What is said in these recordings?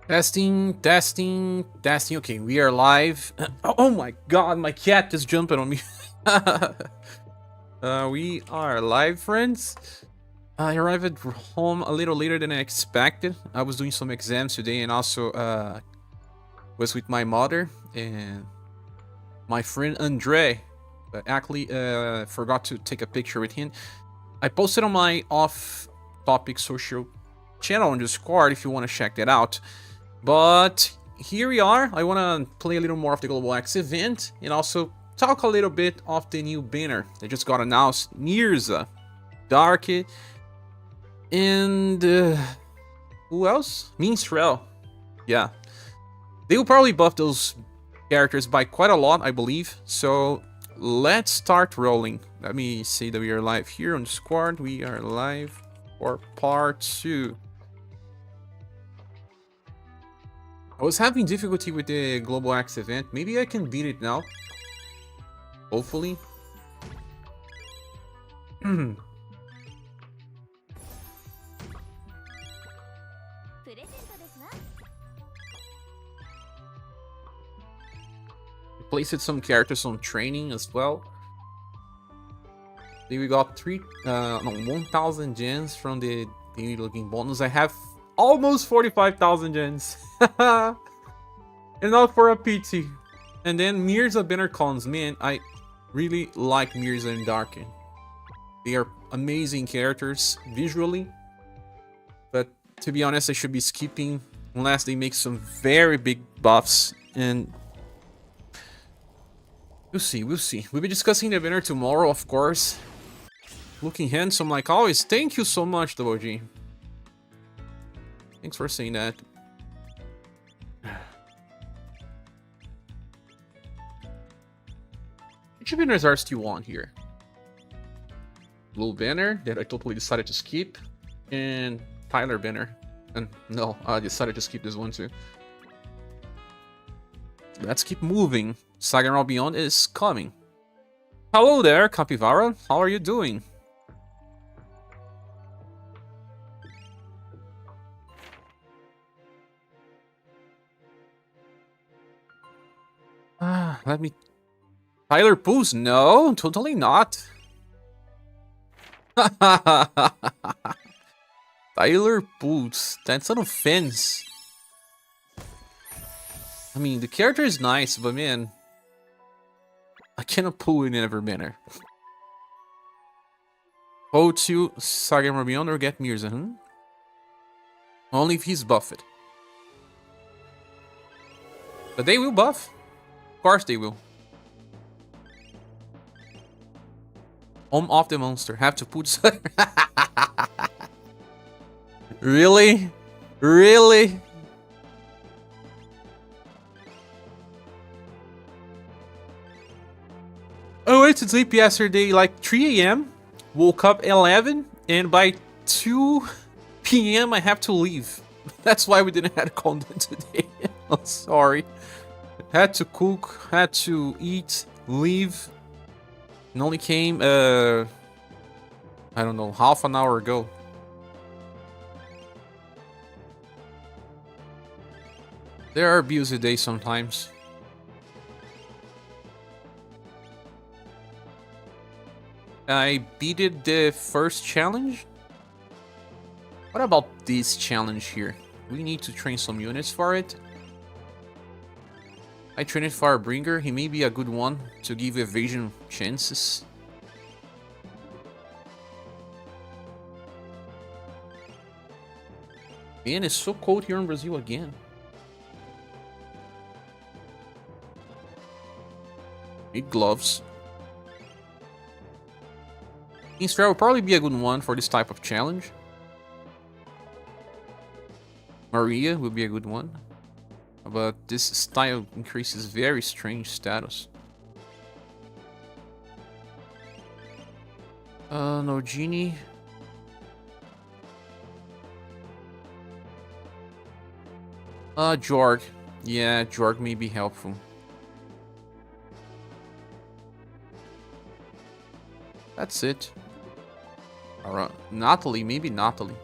Testing, testing, testing. Okay, we are live. Oh my god, my cat is jumping on me. We are live, friends. I arrived at home a little later than I expected. I was doing some exams today and also was with my mother and my friend Andre. But actually forgot to take a picture with him. I posted on my off-topic social channel on Discord if you want to check that out. But here we are. I want to play a little more of the GLEX event and also talk a little bit of the new banner that just got announced. UniverSe, Dark, and who else? Minstrel. Yeah. They will probably buff those characters by quite a lot, I believe. So let's start rolling. Let me see that we are live here on Discord. We are live for part 2. I was having difficulty with the GLEX event. Maybe I can beat it now. Hopefully. Placed some characters on training as well. Then we got 1,000 gens from the daily looking bonus. I have almost 45,000 gens. And now for a PT. And then Mirza banner cons. Man, I really like Mirza and Darken. They are amazing characters visually. But to be honest, I should be skipping unless they make some very big buffs. And we'll see, we'll see. We'll be discussing the banner tomorrow, of course. Looking handsome like always. Thank you so much, OG. Thanks for saying that. Which banners are still on here? Blue banner that I totally decided to skip. And Tyler banner. And no, I decided to skip this one too. Let's keep moving. SaGa Beyond is coming. Hello there, Capivara. How are you doing? Let me... Tyler Poos? No, totally not. Tyler Poos. That's an offense. I mean, the character is nice, but man... I cannot pull in every banner. Go to SaGa Beyond or get Mirza, Only if he's buffed. But they will buff. Of course they will. Home of the monster. Have to put... Really? Really? I went to sleep yesterday like 3 a.m. Woke up 11. And by 2 p.m. I have to leave. That's why we didn't have content today. I'm sorry. Had to cook, had to eat, leave. And only came, I don't know, half an hour ago. There are busy days sometimes. I beated the first challenge. What about this challenge here? We need to train some units for it. I trained Firebringer. He may be a good one to give evasion chances. Man, it's so cold here in Brazil again. Need gloves. Minstrel will probably be a good one for this type of challenge. Maria will be a good one. But this style increases very strange status. No genie. Jorg. Yeah, Jorg may be helpful. That's it. Alright, Natalie, maybe Natalie.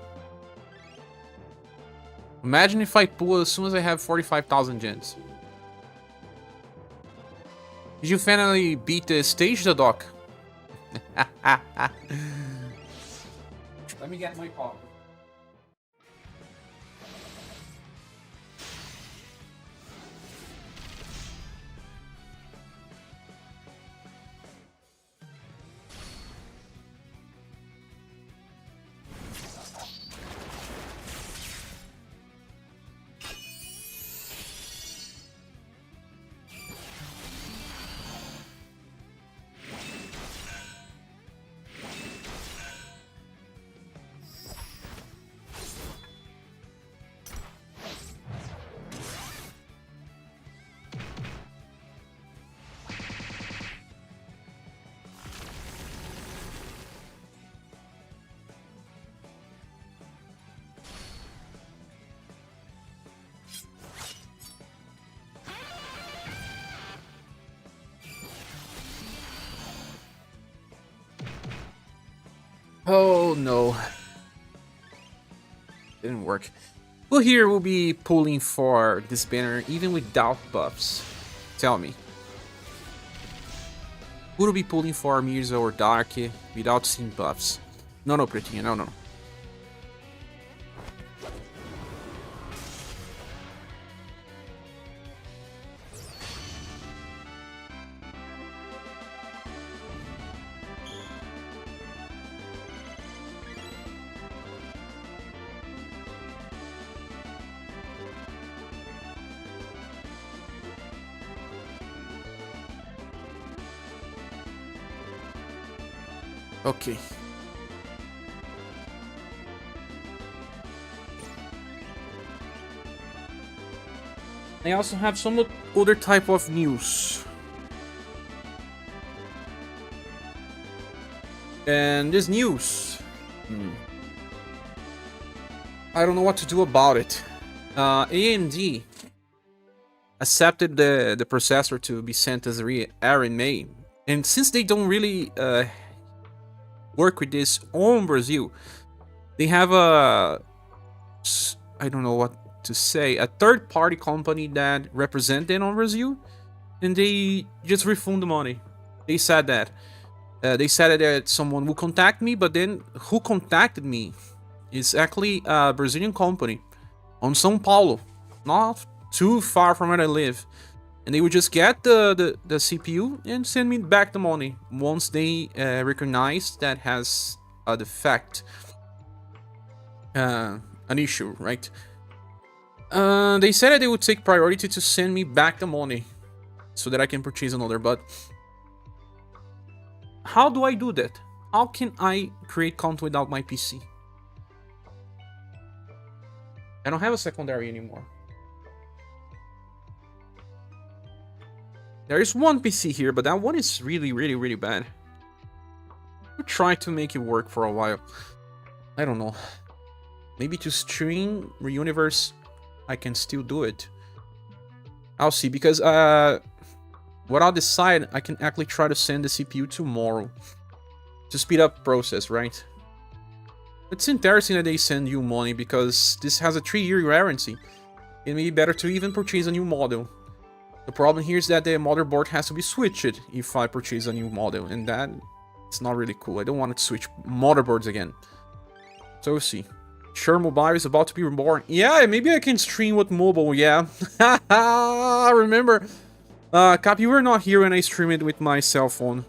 Imagine if I pull as soon as I have 45,000 gens. Did you finally beat the stage, the doc? Let me get my coffee. Oh no. Didn't work. Well, here we'll be pulling for this banner even without buffs. Tell me. We'll be pulling for Mirza or Dark without seeing buffs. No, Pretinha, no. Okay. I also have some other type of news. And this news, I don't know what to do about it. AMD accepted the processor to be sent as RMA, and since they don't really work with this on Brazil, they have I don't know what to say, a third-party company that represent them on Brazil, and they just refund the money. They said that. They said that someone will contact me, but then who contacted me is actually a Brazilian company on São Paulo, not too far from where I live. And they would just get the CPU and send me back the money once they recognize that has a defect, an issue, right? They said that they would take priority to send me back the money so that I can purchase another, but how do I do that? How can I create content without my PC? I don't have a secondary anymore. There is one PC here, but that one is really bad. We'll try to make it work for a while. I don't know. Maybe to stream UniverSe, I can still do it. I'll see, because what I'll decide, I can actually try to send the CPU tomorrow to speed up the process, right? It's interesting that they send you money, because this has a 3-year warranty. It may be better to even purchase a new model. The problem here is that the motherboard has to be switched if I purchase a new model, and that it's not really cool. I don't want to switch motherboards again. So we'll see. Sure, mobile is about to be reborn. Yeah, maybe I can stream with mobile, yeah. Remember, Cap, you were not here when I streamed with my cell phone.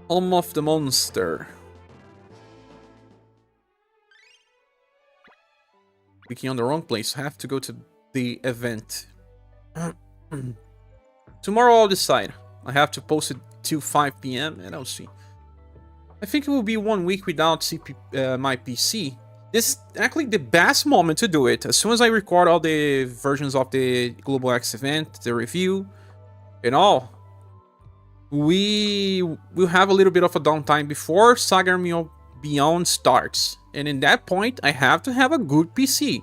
Home of the Monster. Clicking on the wrong place. I have to go to the event. Tomorrow I'll decide. I have to post it till 5 PM and I'll see. I think it will be 1 week without my PC. This is actually the best moment to do it. As soon as I record all the versions of the Global X event, the review, and all, we will have a little bit of a downtime before SaGa Beyond starts. And in that point, I have to have a good PC.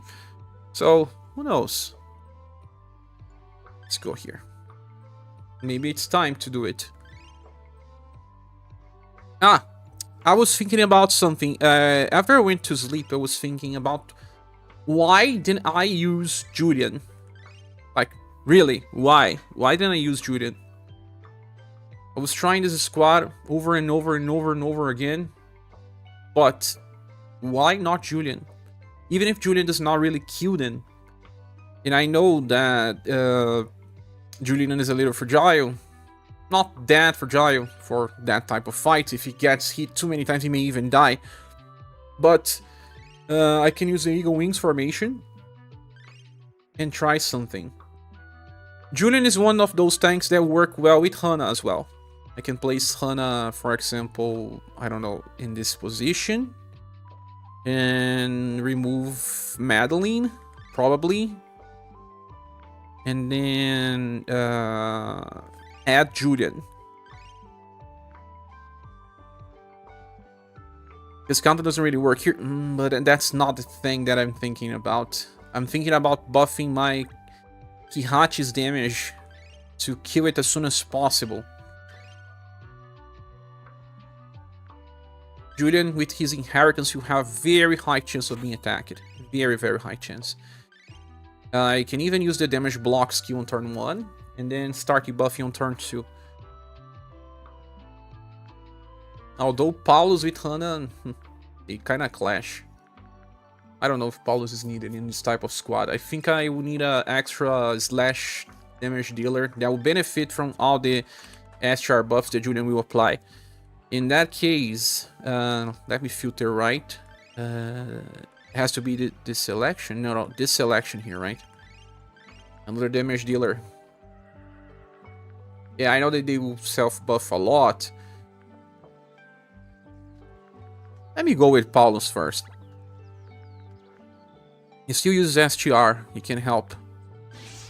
So, who knows? Let's go here. Maybe it's time to do it. Ah, I was thinking about something. After I went to sleep, I was thinking about why didn't I use Julian? Like, really, why? Why didn't I use Julian? I was trying this squad over and over and over and over again, but why not Julian? Even if Julian does not really kill them, and I know that Julian is a little fragile, not that fragile for that type of fight. If he gets hit too many times, he may even die. But I can use the Eagle Wings formation and try something. Julian is one of those tanks that work well with Hana as well. I can place Hana, for example, I don't know, in this position. And remove Madeline, probably. And then add Julian. This counter doesn't really work here, but that's not the thing that I'm thinking about. I'm thinking about buffing my Kihachi's damage to kill it as soon as possible. Julian, with his inheritance, will have very high chance of being attacked. Very, very high chance. I can even use the damage block skill on turn 1, and then start debuffing on turn 2. Although Paulus with Hana, they kinda clash. I don't know if Paulus is needed in this type of squad. I think I will need an extra slash damage dealer that will benefit from all the SR buffs that Julian will apply. In that case, let me filter right. It has to be this selection. No, this selection here, right? Another damage dealer. Yeah, I know that they will self-buff a lot. Let me go with Paulus first. He still uses SGR. He can help.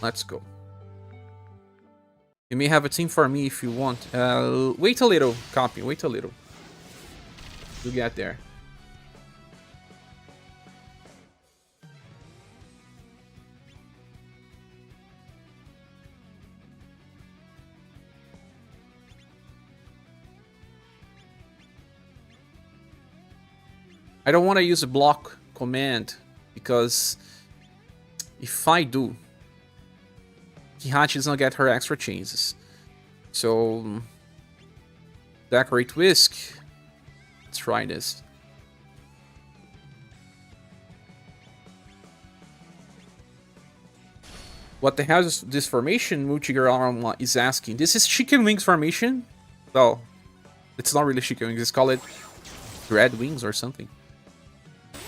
Let's go. You may have a team for me if you want. Wait a little, copy. Wait a little. You get there. I don't want to use a block command because if I do, Kihachi does not get her extra chances. So, decorate Whisk. Let's try this. What the hell is this formation? Muchigar is asking. This is Chicken Wings formation? Well, it's not really Chicken Wings. Let's call it Dread Wings or something.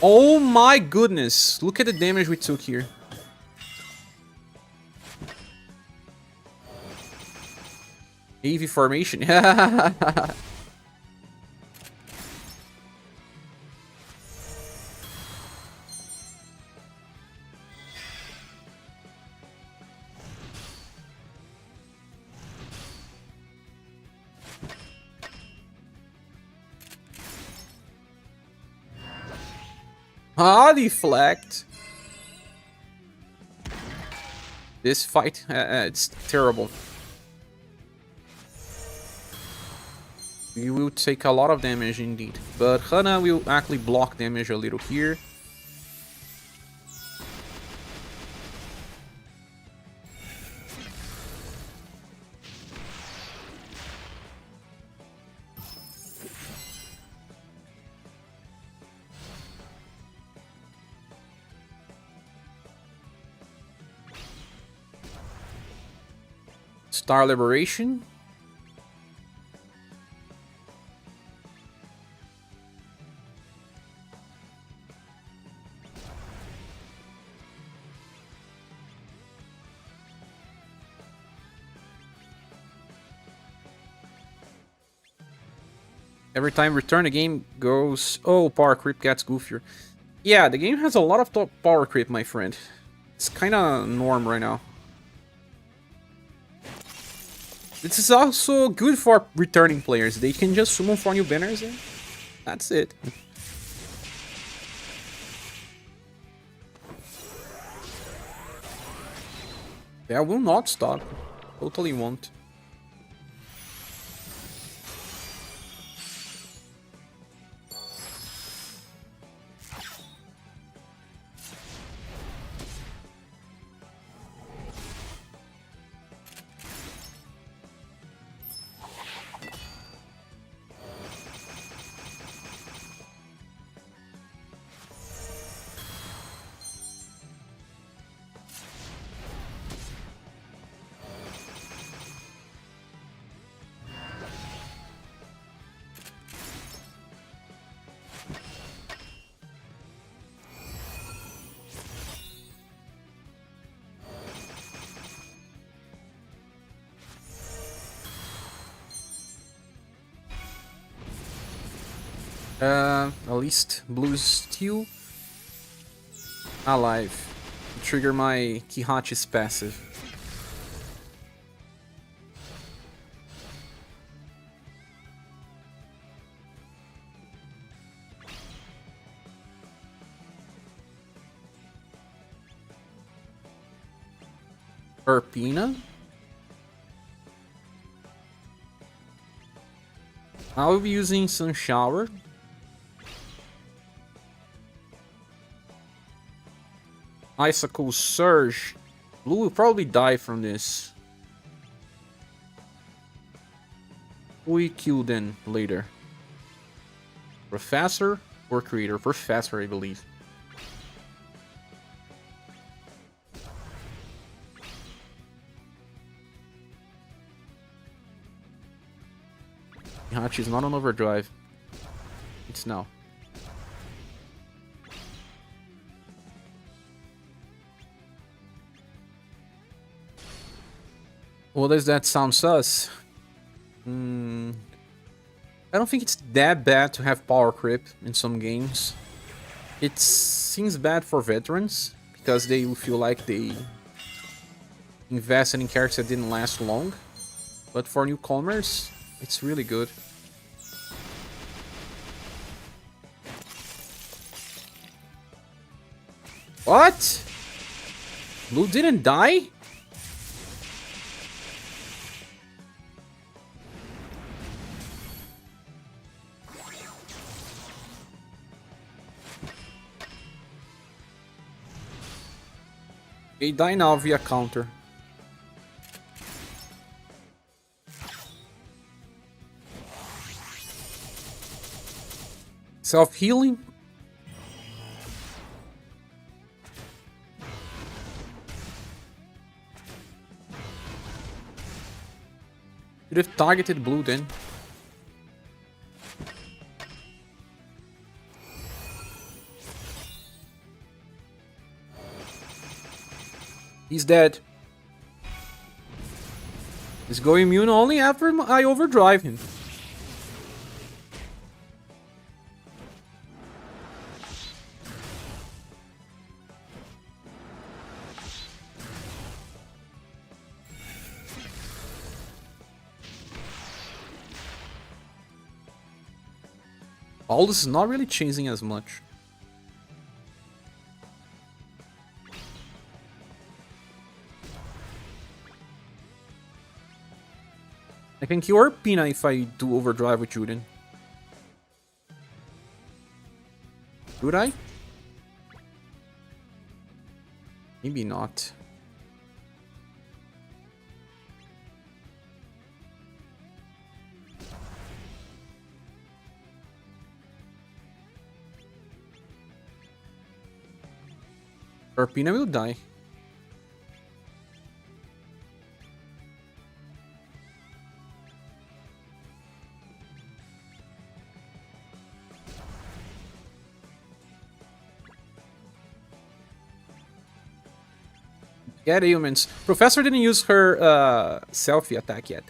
Oh my goodness! Look at the damage we took here. AV formation. Ah, deflect. This fight, it's terrible. You will take a lot of damage indeed. But Hana will actually block damage a little here. Star Liberation. Every time return, the game goes, oh, power creep gets goofier. Yeah, the game has a lot of power creep, my friend. It's kind of norm right now. This is also good for returning players. They can just summon 4 new banners and that's it. Yeah, will not stop. Totally won't. At least Blue's still alive. Trigger my Kihachi's passive. Urpina? I'll be using Sun Shower. Icicle Surge. Blue will probably die from this. We kill then later. Professor or Creator? Professor, I believe. Hachi's not on Overdrive. It's now. Well, does that sound sus? I don't think it's that bad to have power creep in some games. It seems bad for veterans because they feel like they invested in characters that didn't last long. But for newcomers, it's really good. What? Blue didn't die? They die now via counter. Self-healing? Should have targeted Blue then. He's dead. He's going immune only after I overdrive him. All this is not really changing as much. I can kill Urpina if I do Overdrive with Juden. Should I? Maybe not. Urpina will die. Get ailments. Professor didn't use her selfie attack yet.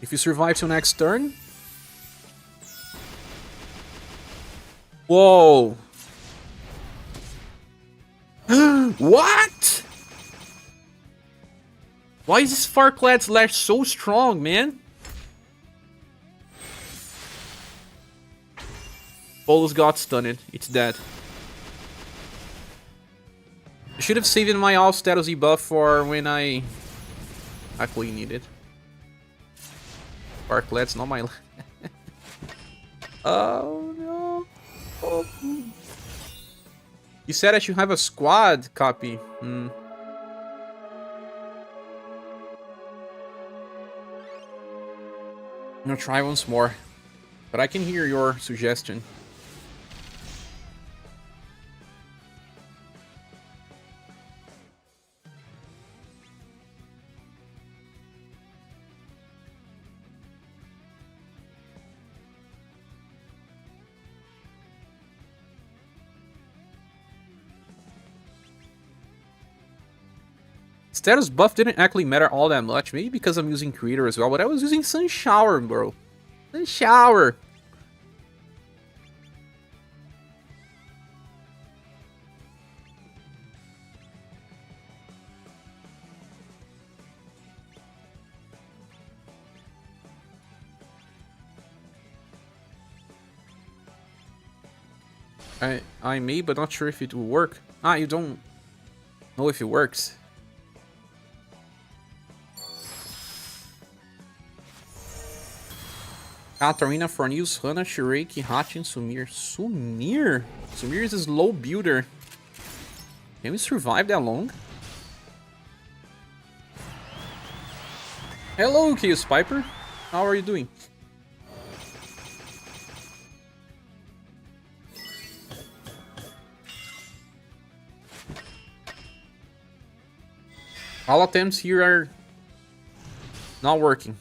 If you survive till next turn. Whoa. What? Why is this Farclad Slash so strong, man? Bolus got stunned. It's dead. I should have saved my all status debuff for when I actually need it. Farclad's not my... Oh no. Oh. You said I should have a squad copy. I'm gonna try once more. But I can hear your suggestion. Status buff didn't actually matter all that much. Maybe because I'm using Creator as well, but I was using Sun Shower, bro. Sun Shower. I may, but not sure if it will work. Ah, you don't know if it works. Katarina, Forneus, Hana, Shireki, Hachi, and Sumir. Sumir? Sumir is a slow builder. Can we survive that long? Hello, Chaos Piper. How are you doing? All attempts here are not working.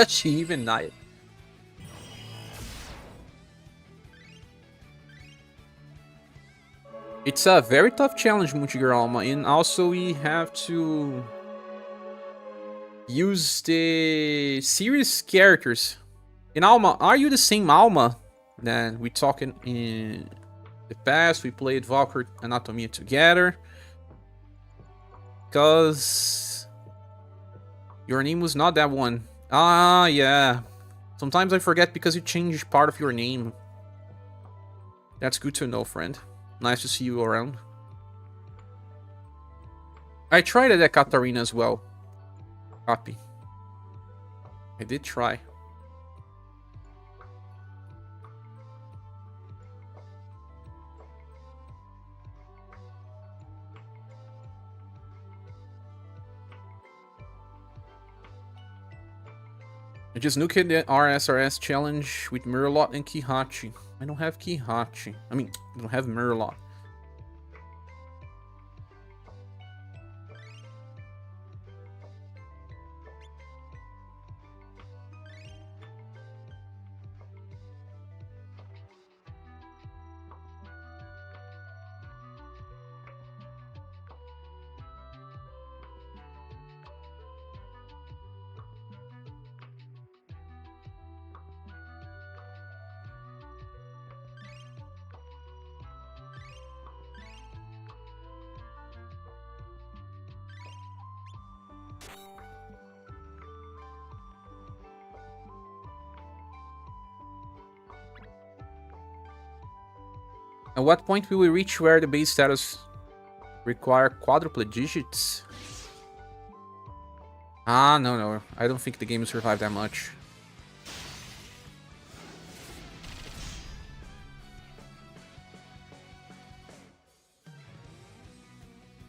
She even died. It's a very tough challenge, Multigirl Alma, and also we have to use the serious characters. In Alma, are you the same Alma that we talking in the past? We played Valkyrie Anatomia together. Because your name was not that one. Ah, yeah. Sometimes I forget because you changed part of your name. That's good to know, friend. Nice to see you around. I tried it at Katarina as well. Copy. I did try. I just nuked the RSRS challenge with Mirrorlot and Kihachi. I don't have Kihachi. I mean, I don't have Mirrorlot. At what point will we reach where the base status require quadruple digits? Ah, no. I don't think the game will survive that much.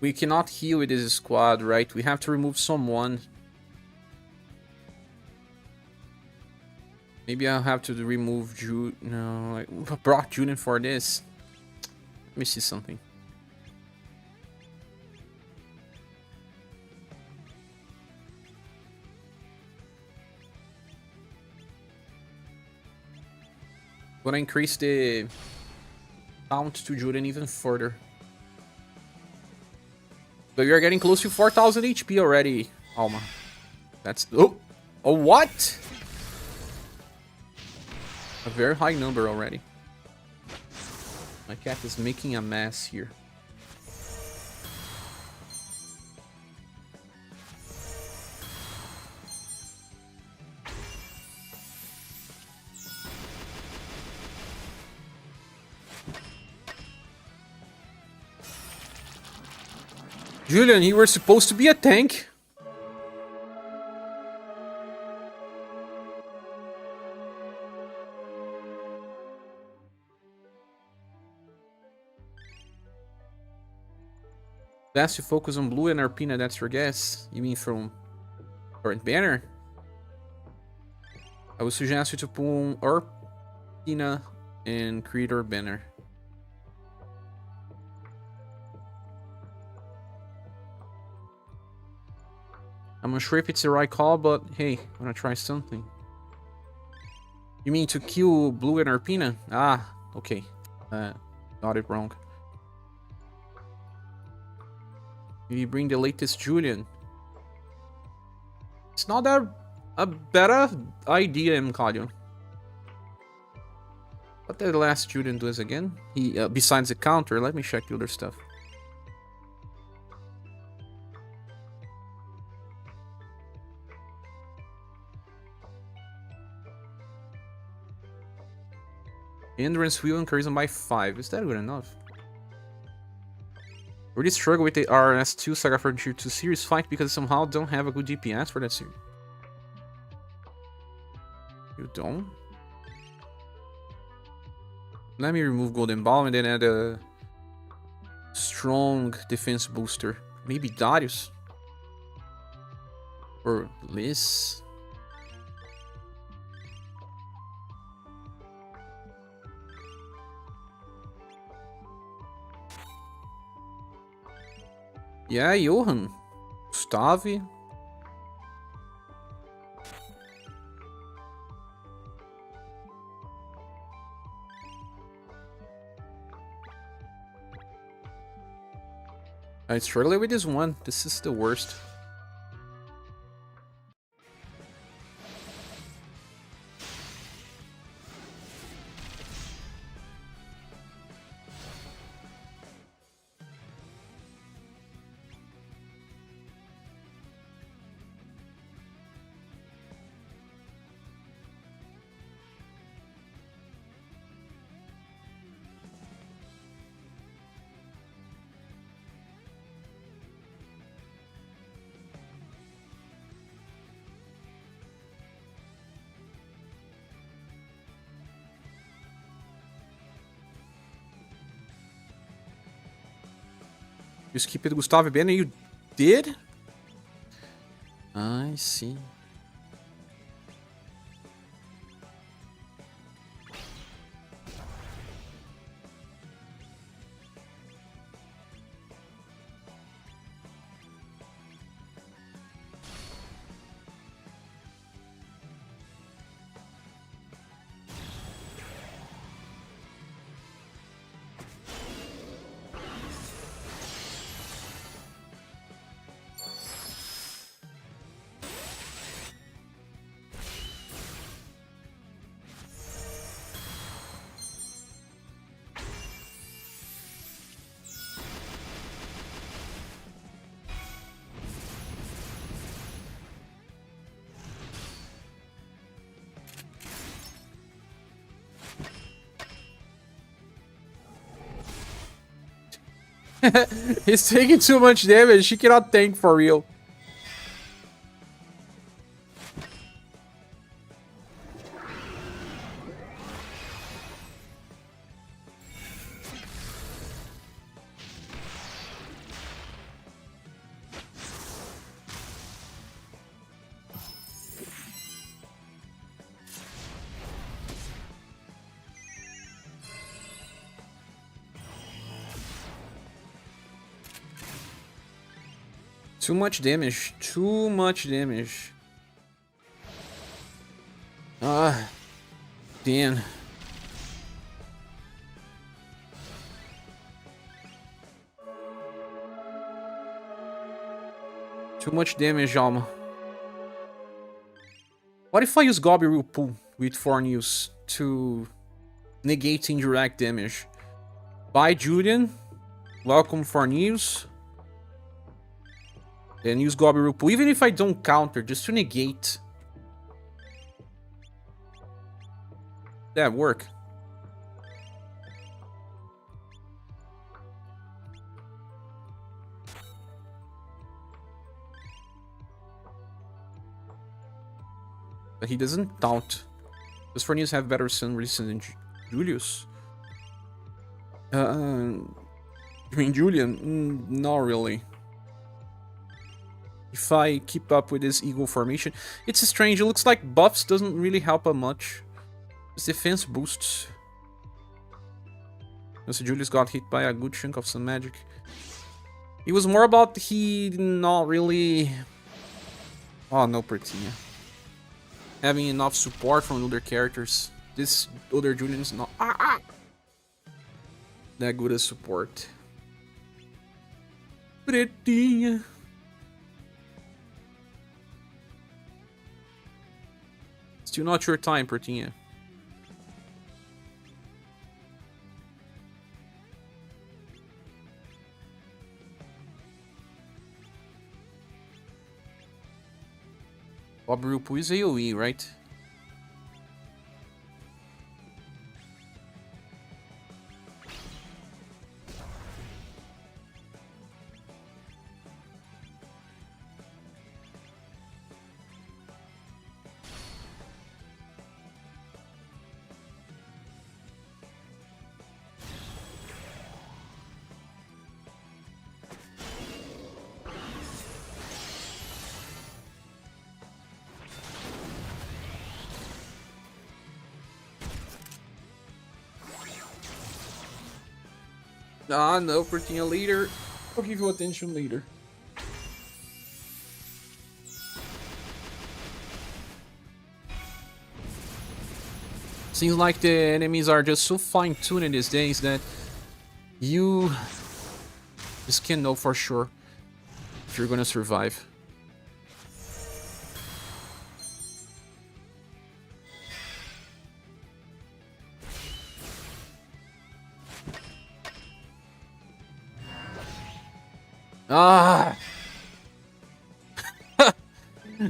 We cannot heal with this squad, right? We have to remove someone. Maybe I'll have to remove Jude. No, I brought Julian for this. Let me see something. Gonna increase the count to Julian even further. But we are getting close to 4,000 HP already, Alma. That's... Oh! Oh, what? A very high number already. My cat is making a mess here. Julian, you were supposed to be a tank. Best to focus on blue and Arpina, that's your guess? You mean from current banner? I would suggest you to pull Arpina and creator banner. I'm not sure if it's the right call, but hey, I'm gonna try something. You mean to kill blue and Arpina? Ah, okay. Got it wrong. Maybe bring the latest Julian. It's not that a better idea, Claudio. What did the last Julian do again? He besides the counter, let me check the other stuff. Endurance wheel and charisma by 5. Is that good enough? Really struggle with the RS2 SaGa for Tier 2 series fight because somehow don't have a good DPS for that series. You don't? Let me remove Golden Ball and then add a strong defense booster. Maybe Darius? Or Liz? Yeah, Johan. Gustavi. I struggle with this one. This is the worst. You skipped Gustavo Banner, you did? I see. He's taking too much damage. She cannot tank for real. Too much damage. Too much damage. Ah. Damn. Too much damage, Alma. What if I use Gobi Pool with 4 news to negate indirect damage? Bye, Julian. Welcome for news. Then use Gobi Pool, even if I don't counter, just to negate. That work. But he doesn't taunt. Does Fornius have better sun resistance than Julius? You mean Julian? Not really. If I keep up with this eagle formation, it's strange. It looks like buffs doesn't really help him much. His defense boosts. So Julius got hit by a good chunk of some magic. It was more about he not really... Oh, no Pertina. Having enough support from other characters. This other Julian is not that good as support. Pretinha. Still not your time, Pretinha. Bob Rupu is AoE, right? Ah, no, Pretinha leader. I'll give you attention later. Seems like the enemies are just so fine-tuned these days that you just can't know for sure if you're gonna survive. Ah!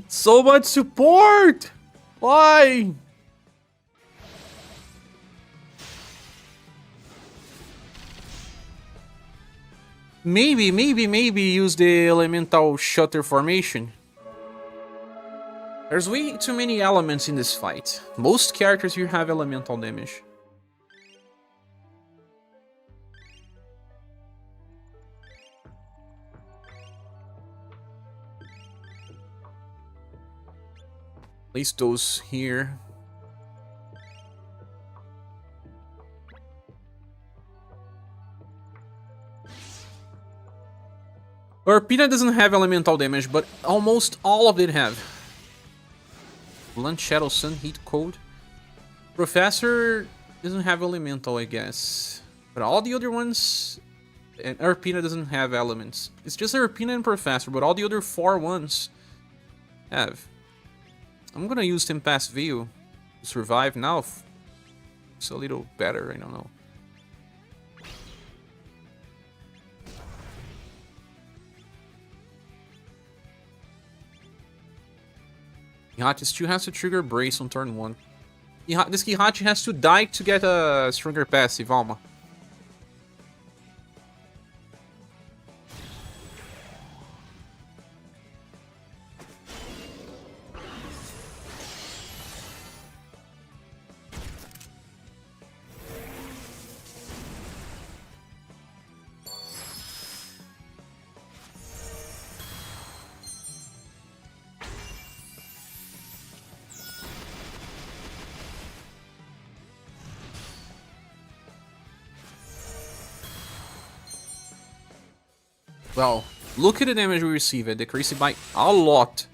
So much support! Why? Maybe use the elemental shutter formation. There's way too many elements in this fight. Most characters here have elemental damage. Place those here. Urpina doesn't have elemental damage, but almost all of it have. Blunt, Shadow, Sun, Heat, Cold. Professor doesn't have elemental, I guess. But all the other ones... And Urpina doesn't have elements. It's just Urpina and Professor, but all the other 4 ones have. I'm gonna use Tempest View to survive now. It's a little better, I don't know. Kihachi still has to trigger Brace on turn 1. This Kihachi has to die to get a stronger passive, Alma. Well, look at the damage we receive. It decreased by a lot.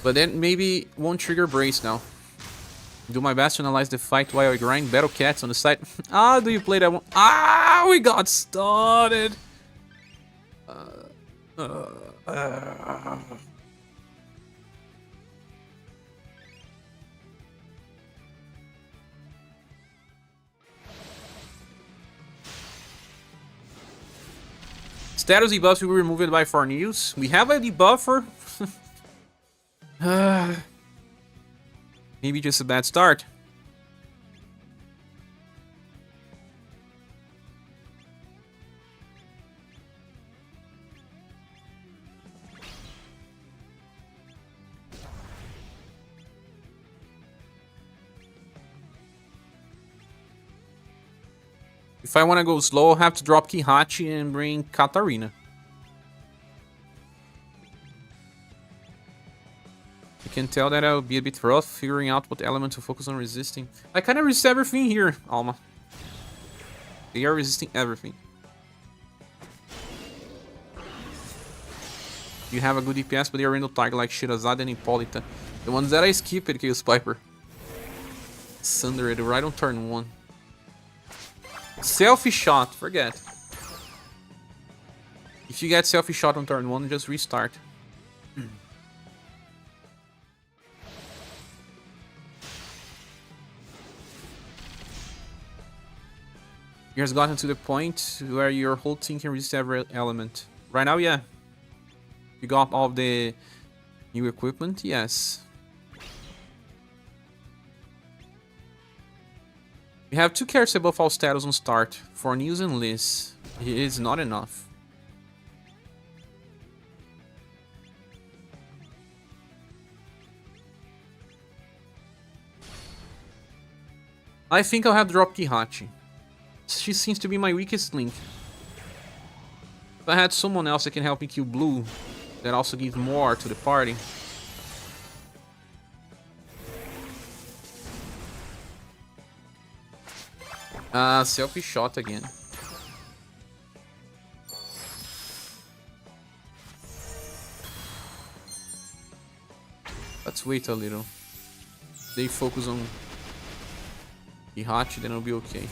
But then maybe won't trigger Brace now. Do my best to analyze the fight while I grind Battle Cats on the side. Ah, do you play that one? Ah, we got started. Status debuffs will be removed by Farnews. We have a debuffer. Maybe just a bad start. If I want to go slow, I'll have to drop Kihachi and bring Katarina. You can tell that I'll be a bit rough figuring out what element to focus on resisting. I kind of resist everything here, Alma. They are resisting everything. You have a good DPS, but they are random target like Shirazade and Hippolyta. The ones that I skip it kills Piper. Sunder it right on turn 1. Selfie shot, forget. If you get selfie shot on turn 1, just restart. You has gotten to the point where your whole team can resist every element. Right now, yeah. You got all the new equipment, yes. We have 2 characters above all status on start. For News and Liz, it is not enough. I think I'll have dropped Kihachi. She seems to be my weakest link. If I had someone else that can help me kill Blue, that also gives more to the party. Selfie shot again. Let's wait a little. They focus on Kihachi, then it'll be okay.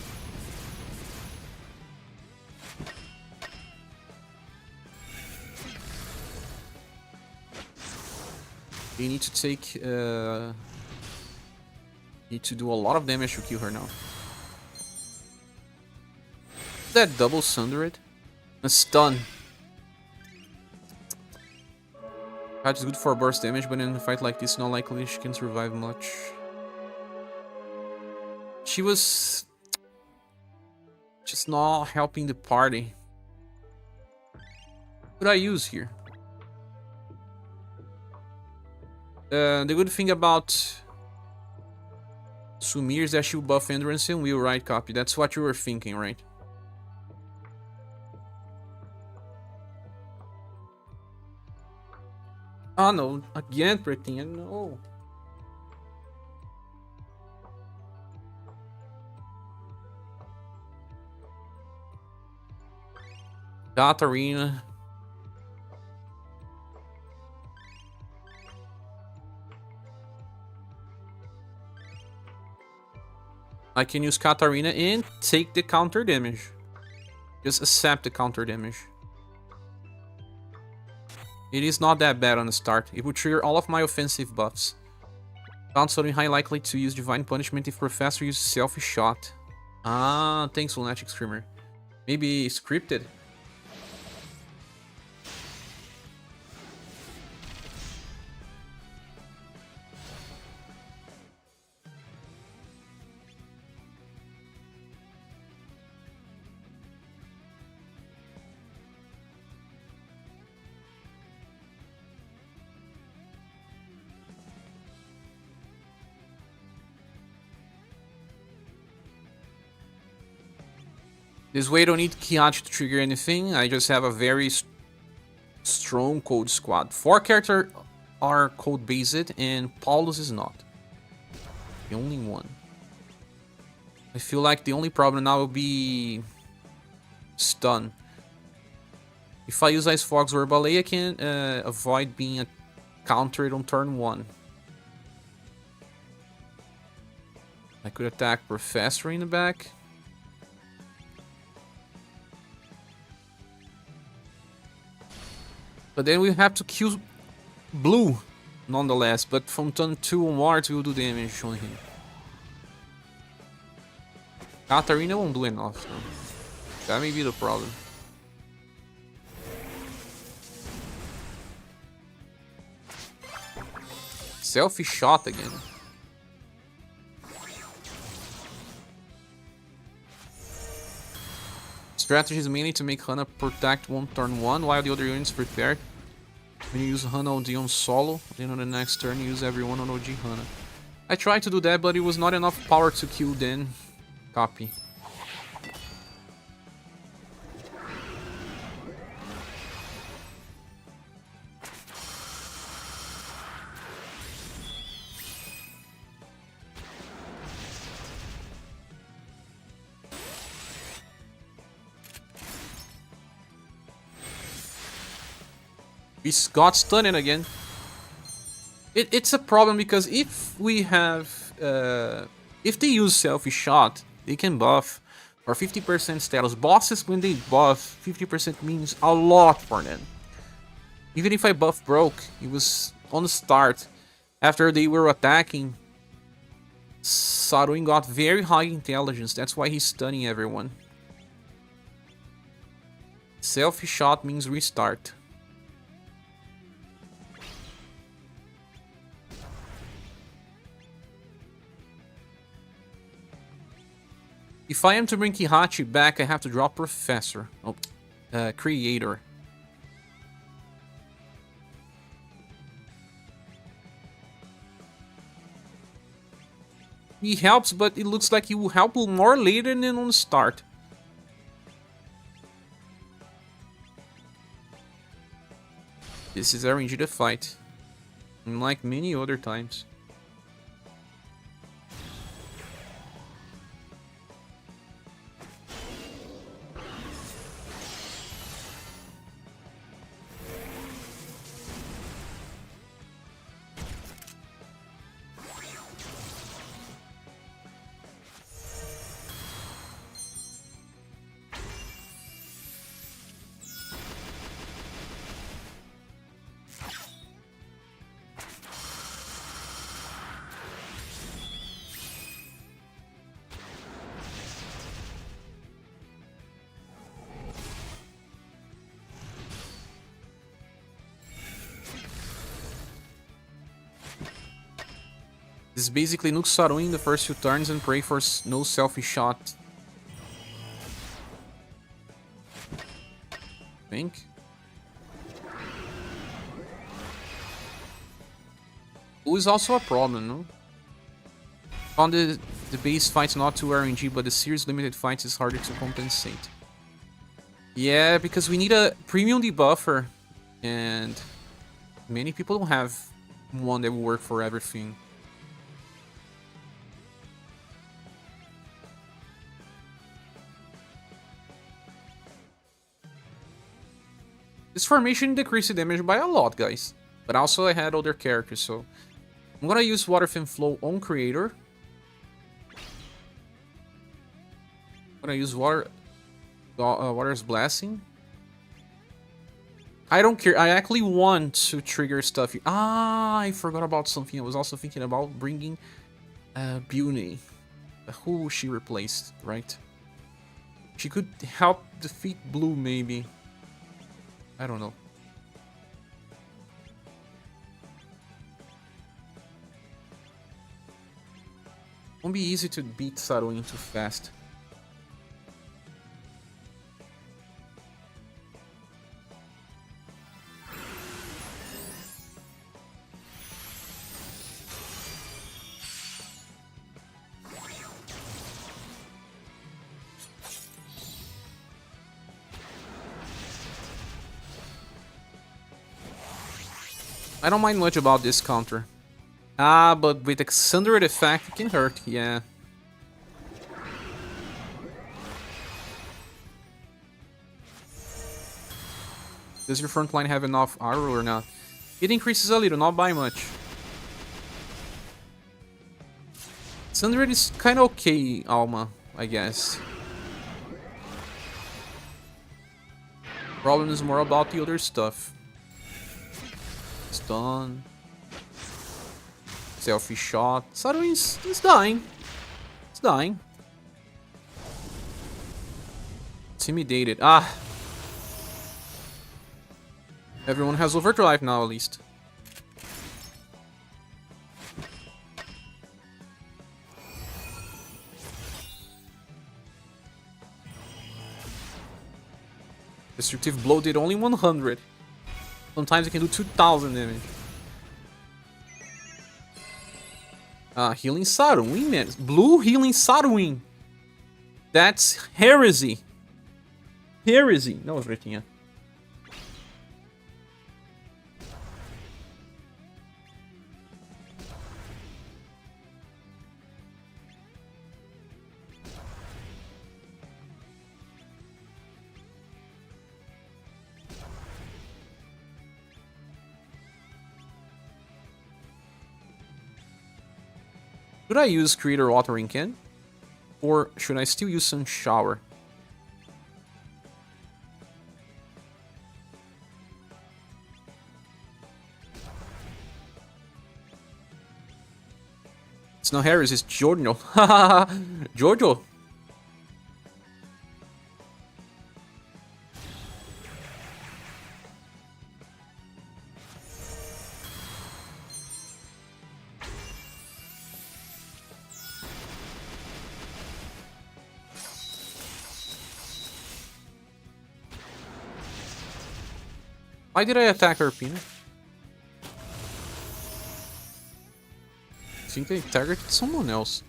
You need to take... need to do a lot of damage to kill her now. That double Sundered? A stun. Patch is good for burst damage, but in a fight like this, it's not likely she can survive much. She was... just not helping the party. What could I use here? The good thing about Sumir is that she'll buff endurance and will, right, copy? That's what you were thinking, right? Oh no, again, Pretinha, no. Katarina. I can use Katarina and take the counter damage. Just accept the counter damage. It is not that bad on the start. It will trigger all of my offensive buffs. Found something high likely to use Divine Punishment if Professor uses Selfie Shot. Ah, thanks, Lunatic Screamer. Maybe scripted? This way I don't need Kihachi to trigger anything. I just have a very strong code squad. 4 characters are code based and Paulus is not. The only one. I feel like the only problem now will be stun. If I use Ice Fox or Ballet, I can avoid being countered on turn 1. I could attack Professor in the back. But then we have to kill Blue, nonetheless. But from turn 2 onwards, we'll do damage on him. Katarina won't do enough, though. That may be the problem. Selfie shot again. Strategy is mainly to make Hana protect one turn 1 while the other units prepared. When you use Hana OD on solo, then on the next turn you use everyone on OG Hana. I tried to do that, but it was not enough power to kill then. Copy. We got stunned again. It's a problem because if we have... if they use Selfie Shot, they can buff or 50% status. Bosses, when they buff, 50% means a lot for them. Even if I buff broke, it was on the start. After they were attacking, Sarwin got very high intelligence. That's why he's stunning everyone. Selfie shot means restart. If I am to bring Kihachi back, I have to drop Professor. Oh, Creator. He helps, but it looks like he will help more later than on the start. This is RNG to fight, unlike many other times. This is basically nuke Sarwin the first few turns and pray for no selfie shot. Think. Blue is also a problem, no? On the base fights not too RNG, but the series limited fights is harder to compensate. Yeah, because we need a premium debuffer, and many people don't have one that will work for everything. This formation decreased the damage by a lot, guys. But also I had other characters, so I'm gonna use Water Fin Flow on Creator. I'm gonna use Water's Blessing. I don't care. I actually want to trigger stuff here. Ah, I forgot about something. I was also thinking about bringing Bune. Who she replaced, right? She could help defeat Blue, maybe. I don't know. Won't be easy to beat Sarwin too fast. I don't mind much about this counter. Ah, but with Exandred effect, it can hurt, yeah. Does your front line have enough arrow or not? It increases a little, not by much. Exandred is kinda okay, Alma, I guess. Problem is more about the other stuff. Stun. Selfie shot. Sarwin's dying. It's dying. Intimidated. Ah. Everyone has Overdrive now, at least. Destructive Blow did only 100. Sometimes it can do 2000 damage. Healing Sarwin, man. Blue healing Sarwin. That's heresy. Heresy. Não, Vretinha. Should I use Creator Watering Can? Or should I still use Sun Shower? It's not Harris, it's Giorgio. Giorgio. Why did I attack Arpina? I think they targeted someone else.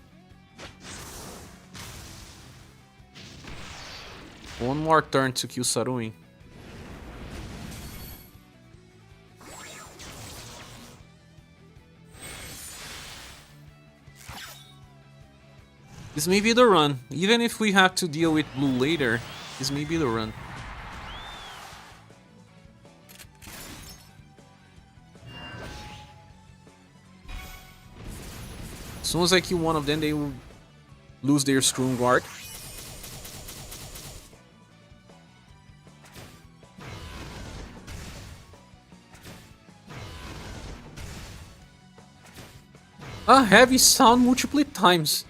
One more turn to kill Saruin. This may be the run. Even if we have to deal with blue later, this may be the run. As soon as I kill one of them, they will lose their Scroom Guard. A heavy sound multiple times.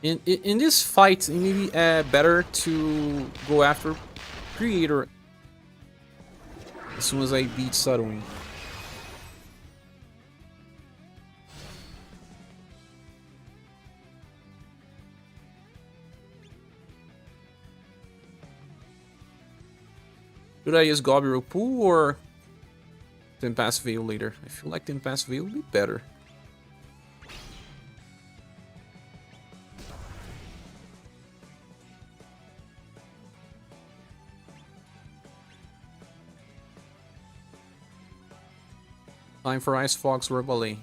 In this fight, it may be better to go after Creator as soon as I beat Saruin. Should I use Gobble Pool or Tempest Veil later? I feel like Tempest Veil would be better. Time for Ice Fox or Ballet.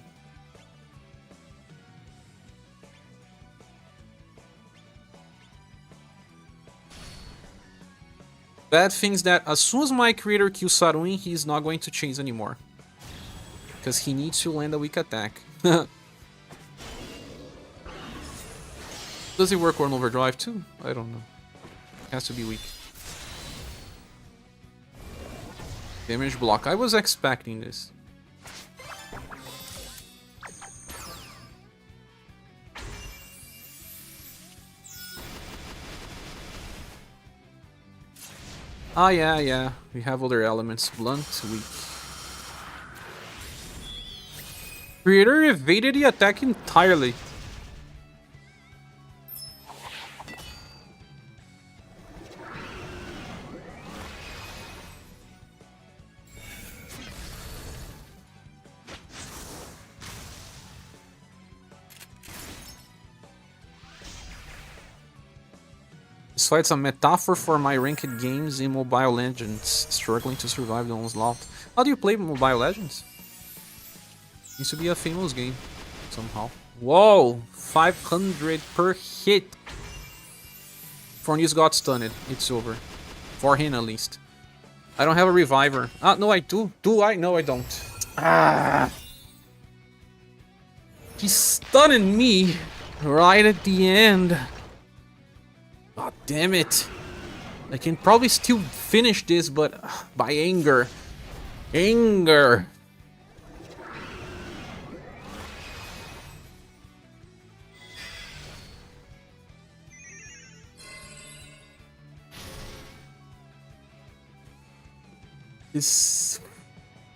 Bad things that as soon as my creator kills Saruin, he's not going to chase anymore. Because he needs to land a weak attack. Does it work on Overdrive too? I don't know. It has to be weak. Damage block. I was expecting this. Ah, yeah. We have other elements. Blunt, weak. Creator evaded the attack entirely. This fight's a metaphor for my ranked games in Mobile Legends, struggling to survive the onslaught. How do you play Mobile Legends? Used to be a famous game, somehow. Whoa! 500 per hit! Fornews got stunned. It's over. For him, at least. I don't have a reviver. Ah, no, I do. Do I? No, I don't. Ah! He stunned me right at the end. God damn it. I can probably still finish this, but by anger. Anger. This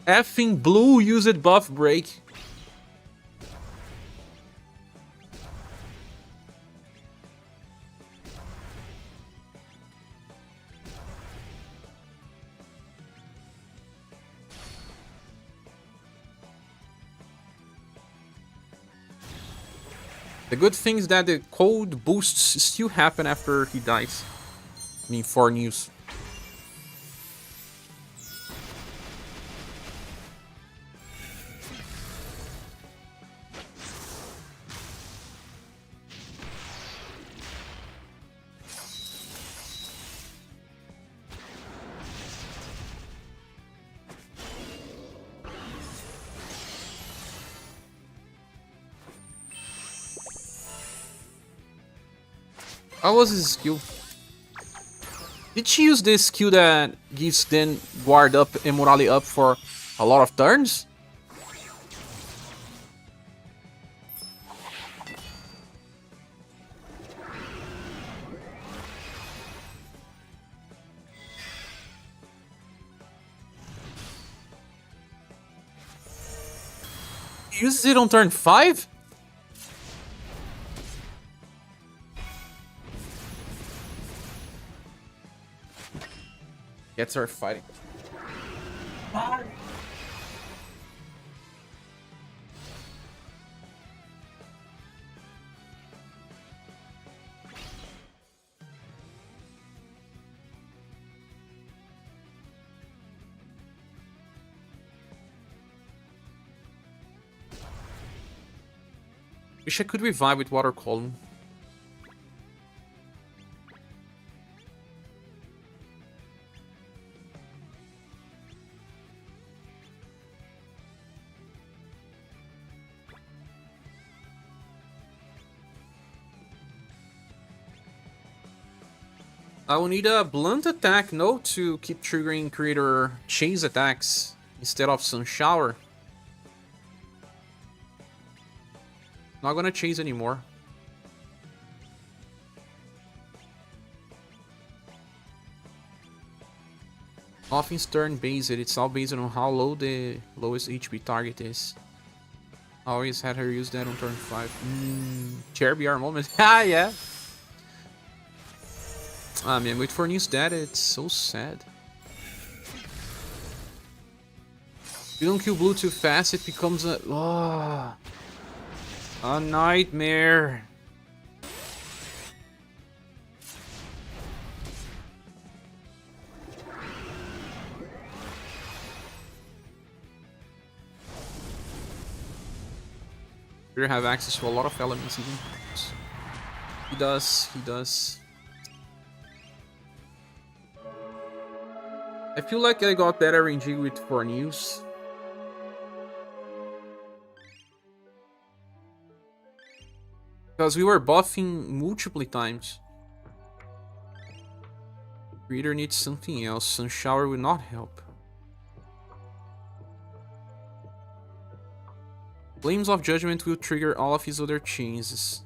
effing blue used buff break. The good thing is that the cold boosts still happen after he dies. I mean, for news. How was his skill? Did she use this skill that gives then guard up and morale up for a lot of turns? He uses it on turn 5? Gets her fighting. Wish I could revive with water column. I will need a blunt attack, no, to keep triggering creator chase attacks instead of sun shower. Not gonna chase anymore. Nothing's turn based, it's all based on how low the lowest HP target is. I always had her use that on turn 5. ScherBR moment. Ah, yeah. Ah, man, wait for news data, it's so sad. If you don't kill blue too fast, it becomes a nightmare. We have access to a lot of elements even. He does. I feel like I got better RNG with 4 news. Because we were buffing multiple times. Reader needs something else. Sun shower will not help. Flames of Judgment will trigger all of his other changes.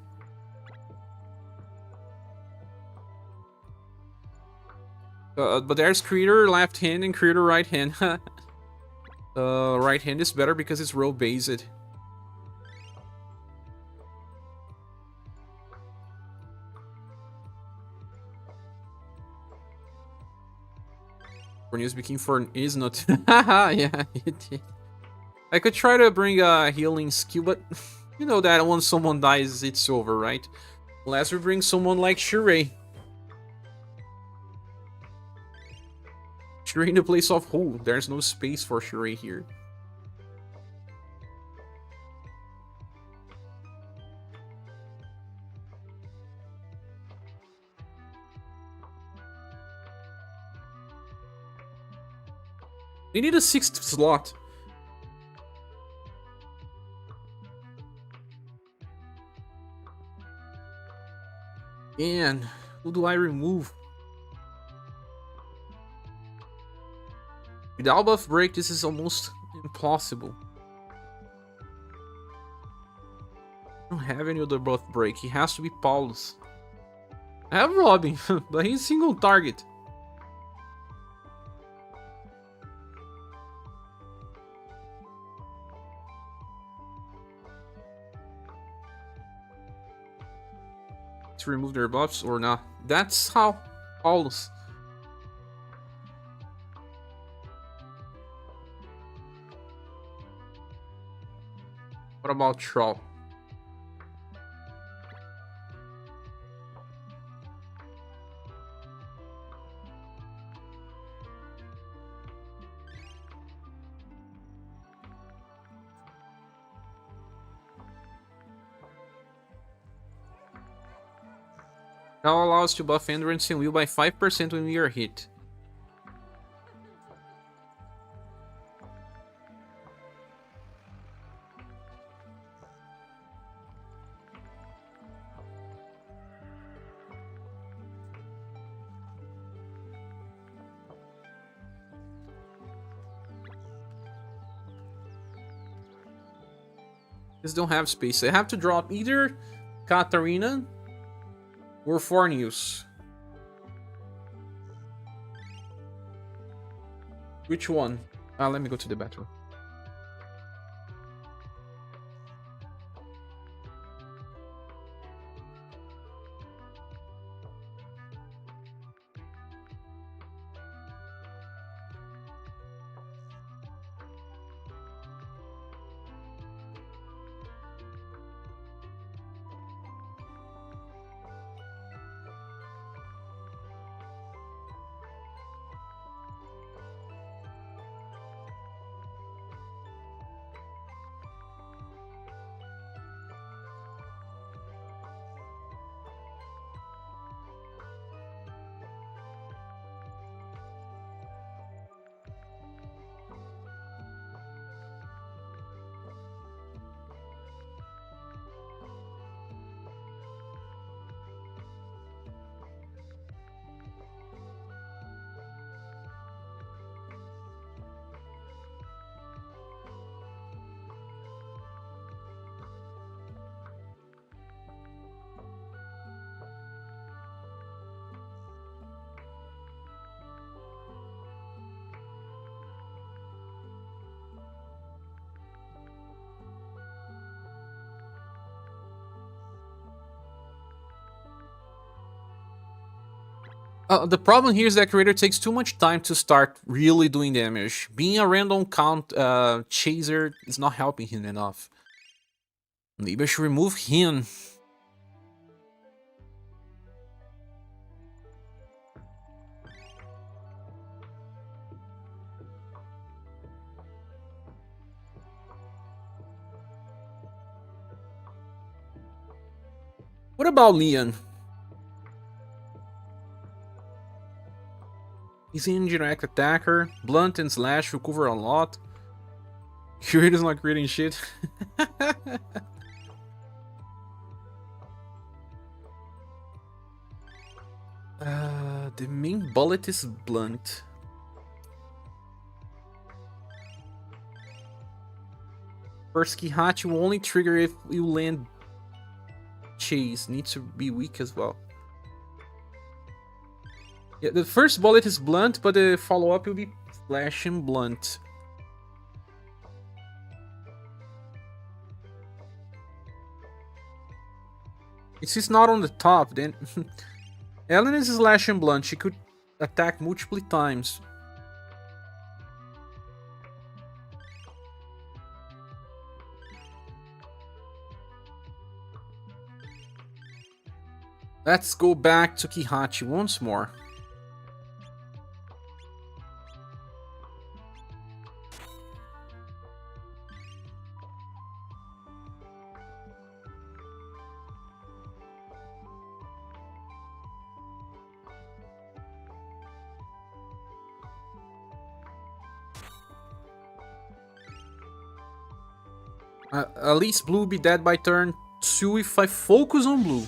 But there's creator left hand and creator right hand. Right hand is better because it's roll based. For news speaking for is not. Yeah, it did. I could try to bring a healing skill, but you know that once someone dies, it's over, right? Unless we bring someone like Sheree. Sheree in the place of who? There's no space for Sheree here. We need a 6th slot. Man, who do I remove? Without buff break, this is almost impossible. I don't have any other buff break. He has to be Paulus. I have Robin, but he's single target. To remove their buffs or not. That's how Paulus. What about Troll? Now allows to buff endurance and will by 5% when we are hit. Just don't have space. I have to drop either Katarina or Fornews. Which one? Let me go to the bathroom. The problem here is that creator takes too much time to start really doing damage. Being a random count chaser is not helping him enough. Maybe I should remove him. What about Leon? He's an indirect attacker. Blunt and slash will cover a lot. Curator's not creating shit. The main bullet is blunt. First Kihachi will only trigger if you land chase. Needs to be weak as well. Yeah, the first bullet is blunt, but the follow-up will be flash and blunt. If she's not on the top, then Ellen is slash and blunt. She could attack multiple times. Let's go back to Kihachi once more. At least blue will be dead by turn 2 if I focus on blue.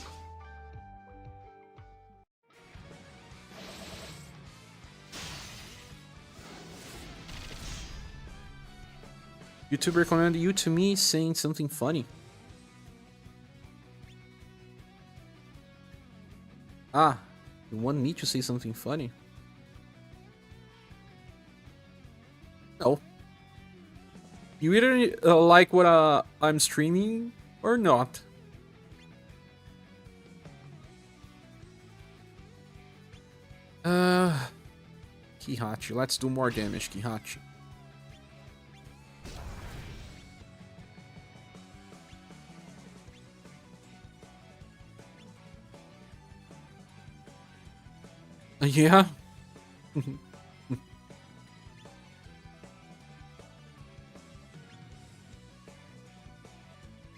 YouTube recommended you to me saying something funny. Ah, you want me to say something funny? No. You either like what I'm streaming or not. Kihachi, let's do more damage, Kihachi. Yeah.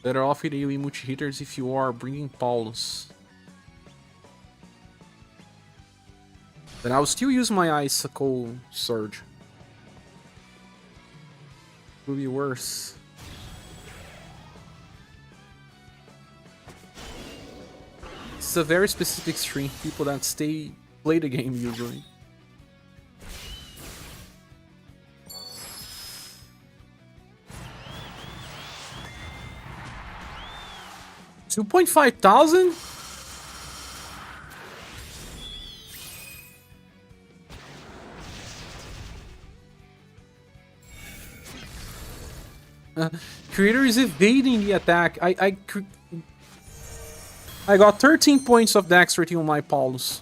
Better off with AoE multi-hitters if you are bringing Paulus. Then I'll still use my Icicle Surge. Will be worse. It's a very specific stream. People that play the game usually. 2.5 thousand? Creator is evading the attack. I got 13 points of dexterity on my Paulus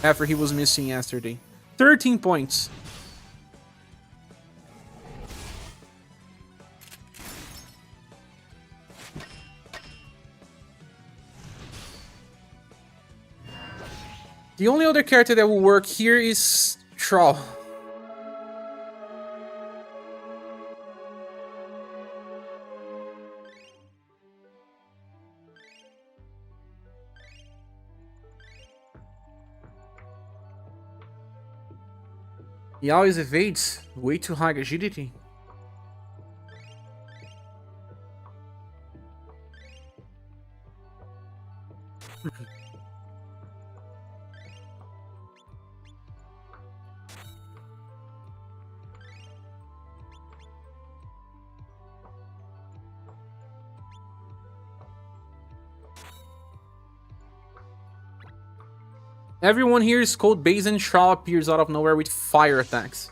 after he was missing yesterday. 13 points. The only other character that will work here is Troll. He always evades. Way too high agility. Everyone here is code base and Shaw appears out of nowhere with fire attacks.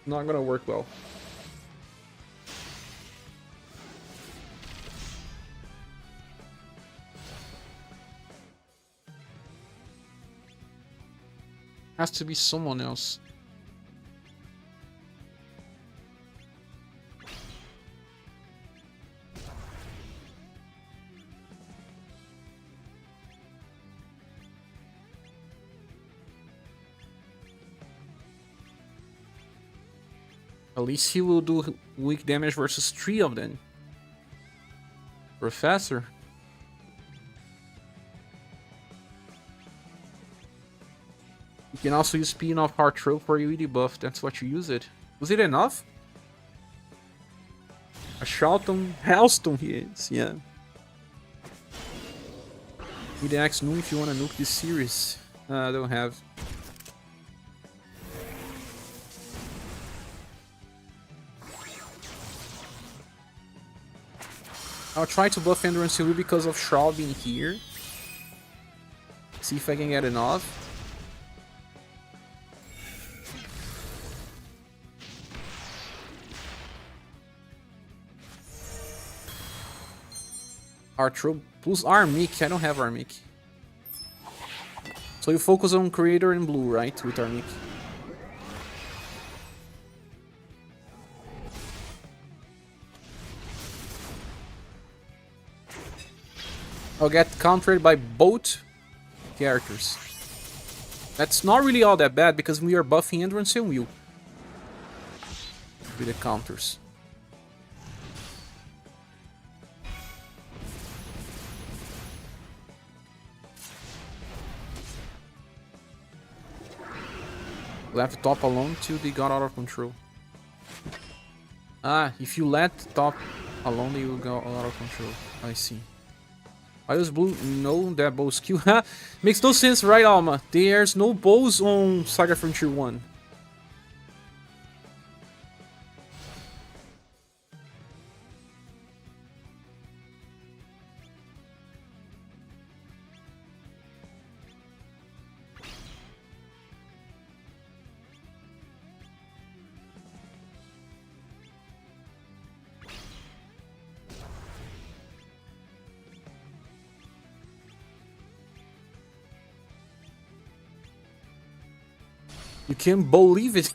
Not gonna work well. Has to be someone else. At least he will do weak damage versus 3 of them. Professor. You can also use Spin off Heart Throw for your ED buff. That's what you use it. Was it enough? A Charlton Hellstone he is, yeah. Need the Axe Noon if you want to nuke this series. I don't have. I'll try to buff Endurance Hill because of Shroud being here. See if I can get enough. Artro plus Armic. I don't have Armic. So you focus on Creator and Blue, right? With Armic. I'll get countered by both characters. That's not really all that bad because we are buffing Endurance and Will with the counters. Left top alone till they got out of control. Ah, if you let top alone, they will go out of control. I see. I use blue, no, that bow skill. Makes no sense, right, Alma? There's no bows on SaGa Frontier 1. You can't believe it.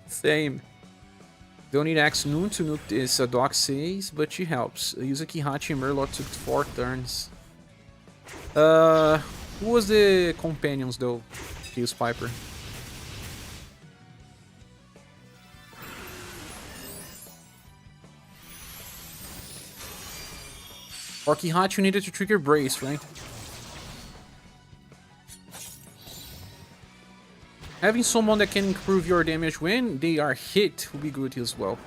Same. Don't need Axe Noon to nuke this Doc 6, but she helps. Use a Kihachi and Murloc took 4 turns. Who was the companions though? Chaos Piper. Or Kihachi needed to trigger Brace, right? Having someone that can improve your damage when they are hit will be good as well.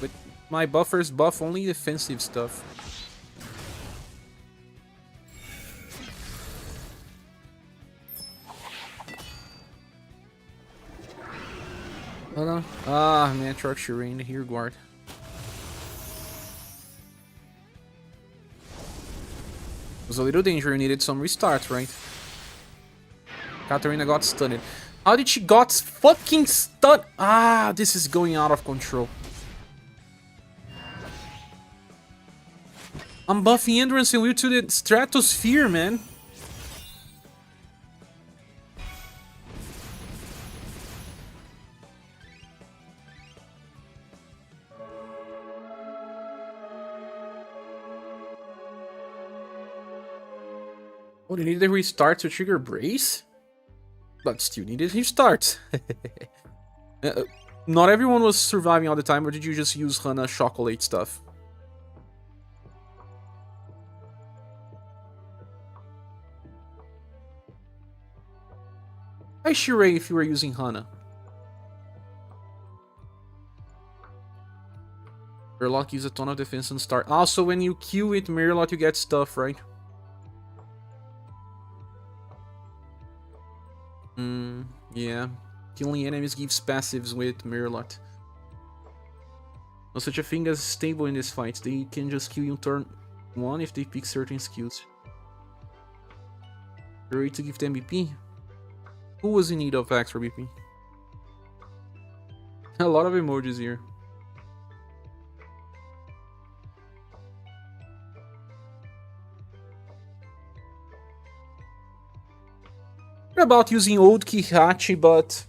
But my buffers buff only defensive stuff. Hold on. Ah, man, Truck Shireen, here guard. It was a little dangerous, you needed some restarts, right? Katarina got stunned. How did she got fucking stunned? Ah, this is going out of control. I'm buffing Endurance and Will to the stratosphere, man. Oh, they needed a restart to trigger Brace? But still needed restarts. Not everyone was surviving all the time, or did you just use Hana chocolate stuff? Hi Shirei if you were using Hana. Murloc gives a ton of defense and start. Also, when you Q with Murloc, you get stuff, right? Yeah. Killing enemies gives passives with Murloc. No such a thing as stable in this fight. They can just kill you turn 1 if they pick certain skills. You're ready to give them BP? Who was in need of extra BP? A lot of emojis here. About using old Kihachi, but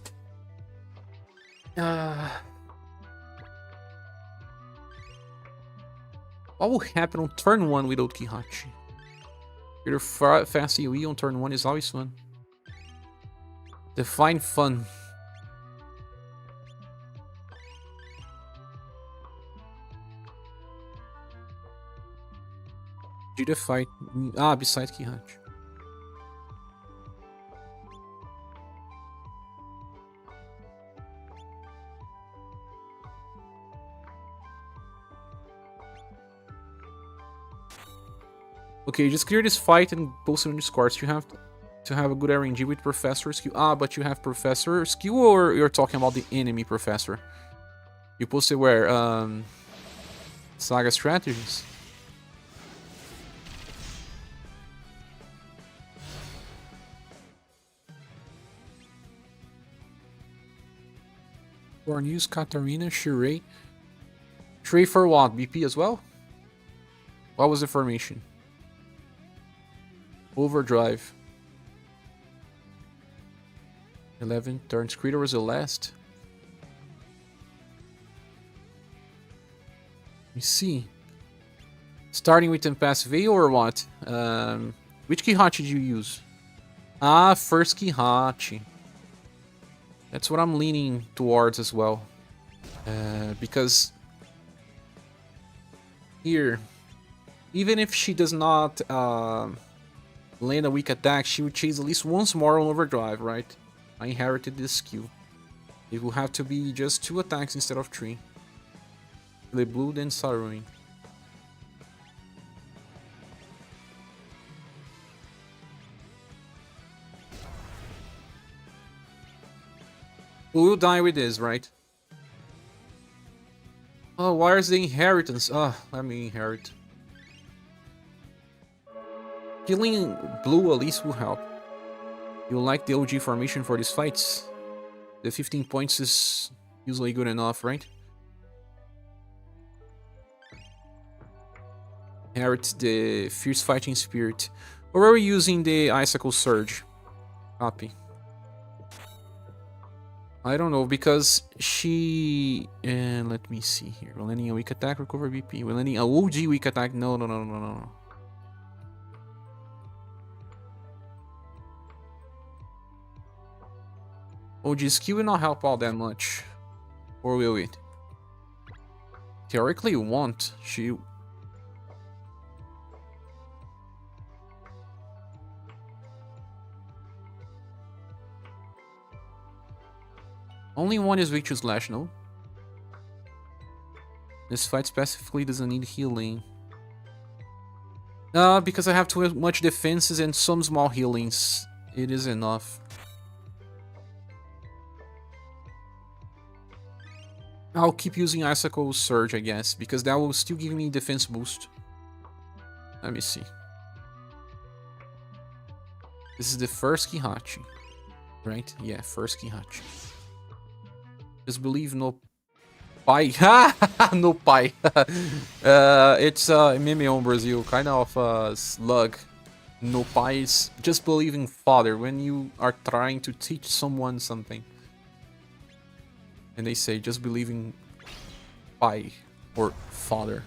what will happen on turn 1 with old Kihachi? Your fast AoE on turn 1 is always fun. Define fun. Did the fight? Besides Kihachi. Okay, just clear this fight and post it on Discord. You have to have a good RNG with Professor skill. But you have Professor skill, or you're talking about the enemy Professor? You posted where? SaGa strategies. For news, Katarina, Shirei. Shirei for what? BP as well? What was the formation? Overdrive. 11 turns. Creator was the last. Let me see. Starting with impassive A or what? Which Kihachi did you use? First Kihachi. That's what I'm leaning towards as well. Because here, even if she does not land a weak attack, she would chase at least once more on Overdrive, right? I inherited this skill. It will have to be just 2 attacks instead of 3. The blue, then Sorrowing. We'll die with this, right? Oh, where's the inheritance? Let me inherit. Killing blue at least will help. You like the OG formation for these fights? The 15 points is usually good enough, right? Inherit the fierce fighting spirit. Or are we using the icicle surge? Copy. I don't know, because she... let me see here. We're landing a weak attack, recover BP. We're landing a OG weak attack. No. OG skill will not help all that much. Or will it? Theoretically, it won't. She... Only one is weak to slash, no? This fight specifically doesn't need healing. Because I have too much defenses and some small healings. It is enough. I'll keep using Icicle Surge, I guess, because that will still give me defense boost. Let me see. This is the first Kihachi, right? Yeah, first Kihachi. Just believe no pai. No pai. It's meme in Brazil, kind of slug. No pai is just believing father when you are trying to teach someone something. And they say just believing pai or father.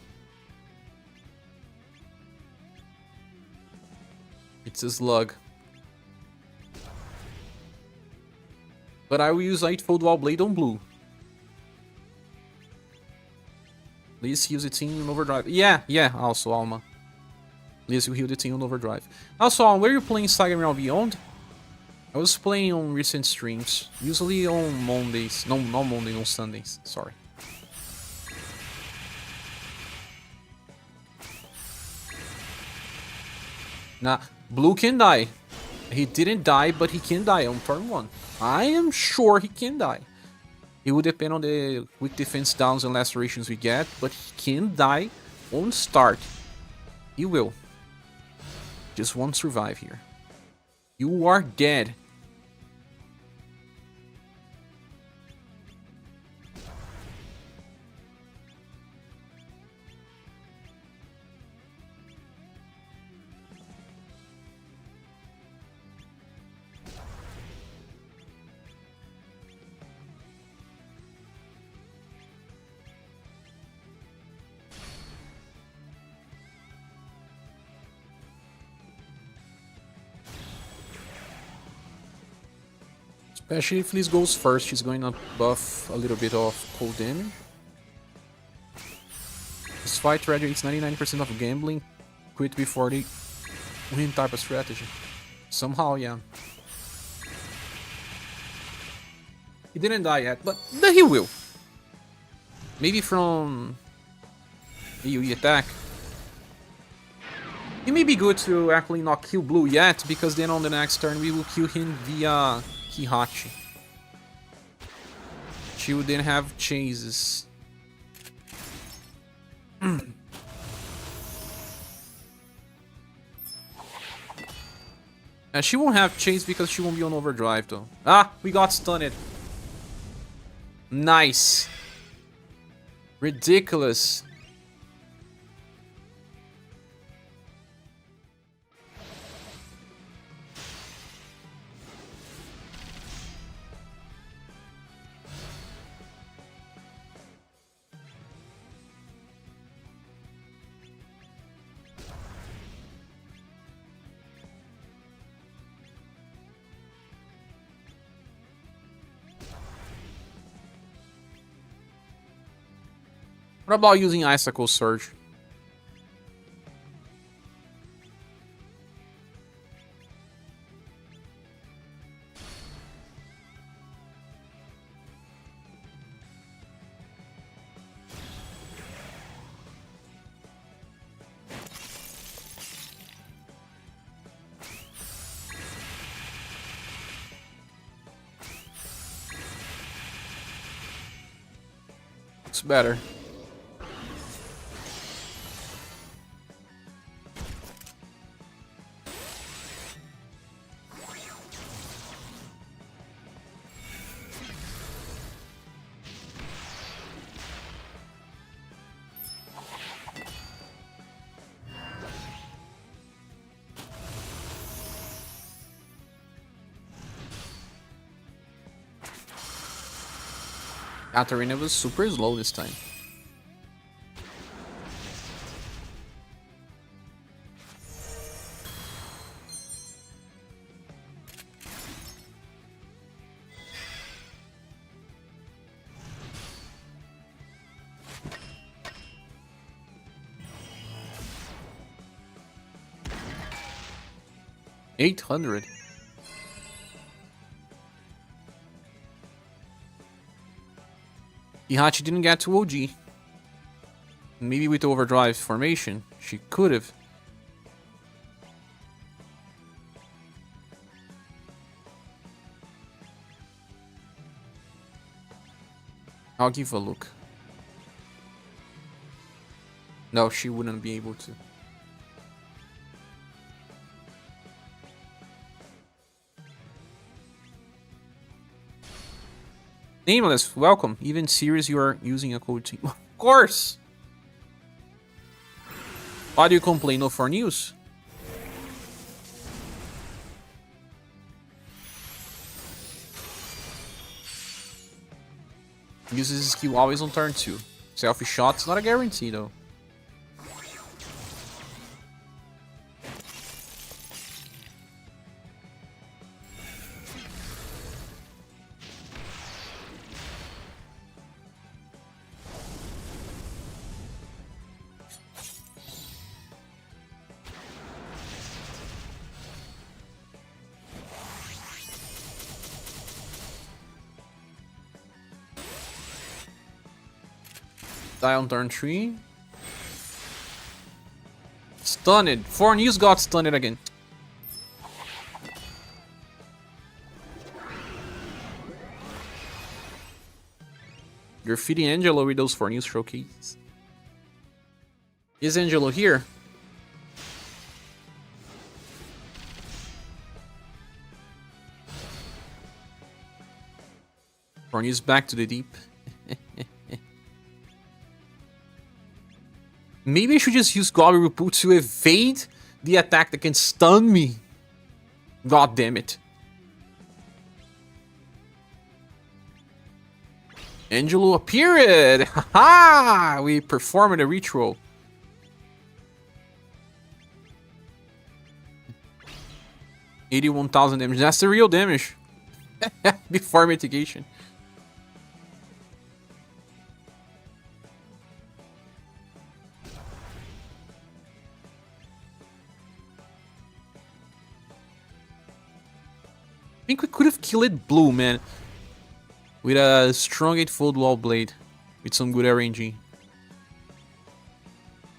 It's a slug. But I will use Lightfold Wall Blade on blue. Please heal the team on Overdrive. Yeah, also Alma. Please you heal the team on Overdrive. Also, Alma, where are you playing SaGa Realm Beyond? I was playing on recent streams. Usually on Mondays. No, not Monday, on Sundays. Sorry. Nah, blue can die. He didn't die, but he can die on turn 1. I am sure he can die. It will depend on the weak defense downs and lacerations we get, but he can die on start. He will. Just won't survive here. You are dead. Especially if Liz goes first, she's going to buff a little bit of cold damage. This fight radiates 99% of gambling. Quit before they win type of strategy. Somehow, yeah. He didn't die yet, but then he will. Maybe from AoE attack. It may be good to actually not kill blue yet, because then on the next turn we will kill him via Kihachi. She would then have chases. And she won't have chase because she won't be on overdrive though. Ah, we got stunned. Nice. Ridiculous. What about using Icicle Surge? Looks better. Katarina was super slow this time. $800. Ihachi didn't get to OG. Maybe with overdrive formation, she could have. I'll give a look. No, she wouldn't be able to. Nameless, welcome. Even serious, you are using a code team. Of course! Why do you complain? No for news? Uses his skill always on turn 2. Selfie shot's not a guarantee though. Die on turn 3. Stunned. 4 news got stunned again. You're feeding Angelo with those 4 news showcases. Is Angelo here? News back to the deep. Maybe I should just use Goblin Repute to evade the attack that can stun me. God damn it. Angelo appeared! Haha! We performed a ritual. $81,000 damage. That's the real damage. Before mitigation. I think we could have killed blue, man. With a strong 8-fold wall blade. With some good RNG.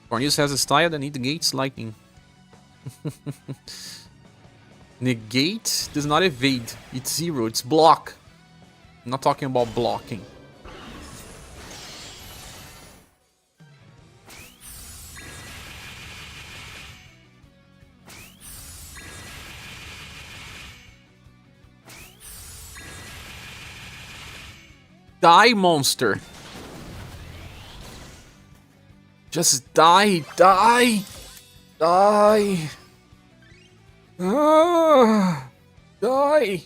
Cornelius has a style that negates lightning. Negate does not evade. It's 0. It's block. I'm not talking about blocking. Die, monster. Just die, die, die. Die.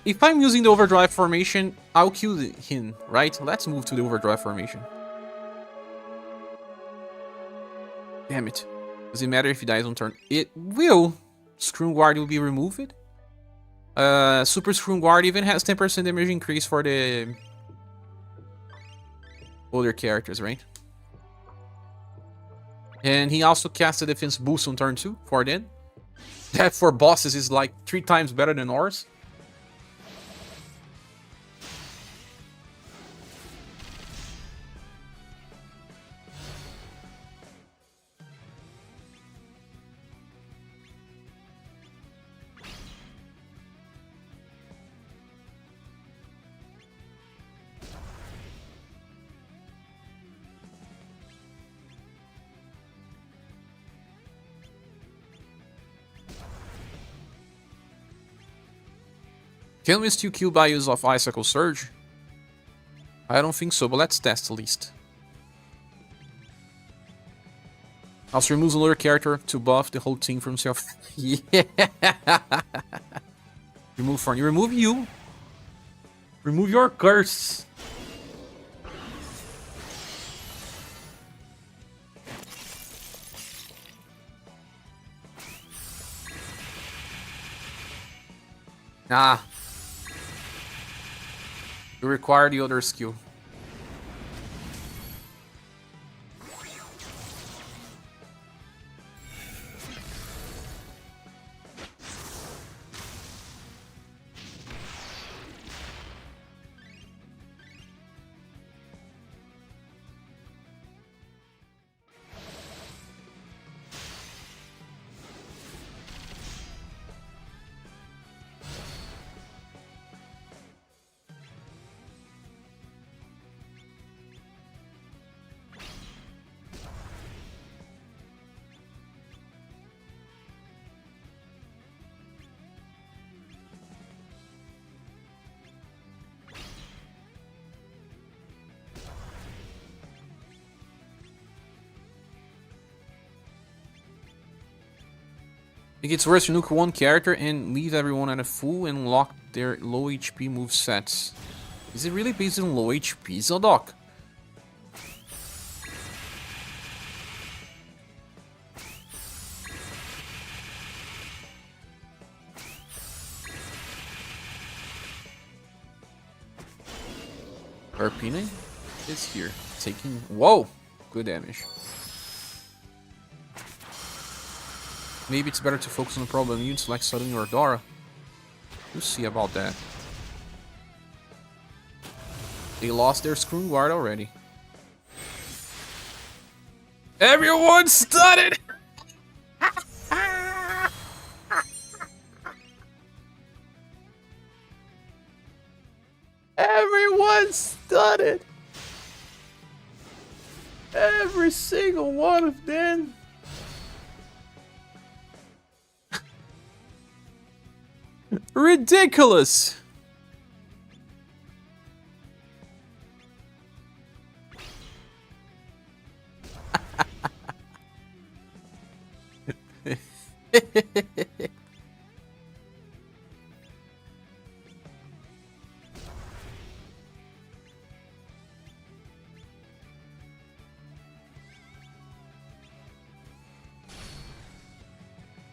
If I'm using the overdrive formation, I'll kill him, right? Let's move to the overdrive formation. Damn it. Does it matter if he dies on turn? It will. Scream Guard will be removed. Super Scream Guard even has 10% damage increase for the older characters, right? And he also casts a defense boost on turn 2 for then. That for bosses is like 3 times better than ours. Can we still kill by use of Icicle Surge? I don't think so, but let's test at least. Also removes another character to buff the whole team from self. Yeah! Remove Farney. Remove you! Remove your curse! Nah. You require the other skill. think it's worse to nuke one character and leave everyone at a full and lock their low HP move sets. Is it really based on low HP, Zodok? Arpine is here, taking... Whoa! Good damage. Maybe it's better to focus on the problem units like Sudden or Dora. We'll see about that. They lost their Screw Guard already. Everyone stunned! Everyone stunned! Every single one of them! Ridiculous!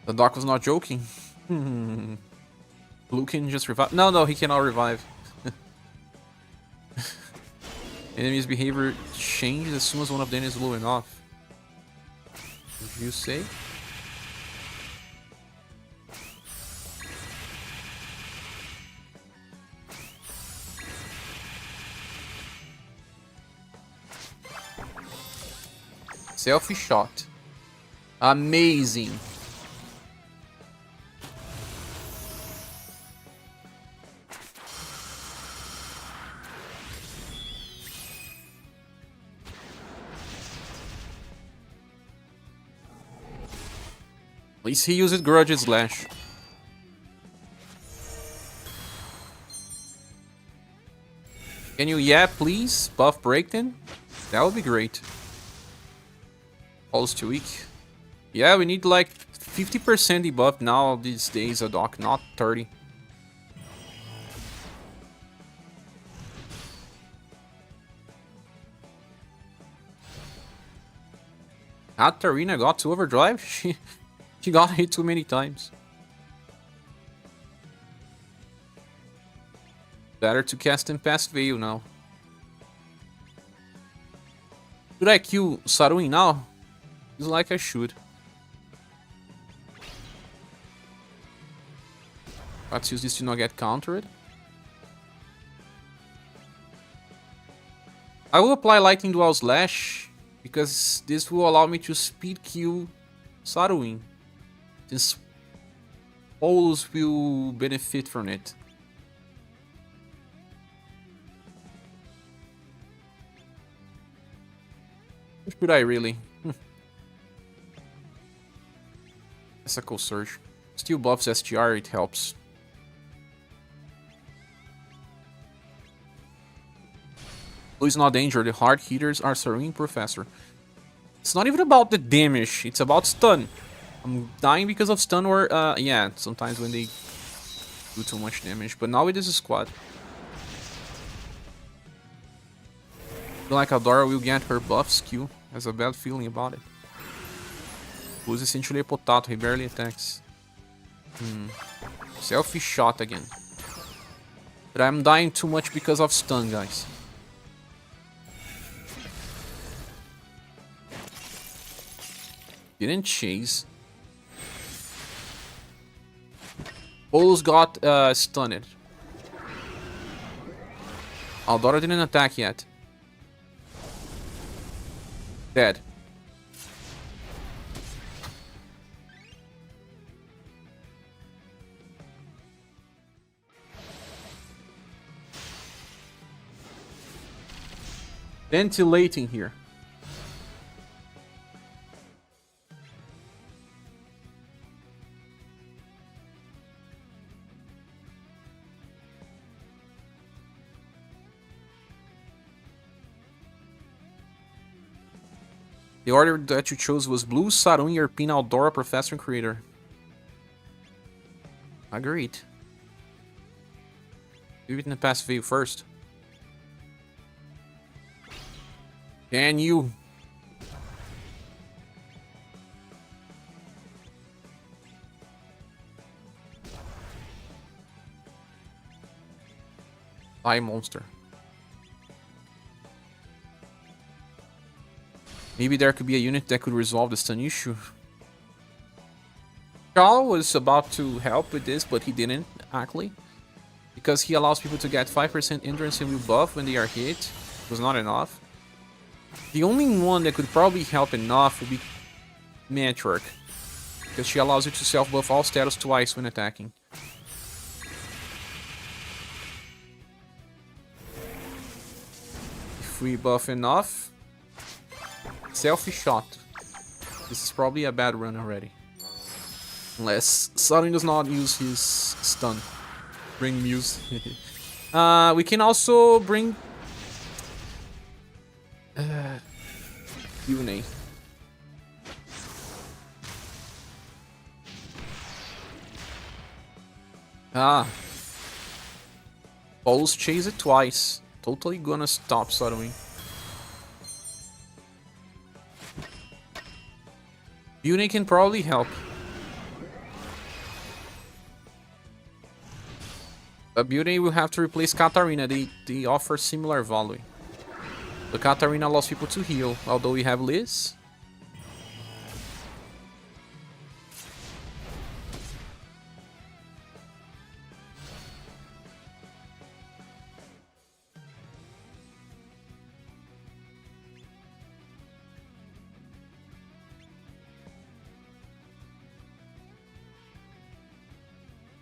The doc was not joking. Blue can just revive. No, he cannot revive. Enemy's behavior changes as soon as one of them is blowing off. Did you say? Selfie shot. Amazing. At least he uses Grudge Slash. Can you, yeah, please, buff Breakton? That would be great. Pulse too weak. Yeah, we need like 50% debuff now these days, a doc, not 30. Katarina got to Overdrive? She got hit too many times. Better to cast him past Veil now. Should I kill Saruin now? It's like I should. Let's use this to not get countered. I will apply Lightning Dual Slash because this will allow me to speed kill Saruin. Since Polus will benefit from it. Should I really? That's a cool surge. Still buffs SGR, it helps. Blue is not danger, the hard hitters are Serene Professor. It's not even about the damage, it's about stun. I'm dying because of stun or, yeah, sometimes when they do too much damage. But now it is a squad. I feel like Adora will get her buff skill. Has a bad feeling about it. Who's essentially a potato, he barely attacks. Selfie shot again. But I'm dying too much because of stun, guys. Didn't chase. Polus got stunned. Aldora didn't attack yet. Dead. Ventilating here. The order that you chose was Blue, Sarun, Yerpina, Aldora, Professor, and Creator. Agreed. Do it in the passive wave first. Can you? Monster. Maybe there could be a unit that could resolve the stun issue. Carl was about to help with this, but he didn't, actually. Because he allows people to get 5% endurance and will buff when they are hit. It was not enough. The only one that could probably help enough would be Matriarch. Because she allows you to self-buff all status twice when attacking. If we buff enough... Selfie shot. This is probably a bad run already. Unless Sudden does not use his stun. Bring Muse. We can also bring... Yune. Balls chase it twice. Totally gonna stop Suddenly. Yune can probably help. But Yune will have to replace Katarina. They offer similar value. The Katarina allows people to heal, although we have Liz.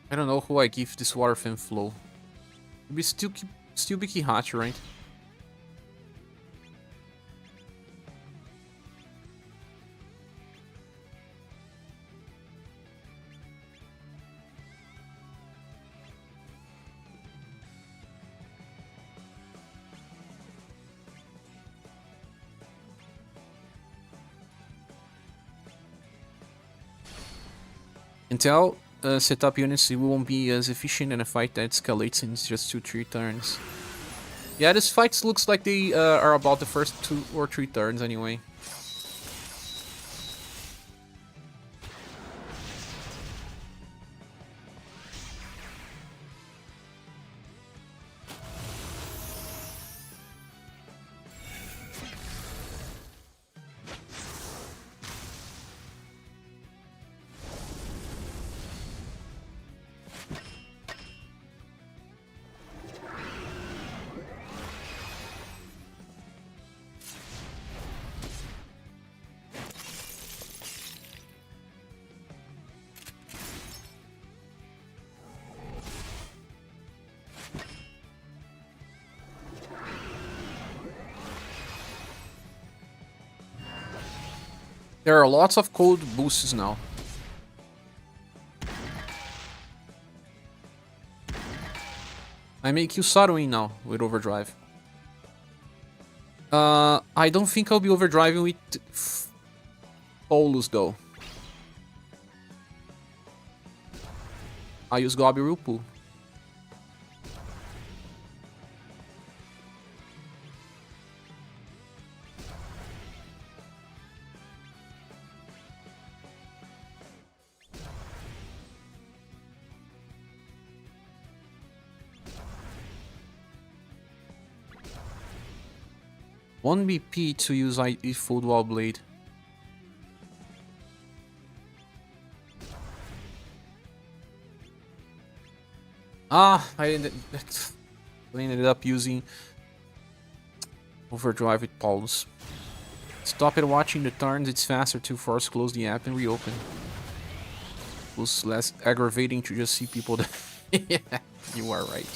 I don't know who I give this water fan flow. Maybe still be Kihachi, right? Until setup units, it won't be as efficient in a fight that escalates in just 2-3 turns. Yeah, this fight looks like they are about the first 2 or 3 turns anyway. There are lots of cold boosts now. I make you Sarwin now with Overdrive. I don't think I'll be overdriving with Paulus though. I use Gobi Rupu. One BP to use Fold Wall Blade. I ended up using Overdrive with Paulus. Stop it watching the turns, it's faster to force close the app and reopen. It was less aggravating to just see people that... Yeah, you are right.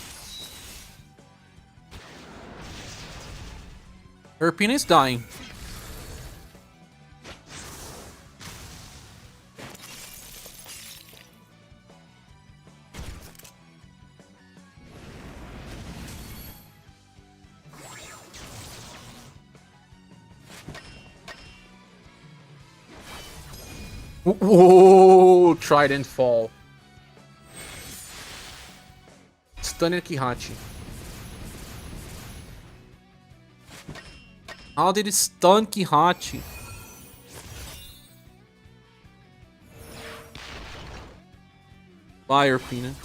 Erpin is dying. Whoa! Trident fall. stunned Kihachi? How did it stun Kihachi? Fire Peanut.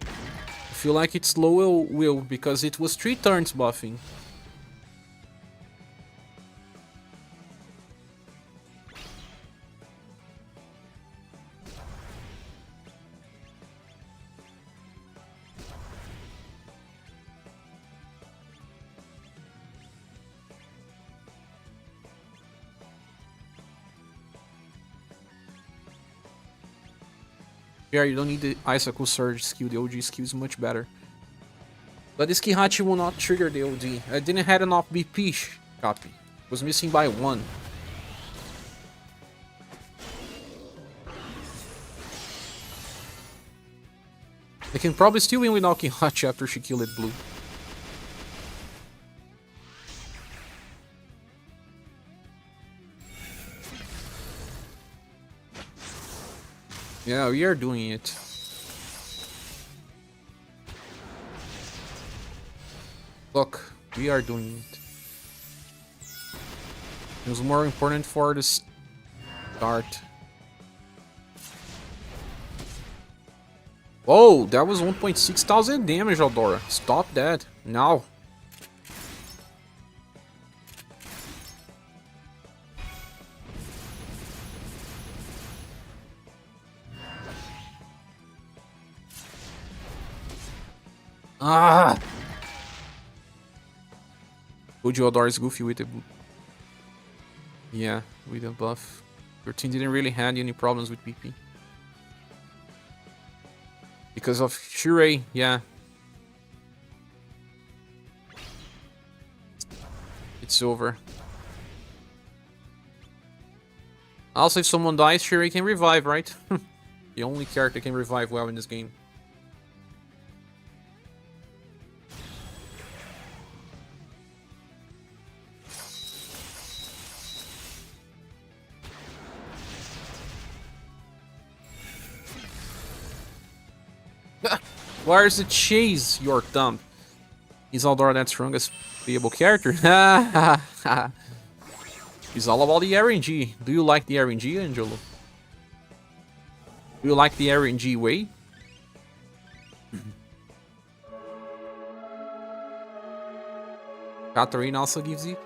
I feel like it's low will because it was 3 turns buffing. Yeah, you don't need the Icicle Surge skill, the OG skill is much better. But this Kihachi will not trigger the OD. I didn't have enough BP copy. Was missing by 1. I can probably still win without Kihachi after she killed blue. Yeah, we are doing it. Look, we are doing it. It was more important for the start. Whoa, that was 1.6 thousand damage, Eldora. Stop that. Now. Ah! Told you Eldora is goofy with the... Yeah, with the buff. Your team didn't really have any problems with BP. Because of Shirei, yeah. It's over. Also, if someone dies, Shirei can revive, right? The only character can revive well in this game. Where's the chase, your thumb? Is Eldora that strongest playable character? It's all about the RNG. Do you like the RNG, Angelo? Do you like the RNG way? Katarina also gives EP.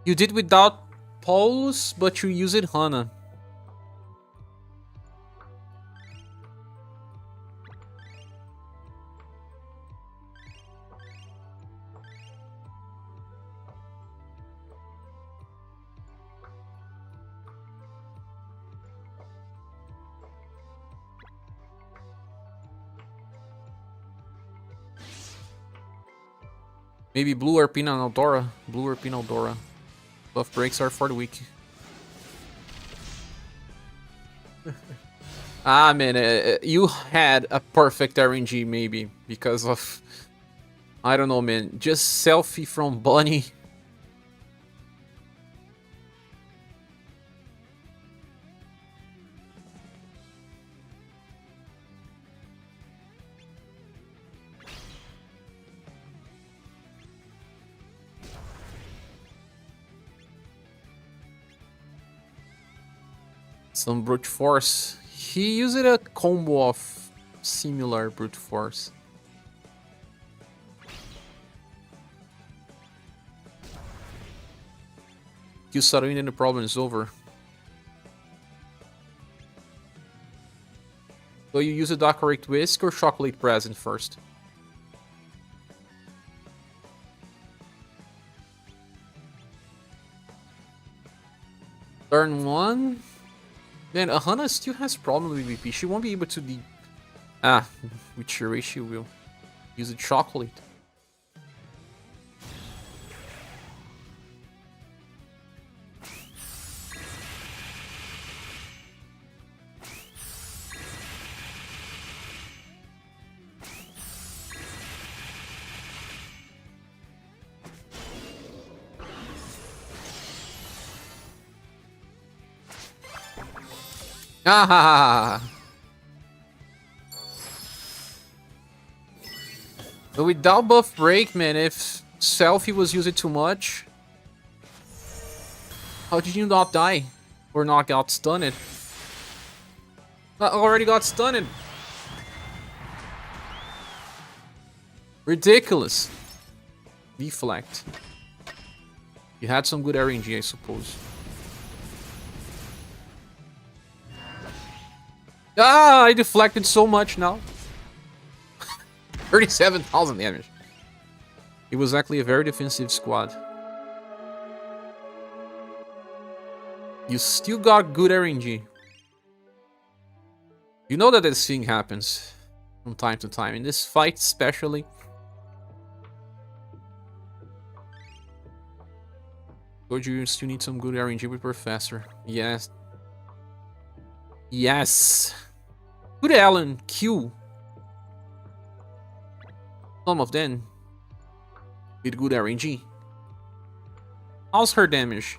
You did without Paulus, but you used Hana. Maybe Blue or Pina Eldora. Blue or Pina Eldora. Buff breaks are for the weak. Ah, man, you had a perfect RNG maybe because of... I don't know, man. Just selfie from Bunny. Some brute force. He used a combo of similar brute force. You Saruin and the problem is over. So you use a Decorate Whisk or Chocolate Present first? Turn 1? Man, Ahana still has problems with VP. She won't be able to with Shirei she will. Use a chocolate. Ah! But without buff break, man, if selfie was used too much, how did you not die? Or not got stunned? I already got stunned. Ridiculous. Deflect. You had some good RNG, I suppose. Ah, I deflected so much now. 37,000 damage. It was actually a very defensive squad. You still got good RNG. You know that this thing happens from time to time. In this fight especially. But you still need some good RNG with Professor. Yes. Yes. Good Alan Q. Some of them with good RNG. How's her damage?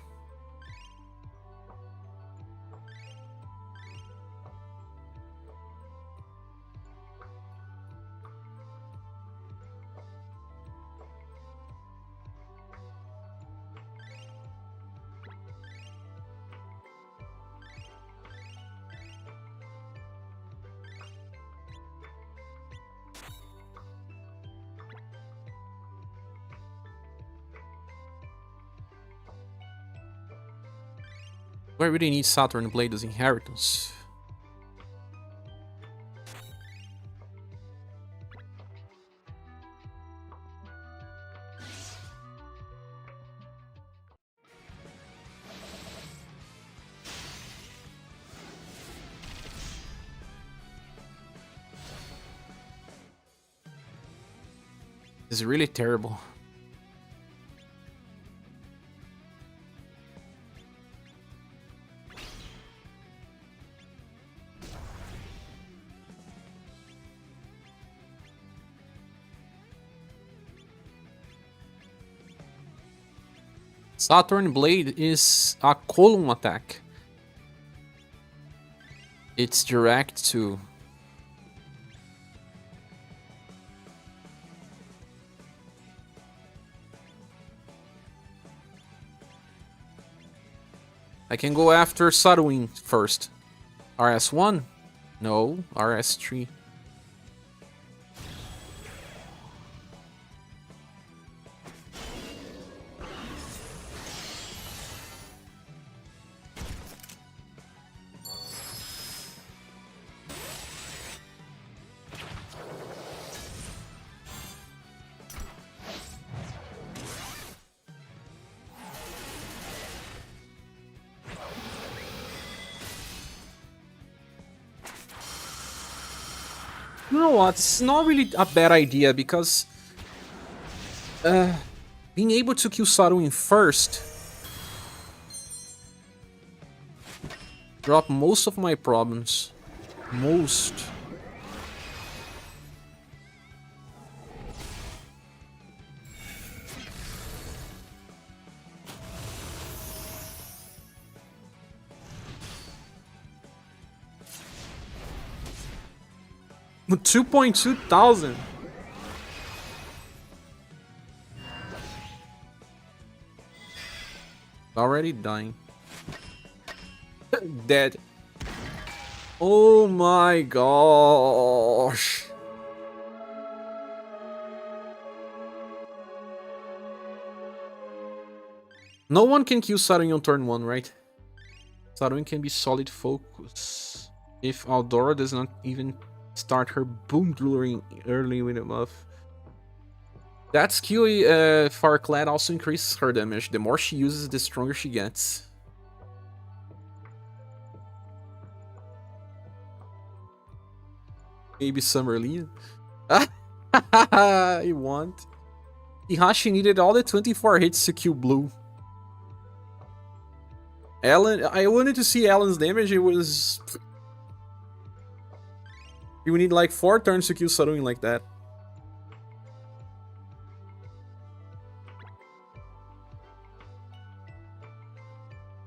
Do I really need Saturn Blade as inheritance? This is really terrible. Saturn Blade is a column attack. It's direct to... I can go after Sadwin first. RS1? No, RS3. You know what? It's not really a bad idea because being able to kill Sadwin first drop most of my problems. Most. With 2.2 thousand. Already dying. Dead. Oh my gosh. No one can kill Saturn on turn 1, right? Saturn can be solid focus. If Aldora does not even start her boom drilling early with a buff. That skill, Farclad, also increases her damage. The more she uses, the stronger she gets. Maybe Summer Lead. You want? Ihashi needed all the 24 hits to kill Blue. Alan, I wanted to see Alan's damage. It was... You would need like 4 turns to kill Saruin like that.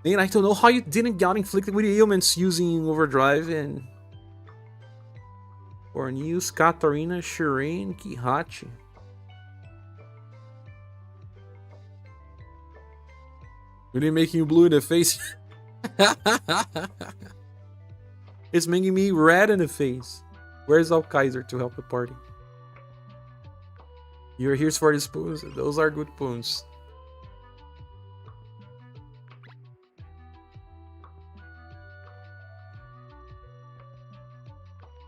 Man, I don't know how you didn't get inflicted with ailments using Overdrive and... Or News, Katarina, Shireen, Kihachi. Really making you blue in the face. It's making me red in the face. Where's Al Kaiser to help the party? You're here for the spoons. Those are good spoons.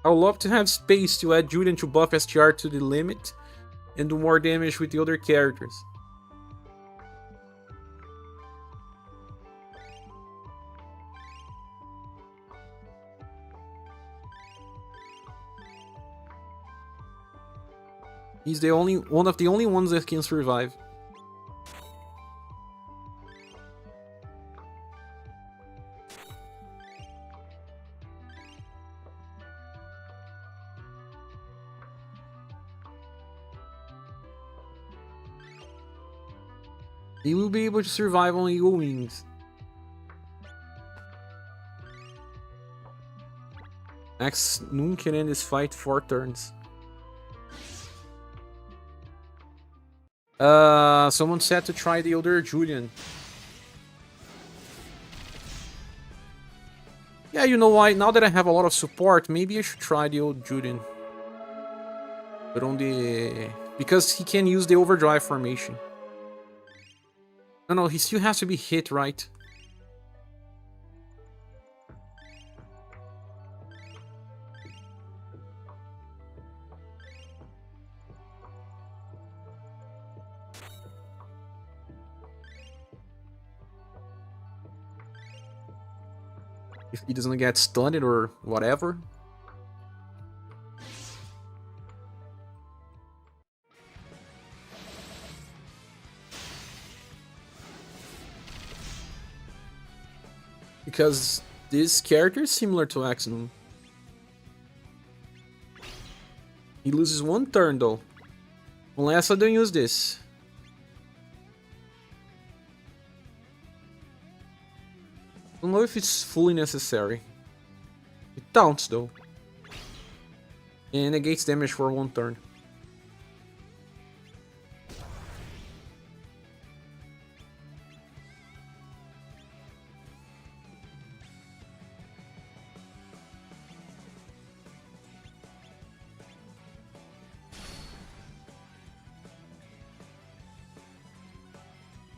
I would love to have space to add Julian to buff SGR to the limit and do more damage with the other characters. He's the only one of the only ones that can survive. He will be able to survive on eagle wings. Max Noon can end this fight 4 turns. Someone said to try the older Julian. Yeah, you know why? Now that I have a lot of support, maybe I should try the old Julian. But on the... Because he can use the Overdrive formation. No, he still has to be hit, right? If he doesn't get stunned or whatever. Because this character is similar to Axnum. He loses 1 turn though. Unless I don't use this. I don't know if it's fully necessary. It taunts though. And negates damage for 1 turn.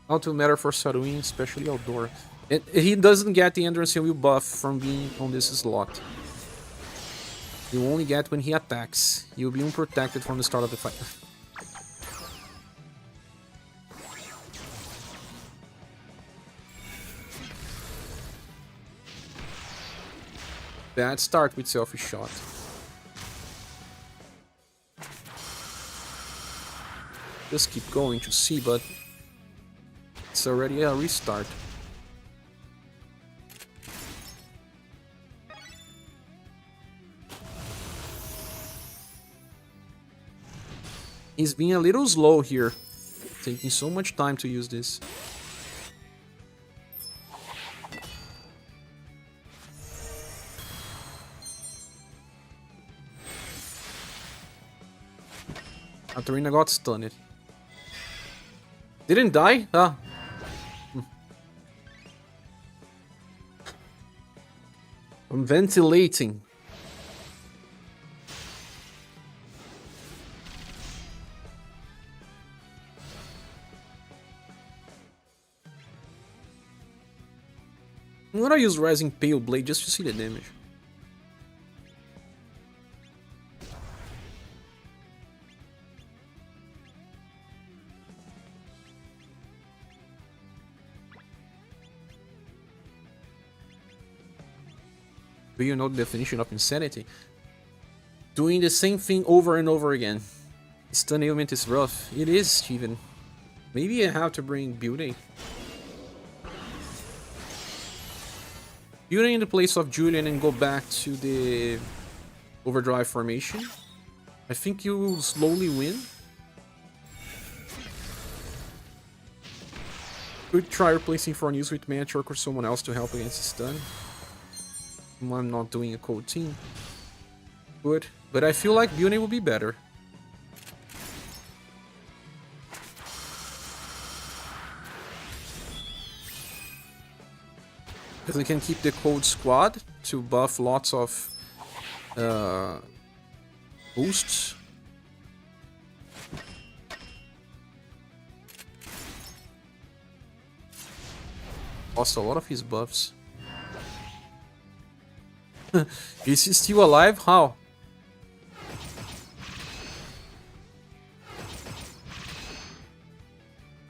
Not to matter for Saruin, especially outdoor. And he doesn't get the endurance and will buff from being on this slot. You only get when he attacks. You'll be unprotected from the start of the fight. Bad start with selfish shot. Just keep going to see, but it's already a restart. He's being a little slow here, taking so much time to use this. Katarina got stunned. Didn't die? Ah. I'm ventilating. I'm gonna use Rising Pale Blade just to see the damage. Do you know the definition of insanity? Doing the same thing over and over again. Stun ailment is rough. It is, Steven. Maybe I have to bring Beauty. Beauty in the place of Julian and go back to the Overdrive formation. I think you will slowly win. Could try replacing for news with Matriarch or someone else to help against the stun. I'm not doing a cold team. Good. But I feel like Beauty will be better. Because we can keep the cold squad to buff lots of boosts. Lost a lot of his buffs. Is he still alive? How?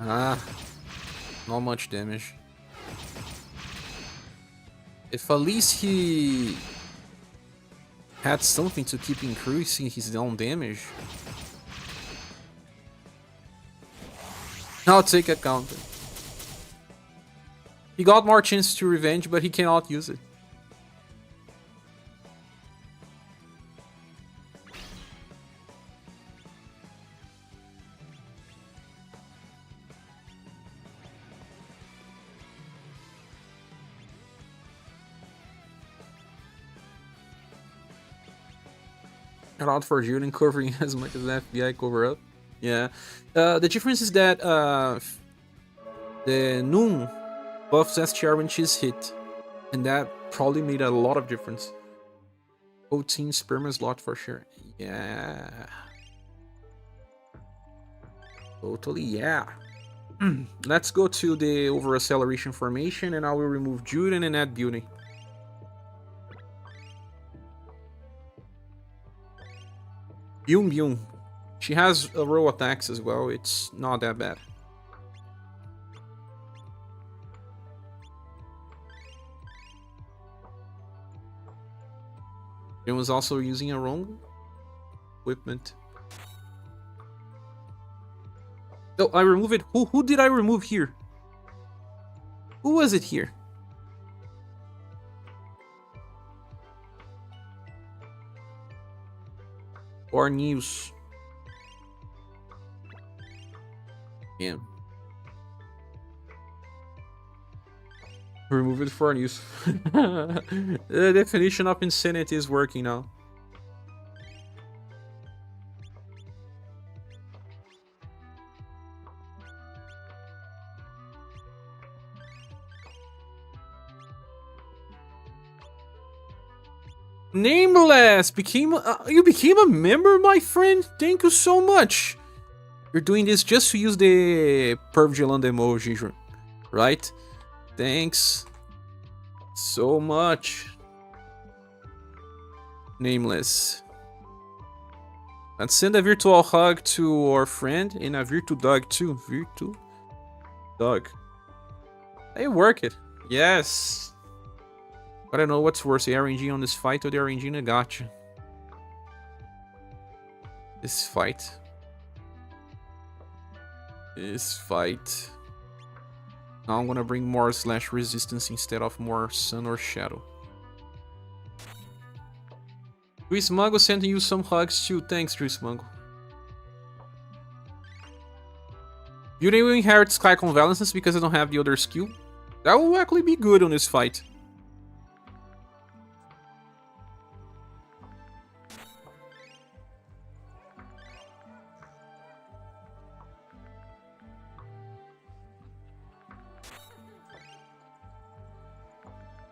Ah, not much damage. If at least he had something to keep increasing his down damage. I'll take a counter. He got more chance to revenge, but he cannot use it. Out for Julian covering as much as the FBI cover up. Yeah. The difference is that the Noon buffs STR when she's hit. And that probably made a lot of difference. 14 sperma slot for sure. Yeah. Totally, yeah. Let's go to the over acceleration formation and I will remove Julian and add Beauty. Byung Byung. She has a row attacks as well, it's not that bad. It was also using a wrong equipment. Oh, I remove it. Who did I remove here? Who was it here? Or news. Yeah. Remove it for news. The definition of insanity is working now. Nameless became you became a member, my friend. Thank you so much. You're doing this just to use the Pervgelund emoji, right? Thanks so much. Nameless. Let's send a virtual hug to our friend and a virtual dog too. Virtual dog. Hey, work it. Yes. But I don't know what's worse, the RNG on this fight or the RNG in a gacha. This fight. This fight. Now I'm gonna bring more slash resistance instead of more sun or shadow. Chris Mango sending you some hugs too. Thanks, Chris Mango. Beauty will inherit Sky Convalences because I don't have the other skill. That will actually be good on this fight.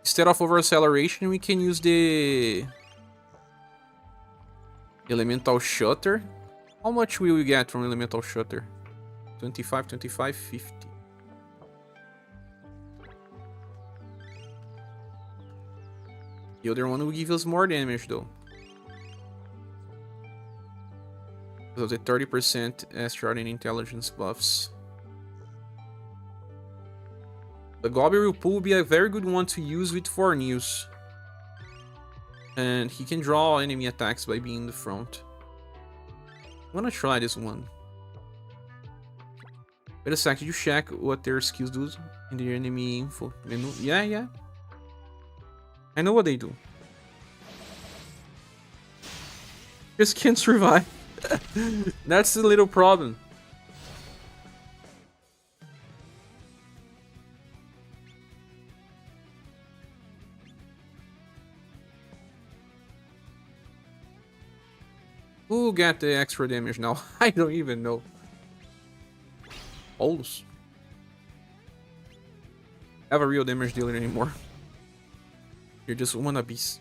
Instead of over acceleration, we can use the elemental shutter. How much will we get from elemental shutter? 25, 25, 50. The other one will give us more damage though. So the 30% Astral and Intelligence buffs. The Goblin Pool will be a very good one to use with 4 news. And he can draw enemy attacks by being in the front. I'm gonna try this one. Wait a sec, did you check what their skills do in the enemy info menu? Yeah, yeah. I know what they do. Just can't survive. That's the little problem. Who got the extra damage now? I don't even know. Olus. Have a real damage dealer anymore. You're just wannabes.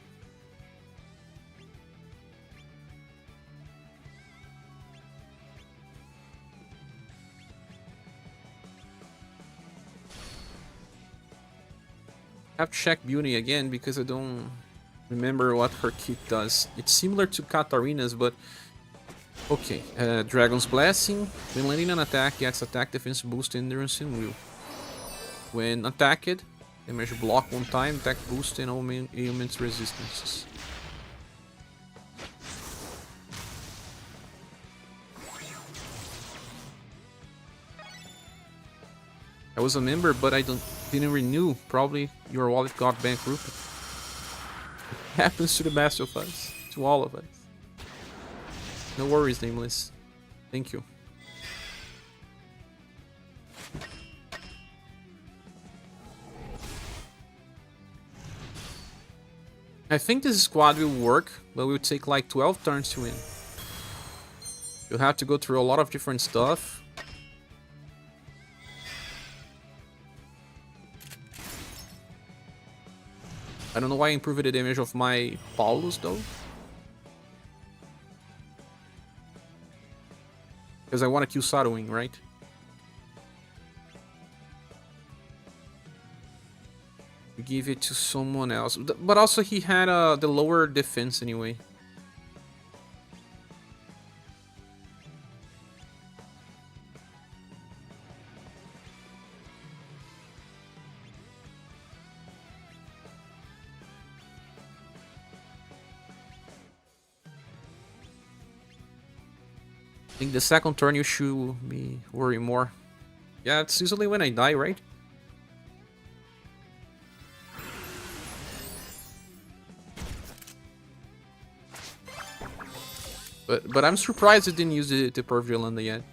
I have to check Beauty again because I don't remember what her kit does. It's similar to Katarina's, but okay. Dragon's Blessing. When landing an attack, gets attack, defense boost, endurance, and will. When attacked, damage block one time, attack boost, and all ailments resistances. I was a member, but I didn't renew. Probably your wallet got bankrupt. It happens to the best of us, to all of us. No worries, Nameless. Thank you. I think this squad will work, but it will take like 12 turns to win. You'll have to go through a lot of different stuff. I don't know why I improved the damage of my Paulus though. Because I want to kill Sarwing, right? Give it to someone else. But also he had the lower defense anyway. I think the second turn you should be worry more. Yeah, it's usually when I die, right? But I'm surprised it didn't use the Perf Yolanda yet.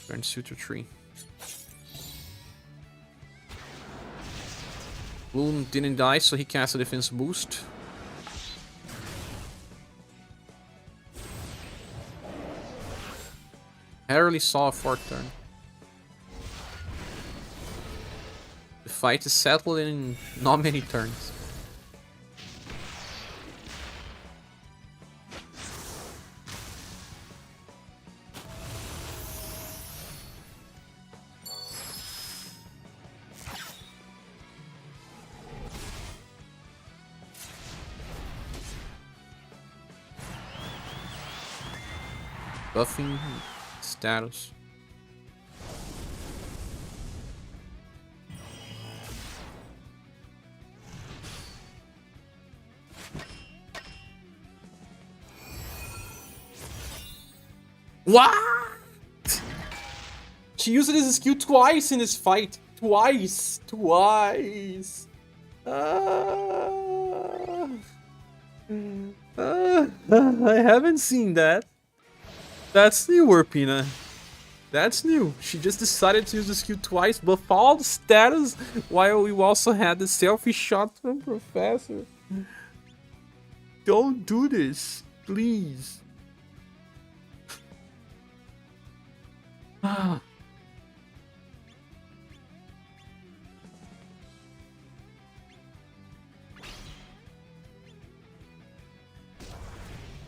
Turn Suture Tree. Bloom didn't die, so he cast a defense boost. I rarely saw a fourth turn. The fight is settled in not many turns. Buffing status. What? She used this skill twice in this fight. Twice. I haven't seen that. That's new, Warpina. That's new. She just decided to use the skill twice, buff all the status, while we also had the selfie shot from Professor. Don't do this, please.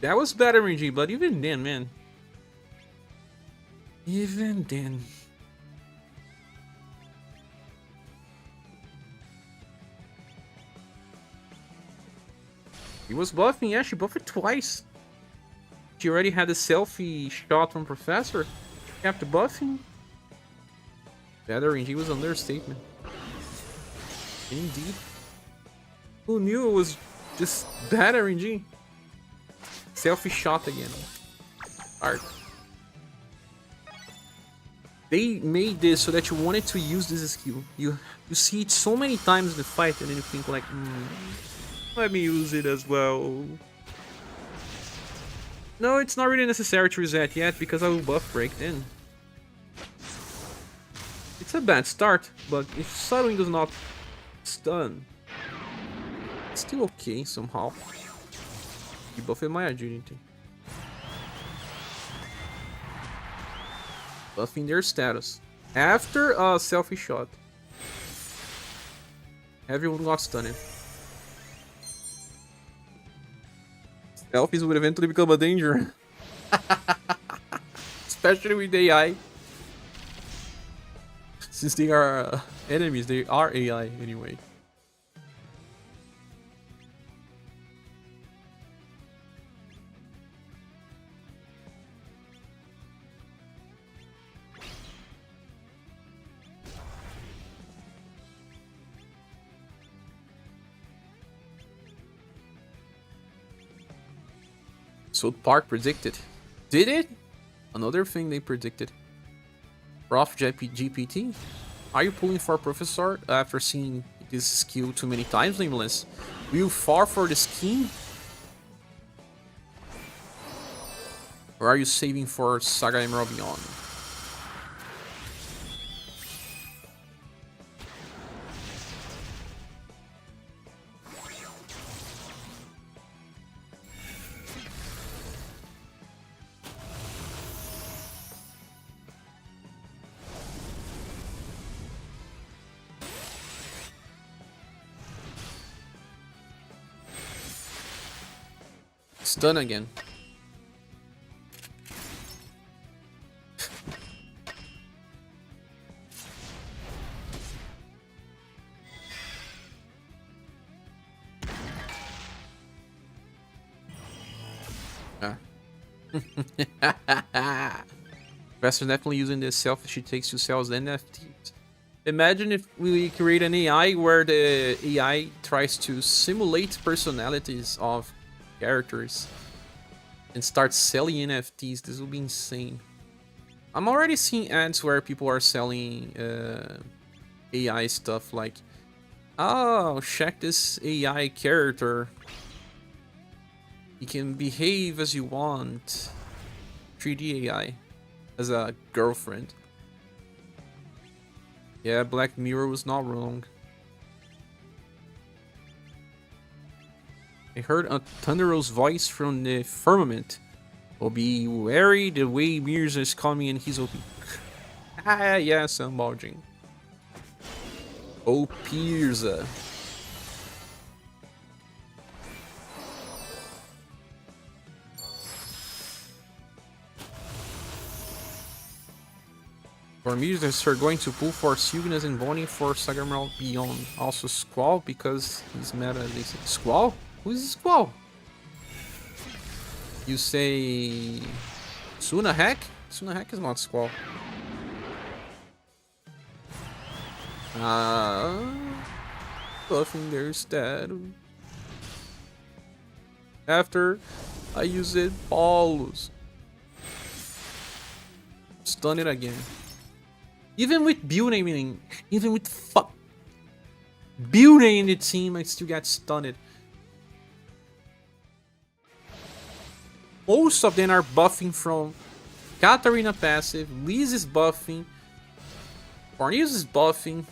That was better, RNG, but even then, man. Even then. He was buffing, yeah, she buffed it twice. She already had a selfie shot from Professor. Kept buffing. Better RNG was an understatement. Indeed. Who knew it was just bad RNG? Selfie shot again. Art. They made this so that you wanted to use this skill. You see it so many times in the fight, and then you think like, let me use it as well. No, it's not really necessary to reset yet because I will buff break then. It's a bad start, but if Sarwing does not stun, it's still okay somehow. Debuffing my agility. Buffing their status. After a selfie shot. Everyone got stunned. Selfies would eventually become a danger. Especially with AI. Since they are enemies, they are AI anyway. South Park predicted. Did it? Another thing they predicted. Prof GPT? Are you pulling for Professor after seeing this skill too many times, Nameless? Will you fall for the scheme? Or are you saving for SaGa Emerald Beyond? Stun again. Professor definitely using this self she takes to sell NFTs. Imagine if we create an AI where the AI tries to simulate personalities of characters and start selling NFTs. This will be insane. I'm already seeing ads where people are selling AI stuff like, oh, check this AI character. You can behave as you want. 3D AI as a girlfriend. Yeah, Black Mirror was not wrong. I heard a thunderous voice from the firmament. Oh, be wary the way Mirrors is coming in his OP. Ah, yes, I'm bulging. Oh, Pirza. For Mirrors are going to pull for Sylvanas and Bonnie for SaGa Emerald Beyond. Also Squall because he's meta. They say Squall? Who is Squall? You say Suna Hack? Suna Hack is not Squall. Buffing their stat. After I use it, balls. Stun it again. Even with building, even with building in the team, I still got stunned. Most of them are buffing from Katarina passive, Liz is buffing, Cornelius is buffing,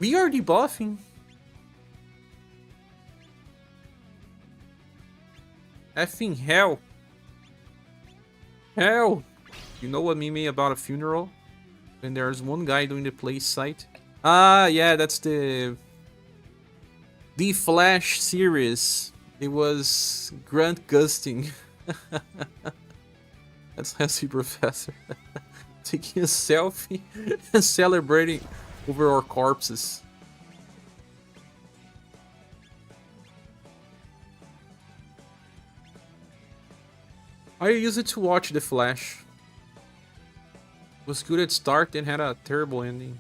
we are debuffing. Effing hell. Hell. You know what meme about a funeral? When there's one guy doing the play site. Ah, yeah, that's the Flash series. It was Grant Gusting. That's Hansi Professor. Taking a selfie and celebrating over our corpses. I use it to watch The Flash. Was good at start, then had a terrible ending.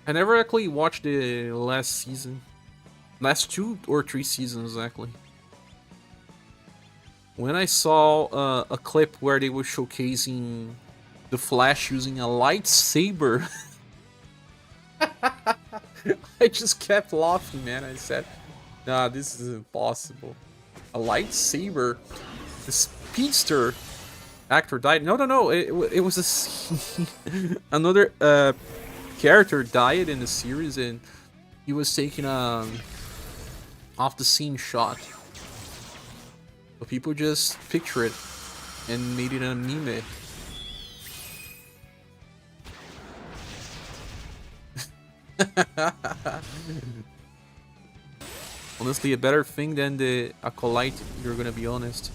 I never actually watched the last season. Last 2 or 3 seasons, exactly. When I saw a clip where they were showcasing the Flash using a lightsaber, I just kept laughing, man. I said, nah, this is impossible. A lightsaber? The speedster actor died. No. It was a another character died in the series, and he was taking off the scene shot. But people just picture it and made it a meme. Honestly, a better thing than the Acolyte, you're gonna be honest.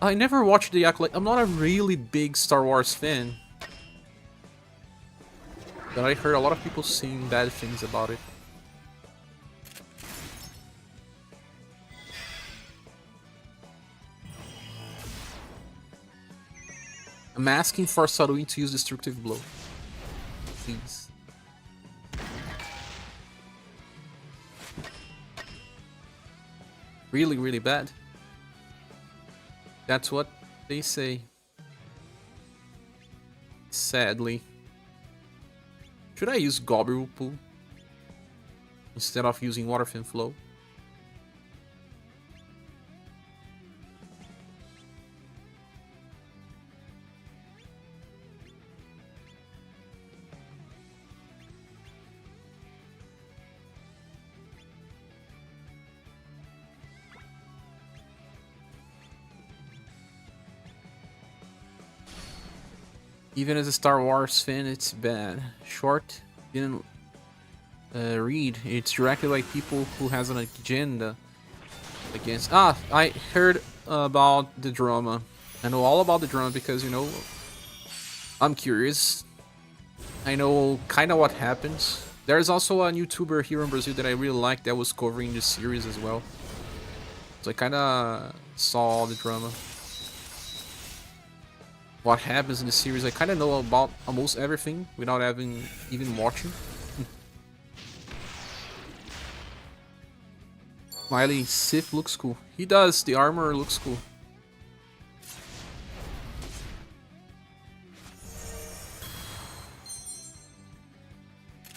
I never watched the Acolyte. I'm not a really big Star Wars fan. But I heard a lot of people saying bad things about it. I'm asking for Saruin to use Destructive Blow. Please. Really, really bad. That's what they say. Sadly. Should I use Gobble Pool instead of using Water Fin Flow? Even as a Star Wars fan, it's bad. Short didn't read. It's directed by people who has an agenda against. Ah, I heard about the drama. I know all about the drama because, you know, I'm curious. I know kind of what happens. There's also a YouTuber here in Brazil that I really like that was covering this series as well. So I kind of saw all the drama. What happens in the series, I kind of know about almost everything without having even watching. Miley Sif looks cool. He does. The armor looks cool.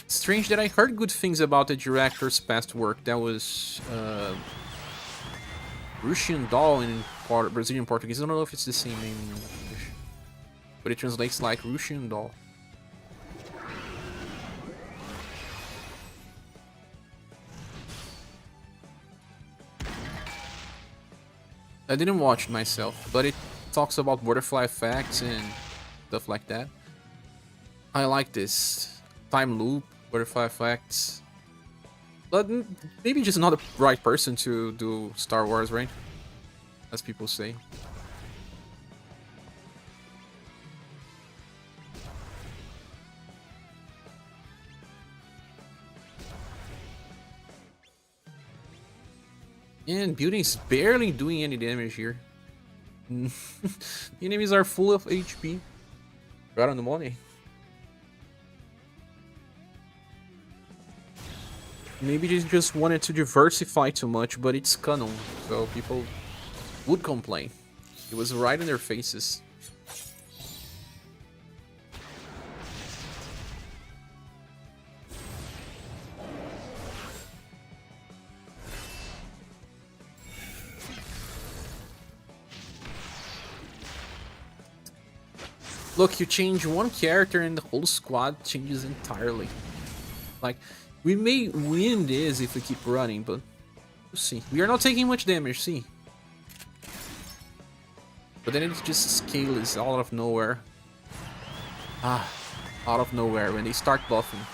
Strange that I heard good things about the director's past work. That was Russian Doll in Brazilian Portuguese. I don't know if it's the same name in English, but it translates like Russian Doll. I didn't watch it myself, but it talks about butterfly effects and stuff like that. I like this time loop, butterfly effects, but maybe just not the right person to do Star Wars, right? As people say. And building's barely doing any damage here. The enemies are full of HP. Right on the money. Maybe they just wanted to diversify too much, but it's canon, so people would complain. It was right in their faces. Look, you change one character and the whole squad changes entirely. Like, we may win this if we keep running, but we'll see. We are not taking much damage, see? But then it just scales out of nowhere. Ah, out of nowhere when they start buffing.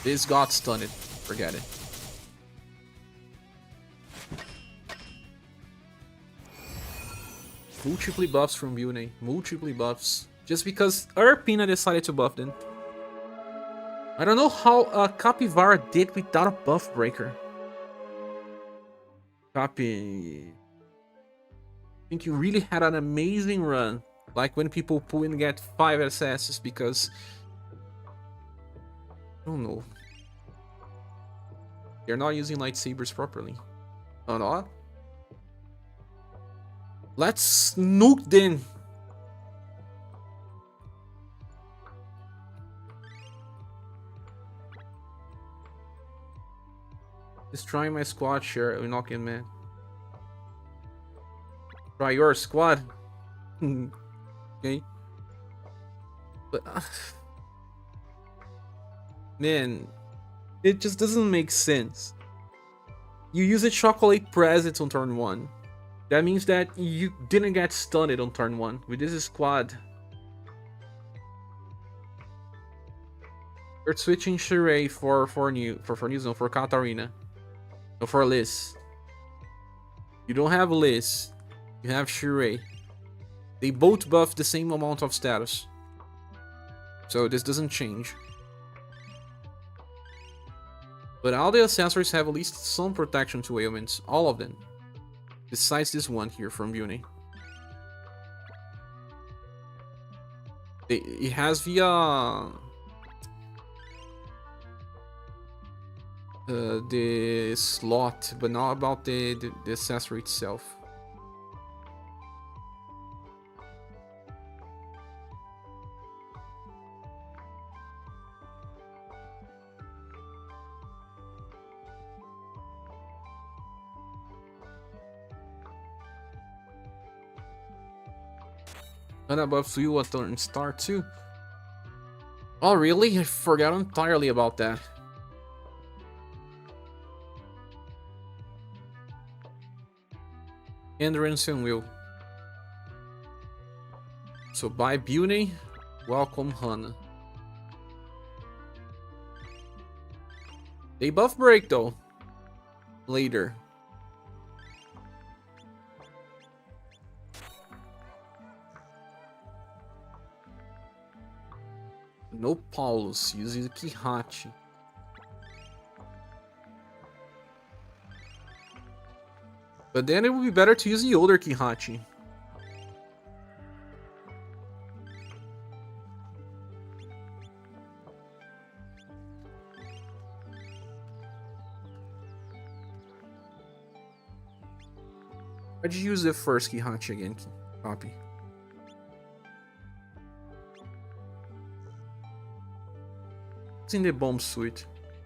This got stunned. Forget it. Multiple buffs from Yune. Multiple buffs. Just because Arpina decided to buff them. I don't know how Capivara did without a buff breaker. Capi... I think you really had an amazing run. Like when people pull and get 5 SSs because... I don't know. They're not using lightsabers properly. Oh, no? Let's nuke them. Destroying my squad, sure. We knock in, man. Try your squad. Okay. But man, It just doesn't make sense. You use a chocolate present on turn 1. That means that you didn't get stunned on turn 1. With this squad, you're switching Shirei for Katarina. No, for Liz. You don't have Liz. You have Shirei. They both buff the same amount of status. So this doesn't change. But all the accessories have at least some protection to ailments. All of them. Besides this one here from Uni. It has the slot, but not about the accessory itself. And above you a turn start too. Oh really? I forgot entirely about that. Endurance and will. So bye Beauty, welcome Hannah. They buff break though. Later. No Paulus, using Kihachi. But then it would be better to use the older Kihachi. Why'd you use the first Kihachi again, Copy? Using the bomb suit.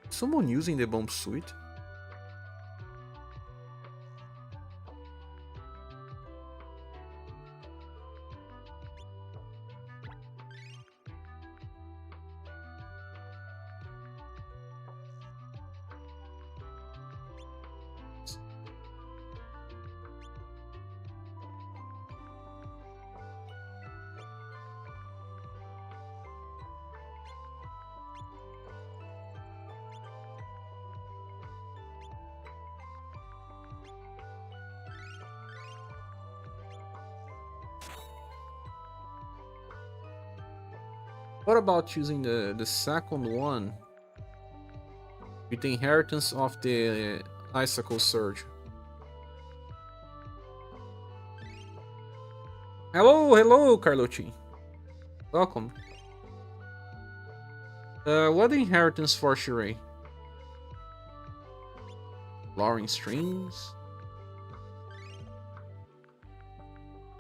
Someone using the bomb suit? What about using the second one with the inheritance of the Icicle Surge? Hello, Carlotti. Welcome. What the inheritance for Shirei? Lowering Strings?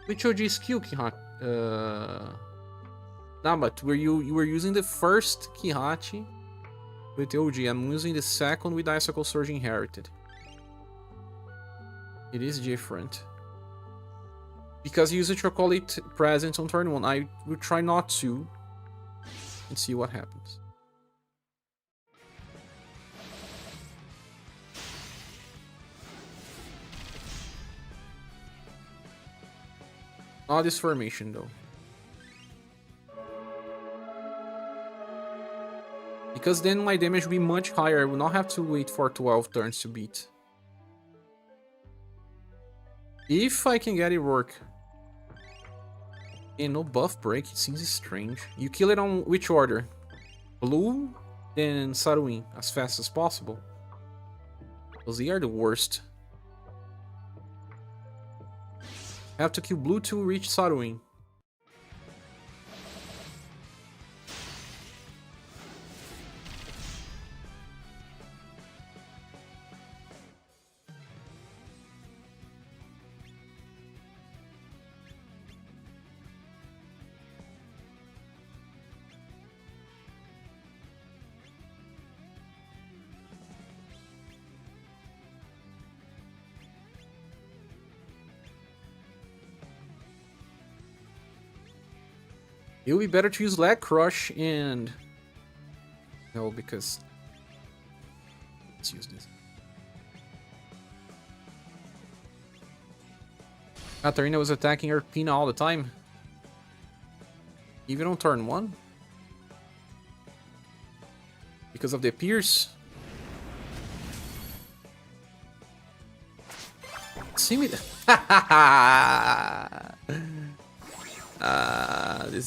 Which OG skill, Kihat? Nah, but you were using the first Kihachi with the OG. I'm using the second with Icicle Surge inherited. It is different. Because you use a chocolate present on turn 1, I will try not to and see what happens. Not this formation though. Because then my damage will be much higher. I will not have to wait for 12 turns to beat. If I can get it work. And no buff break, it seems strange. You kill it on which order? Blue, then Saruin, as fast as possible. Because they are the worst. I have to kill blue to reach Saruin. It would be better to use Leg Crush and... No, because... Let's use this. Katarina was attacking Erpina all the time. Even on turn 1. Because of the Pierce. See me. This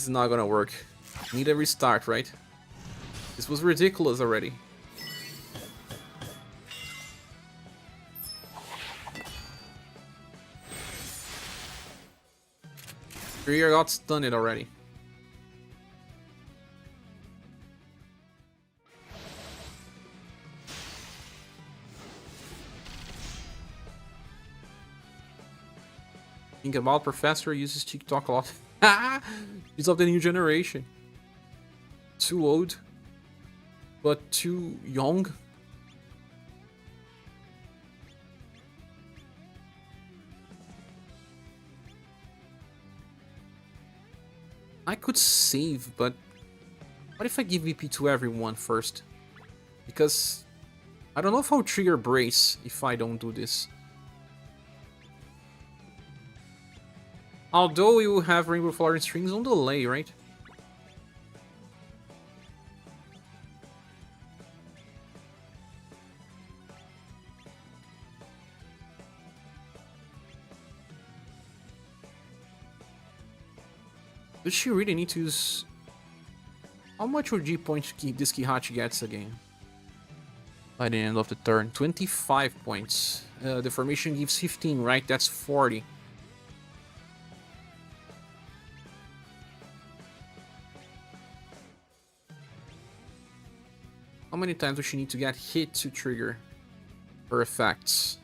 is not gonna work. Need a restart, right? This was ridiculous already. Trigger got stunned already. Think about Professor uses TikTok a lot. He's of the new generation. Too old, but too young. I could save, but what if I give VP to everyone first? Because I don't know if I'll trigger Brace if I don't do this. Although we will have Rainbow Flowering Strings on delay, right? Does she really need to use... How much would G points this Kihachi gets again? By the end of the turn. 25 points. The formation gives 15, right? That's 40. How many times does she need to get hit to trigger her effects?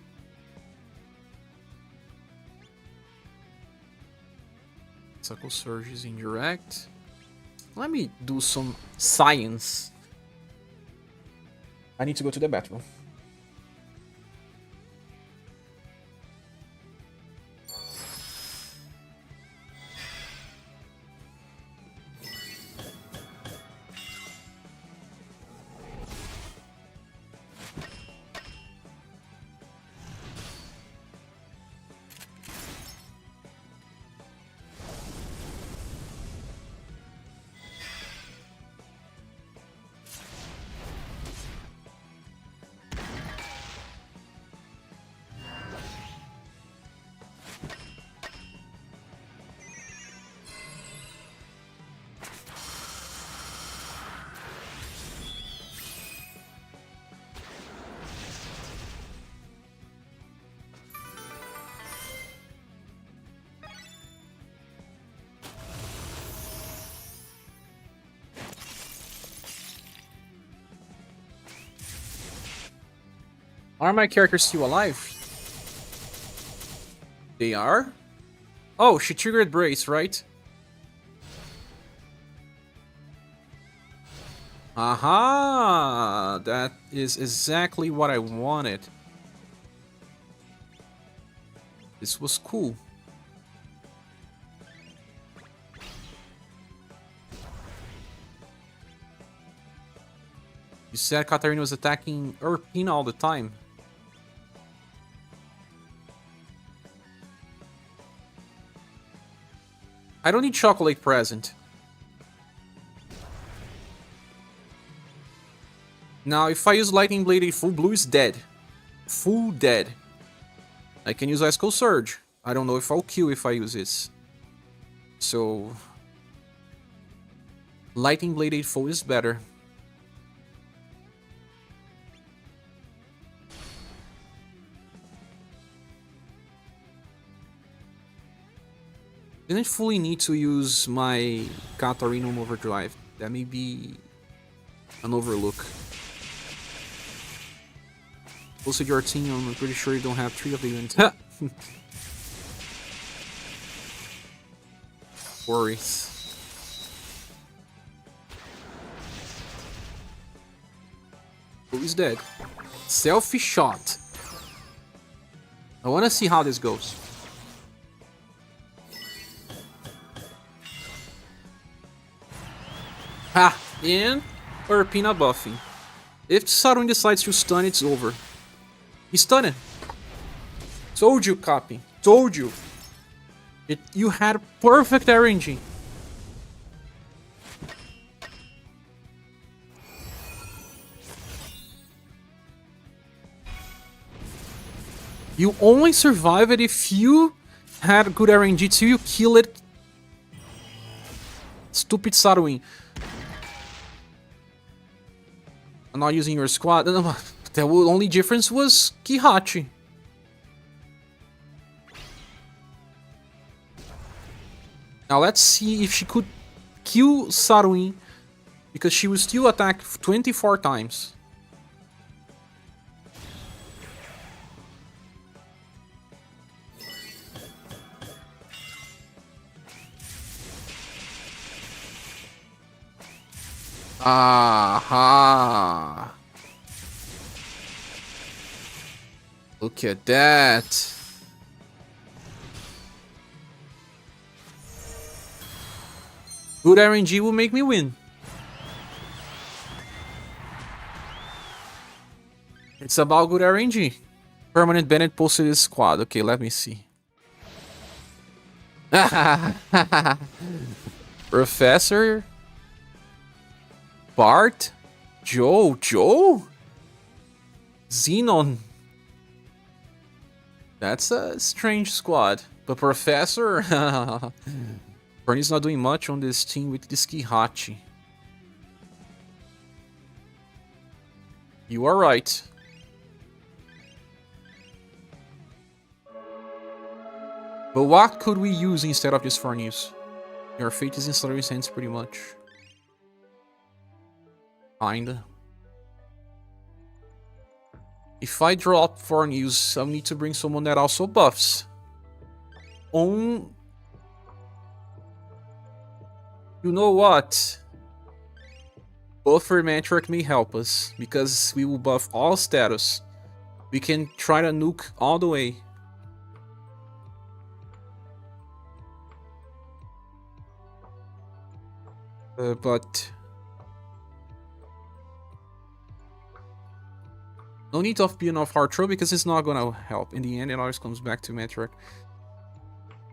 Suckle Surge is indirect. Let me do some science. I need to go to the bathroom. Are my characters still alive? They are? Oh, she triggered Brace, right? Aha! That is exactly what I wanted. This was cool. You said Katarina was attacking Erpina all the time. I don't need chocolate present. Now, if I use Lightning Blade, full blue is dead. Full dead. I can use Ice Cold Surge. I don't know if I'll kill if I use this. So... Lightning Blade full is better. Didn't fully need to use my Katarina on Overdrive. That may be an overlook. Posted your team, I'm pretty sure you don't have 3 of the units. Worries. Who is dead? Selfie shot. I wanna see how this goes. Ha! And Erpina buffing. If Saruin decides to stun, it's over. He's stunning. Told you, copy. Told you. You had perfect RNG. You only survive it if you had good RNG till you kill it. Stupid Saruin. I'm not using your squad. The only difference was Kihachi. Now let's see if she could kill Saruin, because she will still attack 24 times. Aha! Look at that! Good RNG will make me win. It's about good RNG. Permanent Bennett posted his squad. Okay, let me see. Professor? Bart? Joe? Xenon? That's a strange squad. But Professor? Bernie's not doing much on this team with this Kihachi. You are right. But what could we use instead of this Farnews? Your fate is in Slattery's hands pretty much. Kinda. If I drop Farnews, I'll need to bring someone that also buffs. You know what? Buffer Matriarch may help us, because we will buff all status. We can try to nuke all the way. But no need of being off hard throw, because it's not gonna help. In the end, it always comes back to Matriarch.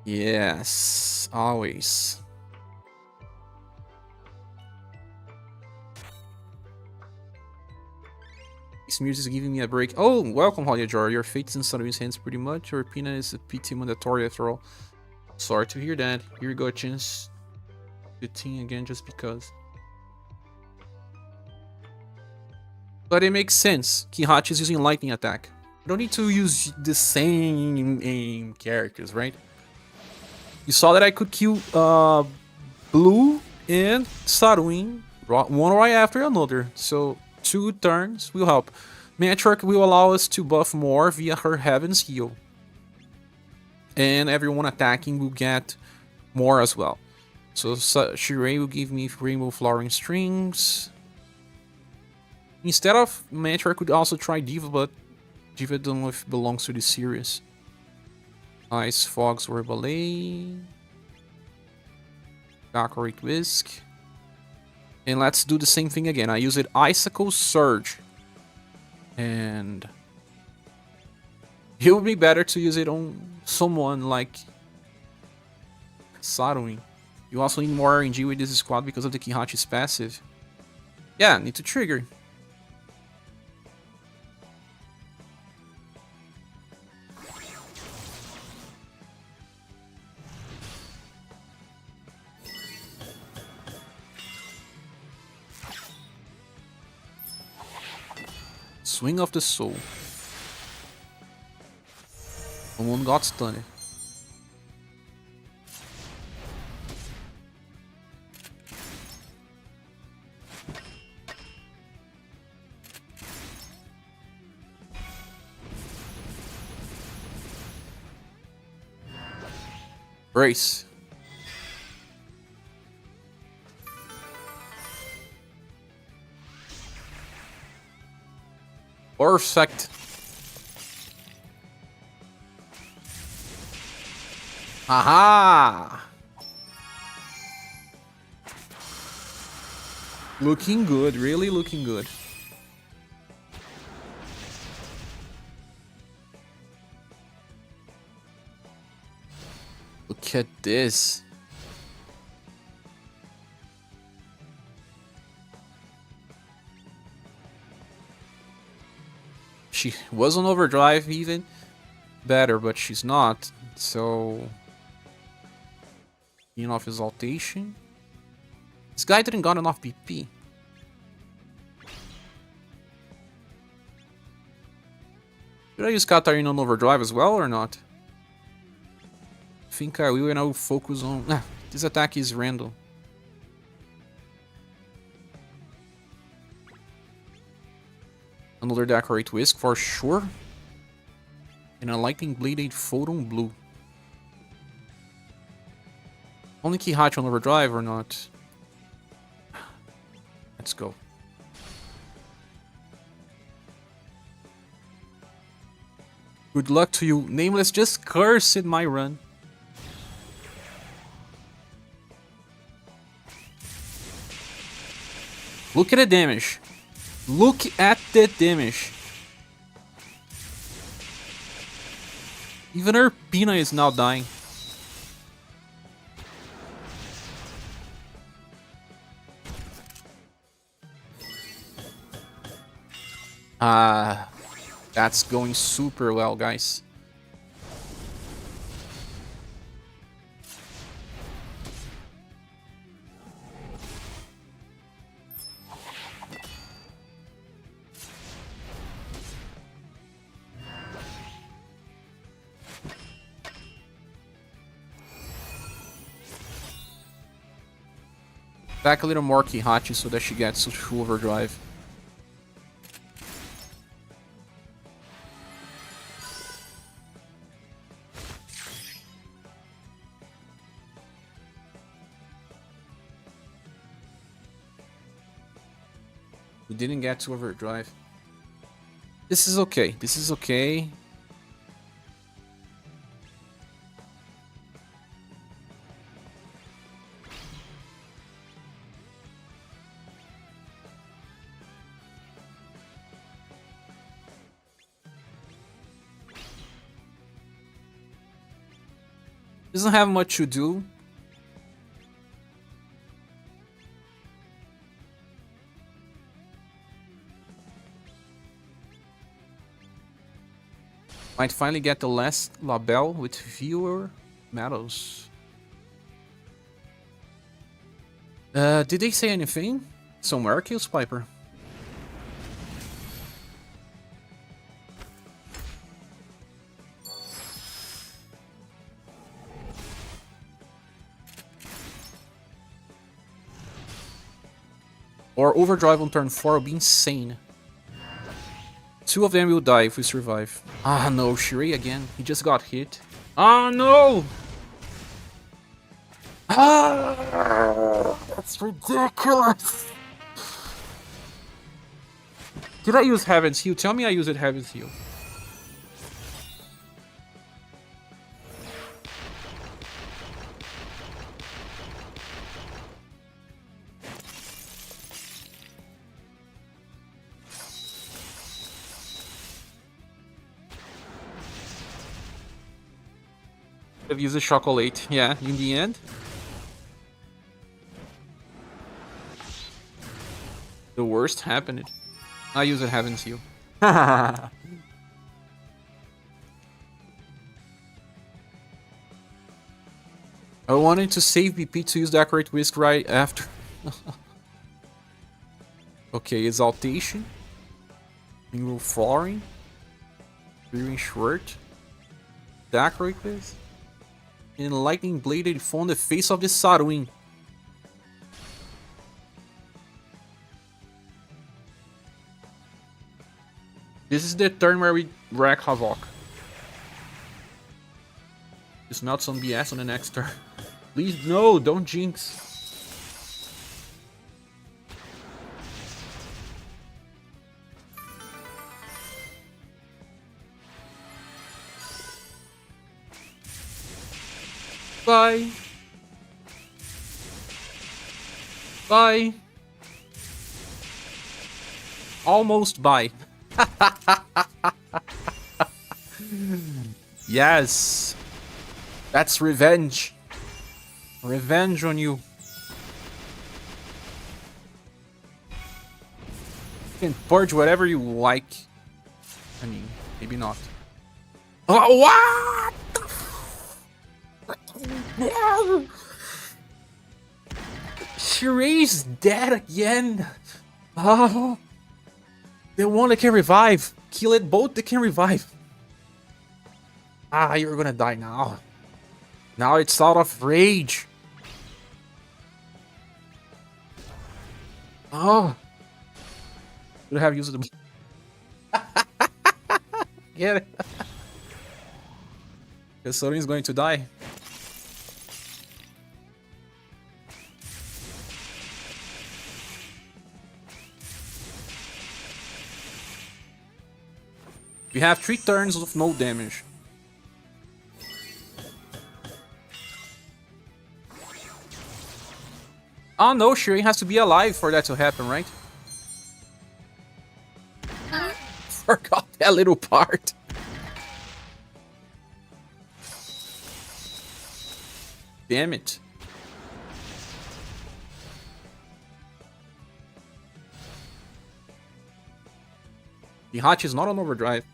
Yes, always. This music is giving me a break. Oh, welcome, Holly Jar. Your fate is in Slattery's hands pretty much. Your Pina is a PT mandatory after all. Sorry to hear that. Here you go, a chance to team again just because. But it makes sense. Kihachi is using lightning attack. You don't need to use the same aim characters, right? You saw that I could kill Blue and Saruin one right after another. So 2 turns will help. Matriarch will allow us to buff more via her Heaven's Heal. And everyone attacking will get more as well. So Shirei will give me Rainbow Flowering Strings. Instead of Matriarch, could also try Diva, but Diva don't know if it belongs to the series. Ice Fogs or Ballet. Valkyrie Whisk. And let's do the same thing again. I use it Icicle Surge. And it would be better to use it on someone like Saruin. You also need more RNG with this squad because of the Kihachi's passive. Yeah, need to trigger. Swing of the Soul. Someone got stunned. Brace. Perfect. Aha! Looking good, really looking good. Look at this. She was on Overdrive even better, but she's not. So, off Exaltation. This guy didn't got enough BP. Did I use Katarina on Overdrive as well or not? I think I will, and I will focus on... this attack is random. Another Decorate Whisk for sure. And a Lightning Bladed Photon Blue. Only Kihachi on Overdrive or not? Let's go. Good luck to you. Nameless just cursed my run. Look at the damage. Look at the damage. Even her Pina is now dying. That's going super well, guys. Back a little more Kihachi so that she gets to Overdrive. We didn't get to Overdrive. This is okay. This is okay. Doesn't have much to do. Might finally get the last label with fewer medals. Did they say anything? Somewhere kills Piper. Or Overdrive on turn 4 will be insane. 2 of them will die if we survive. Ah no, Shirei again. He just got hit. Ah no! Ah, that's ridiculous! Did I use Heaven's Heal? Tell me I used Heaven's Heal. I've used a chocolate, yeah, in the end. The worst happened. I use a Heaven's Heal. I wanted to save BP to use Decorate Whisk right after. Okay, Exaltation. Mingle Flooring. Brewing Shirt. Decorate Whisk. And Lightning Bladed Fall on the face of the Sarwin. This is the turn where we wreck Havok. Just not some BS on the next turn. Please, no, don't jinx. Bye. Bye. Almost bye. Yes. That's revenge. Revenge on you. You can purge whatever you like. I mean, maybe not. Oh, what? Shirai's dead again. Oh. The one that can revive. Kill it both, they can revive. Ah, you're gonna die now. Now it's out of rage. Oh. Should have used them. Get it? Because Sorin's going to die. We have 3 turns of no damage. Oh no, Shirai has to be alive for that to happen, right? Forgot that little part. Damn it. The Hachi is not on Overdrive.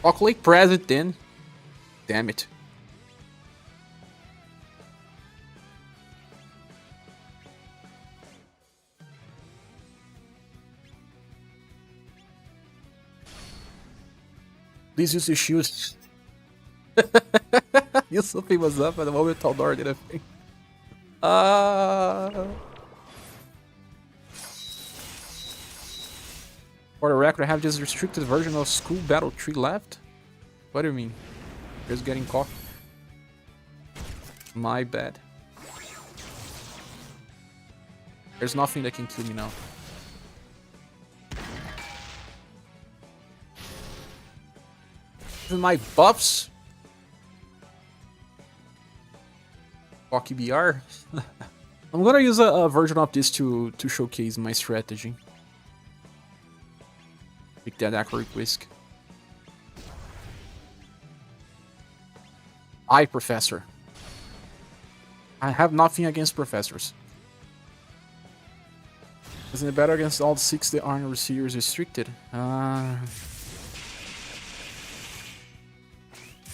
Calculate present then. Damn it. Please use your shield. You something was up at the moment Taldor did a thing. For the record, I have just restricted version of School Battle Tree left. What do you mean? Just getting caught. My bad. There's nothing that can kill me now. Even my buffs. Fuck BR. I'm gonna use a version of this to showcase my strategy. Make that accurate whisk. Professor. I have nothing against professors. Isn't it better against all 6 that aren't receivers restricted?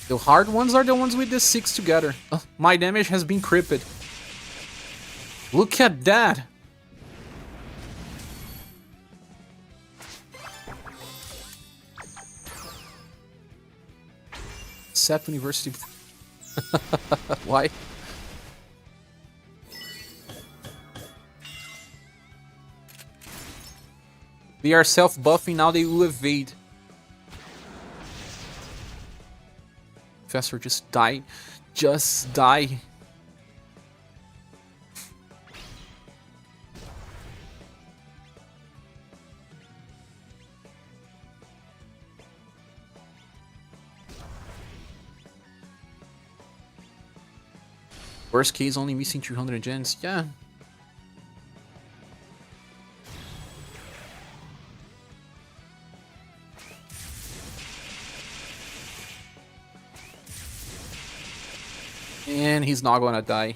The hard ones are the ones with the 6 together. My damage has been crippled. Look at that! Set University. Why? They are self-buffing, now they will evade. Professor, just die. Just die. Worst case, only missing 300 gens. Yeah. And he's not gonna die.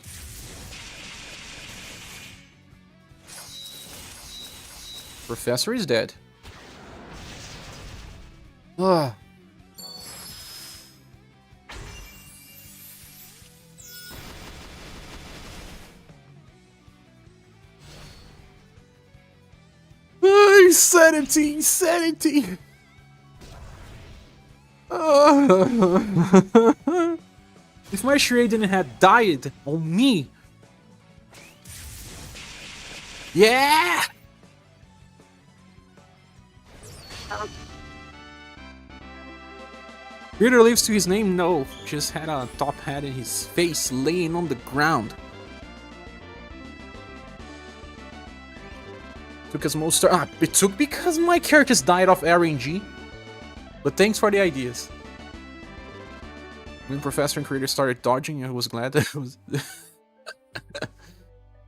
Professor is dead. Ugh. Insanity! Insanity! If my Shirai didn't have died on me. Yeah! Reader lives to his name? No. Just had a top hat in his face laying on the ground. Took as most it took because my characters died off RNG. But thanks for the ideas. When Professor and Creator started dodging, I was glad that it was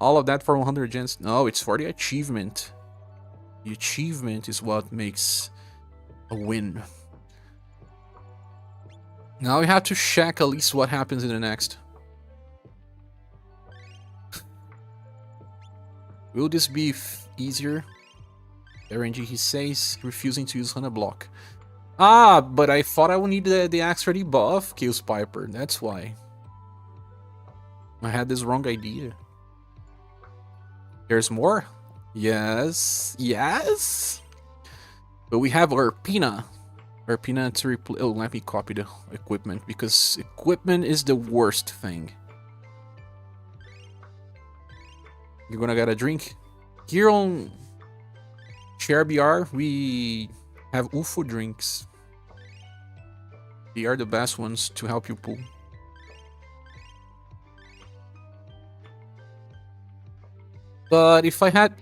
all of that for 100 gens. No, it's for the achievement. The achievement is what makes a win. Now we have to check at least what happens in the next. Will this be easier? RNG, he says, refusing to use Hana block. Ah, but I thought I would need the extra debuff, Chaos Piper. That's why. I had this wrong idea. There's more? Yes. Yes! But we have Arpina. Arpina to replace... Oh, let me copy the equipment, because equipment is the worst thing. You're gonna get a drink? Here on ScherBR, we have UFO drinks. They are the best ones to help you pull. But if I had...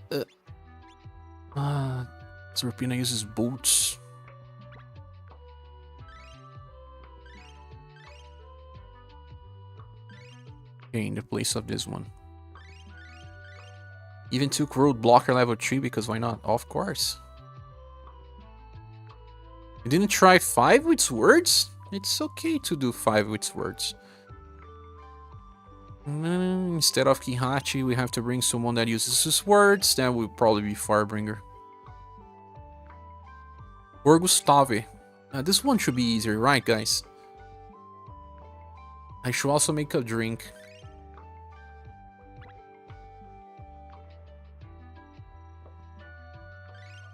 Serpina uses boots. Okay, in the place of this one. Even took road blocker level 3 because why not? Of course. You didn't try 5 with swords? It's okay to do 5 with swords. Instead of Kihachi, we have to bring someone that uses swords. That will probably be Firebringer. Or Gustave. This one should be easier, right, guys? I should also make a drink.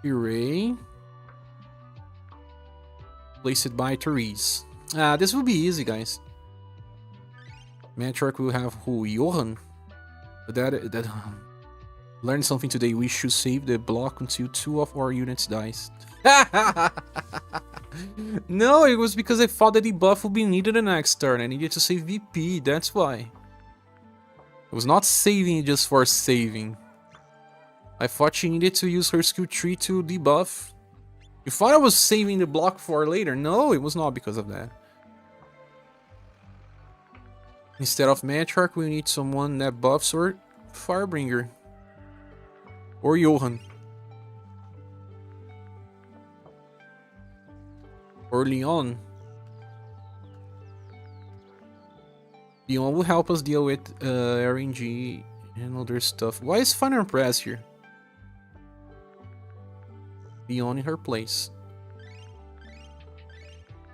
Puree. Place it by Therese. This will be easy, guys. Matriarch will have who? Johan. But that learned something today. We should save the block until 2 of our units dies. No, it was because I thought the debuff would be needed the next turn. I needed to save VP, that's why. I was not saving just for saving. I thought she needed to use her skill tree to debuff. You thought I was saving the block for later. No, it was not because of that. Instead of Matriarch, we need someone that buffs or Firebringer. Or Johan. Or Leon. Leon will help us deal with RNG and other stuff. Why is Fun and Press here? Leon in her place.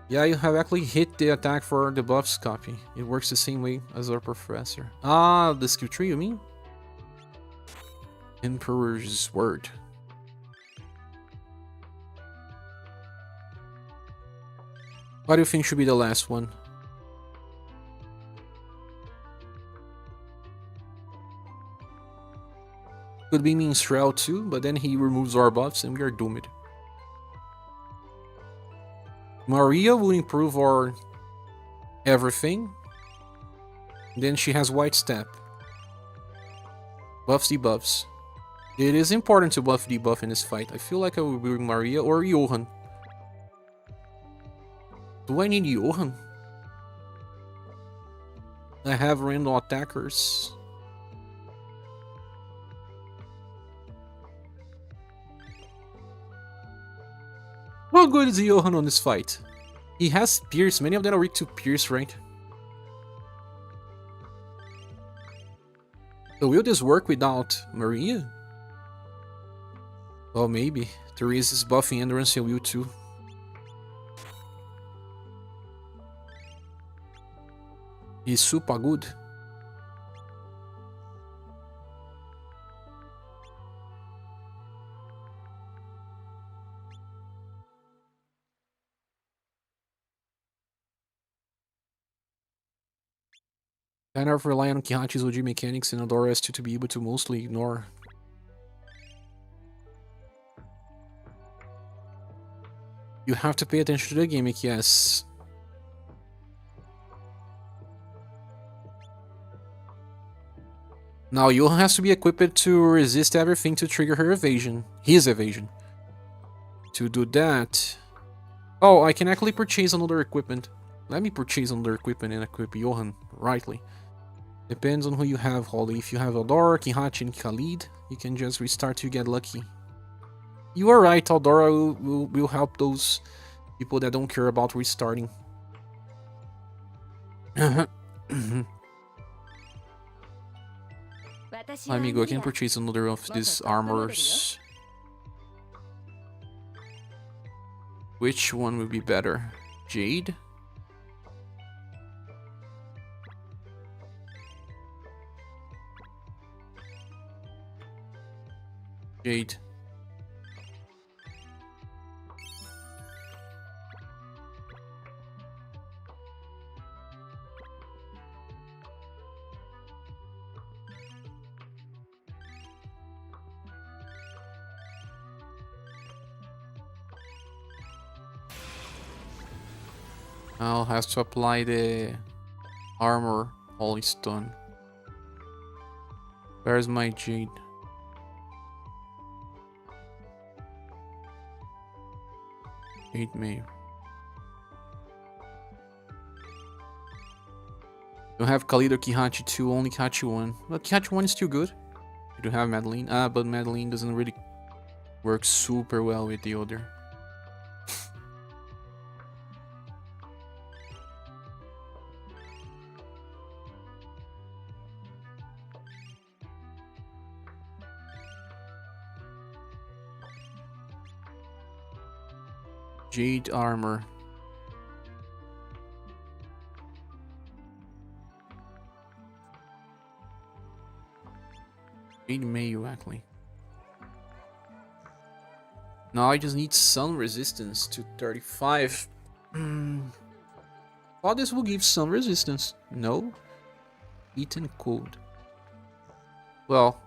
Yeah, you have actually hit the attack for the buffs copy. It works the same way as our professor. Ah, the skill tree, you mean? Emperor's Word. What do you think should be the last one? Could be Minstrel too, but then he removes our buffs and we are doomed. Maria will improve our everything. Then she has White Step. Buffs, debuffs. It is important to buff debuff in this fight. I feel like I will bring Maria or Johan. Do I need Johan? I have random attackers. What good is Johan on this fight? He has Pierce. Many of them are weak to Pierce, right? So will this work without Maria? Well, maybe. Therese is buffing Endurance and will too. He's super good. Kind of rely on Kihachi's OG mechanics and Adora S2 to be able to mostly ignore. You have to pay attention to the gimmick, yes. Now Johan has to be equipped to resist everything to trigger her evasion. His evasion. To do that... Oh, I can actually purchase another equipment. Let me purchase another equipment and equip Johan rightly. Depends on who you have, Holly. If you have Adora, Kihachi, and Khalid, you can just restart to get lucky. You are right, Aldora will help those people that don't care about restarting. Amigo, I can purchase another of these armors. Which one would be better? Jade? Jade. I'll have to apply the armor holy stone. Where's my jade? Jade Mail. Don't have Khalid or Kihachi 2, only Kihachi 1. Well, Kihachi 1 is still good. You do have Madeline. But Madeline doesn't really work super well with the other. Jade armor. Jade Mail, actually. Now I just need sun resistance to 35. Thought this will give sun resistance. No. Heat and cold. Well.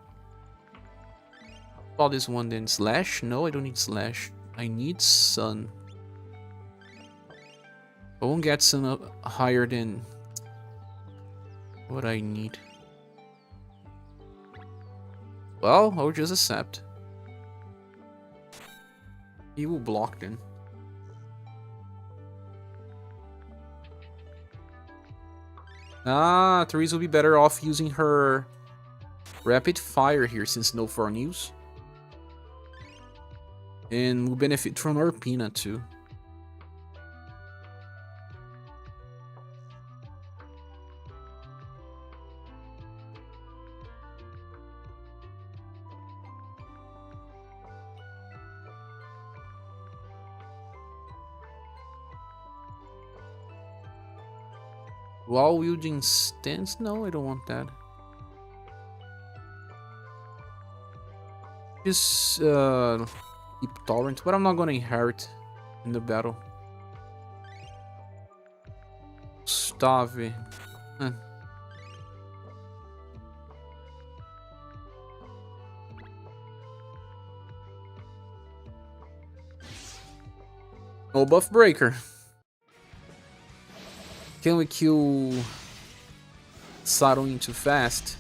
Thought this one then. Slash? No, I don't need slash. I need sun. I won't get sun up higher than what I need. Well, I'll just accept. He will block then. Therese will be better off using her rapid fire here since no foreign use. And will benefit from her peanut too. While wielding stance? No, I don't want that. Just keep torrent, but I'm not gonna inherit in the battle. Stave. No buff breaker. Can we kill Sarun too fast?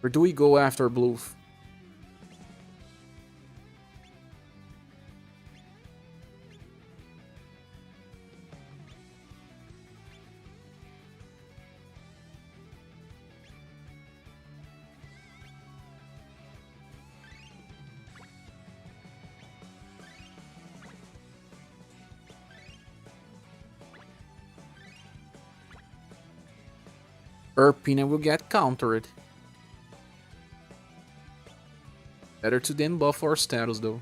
Or do we go after Bloof? Erpina will get countered. Better to then buff our status though.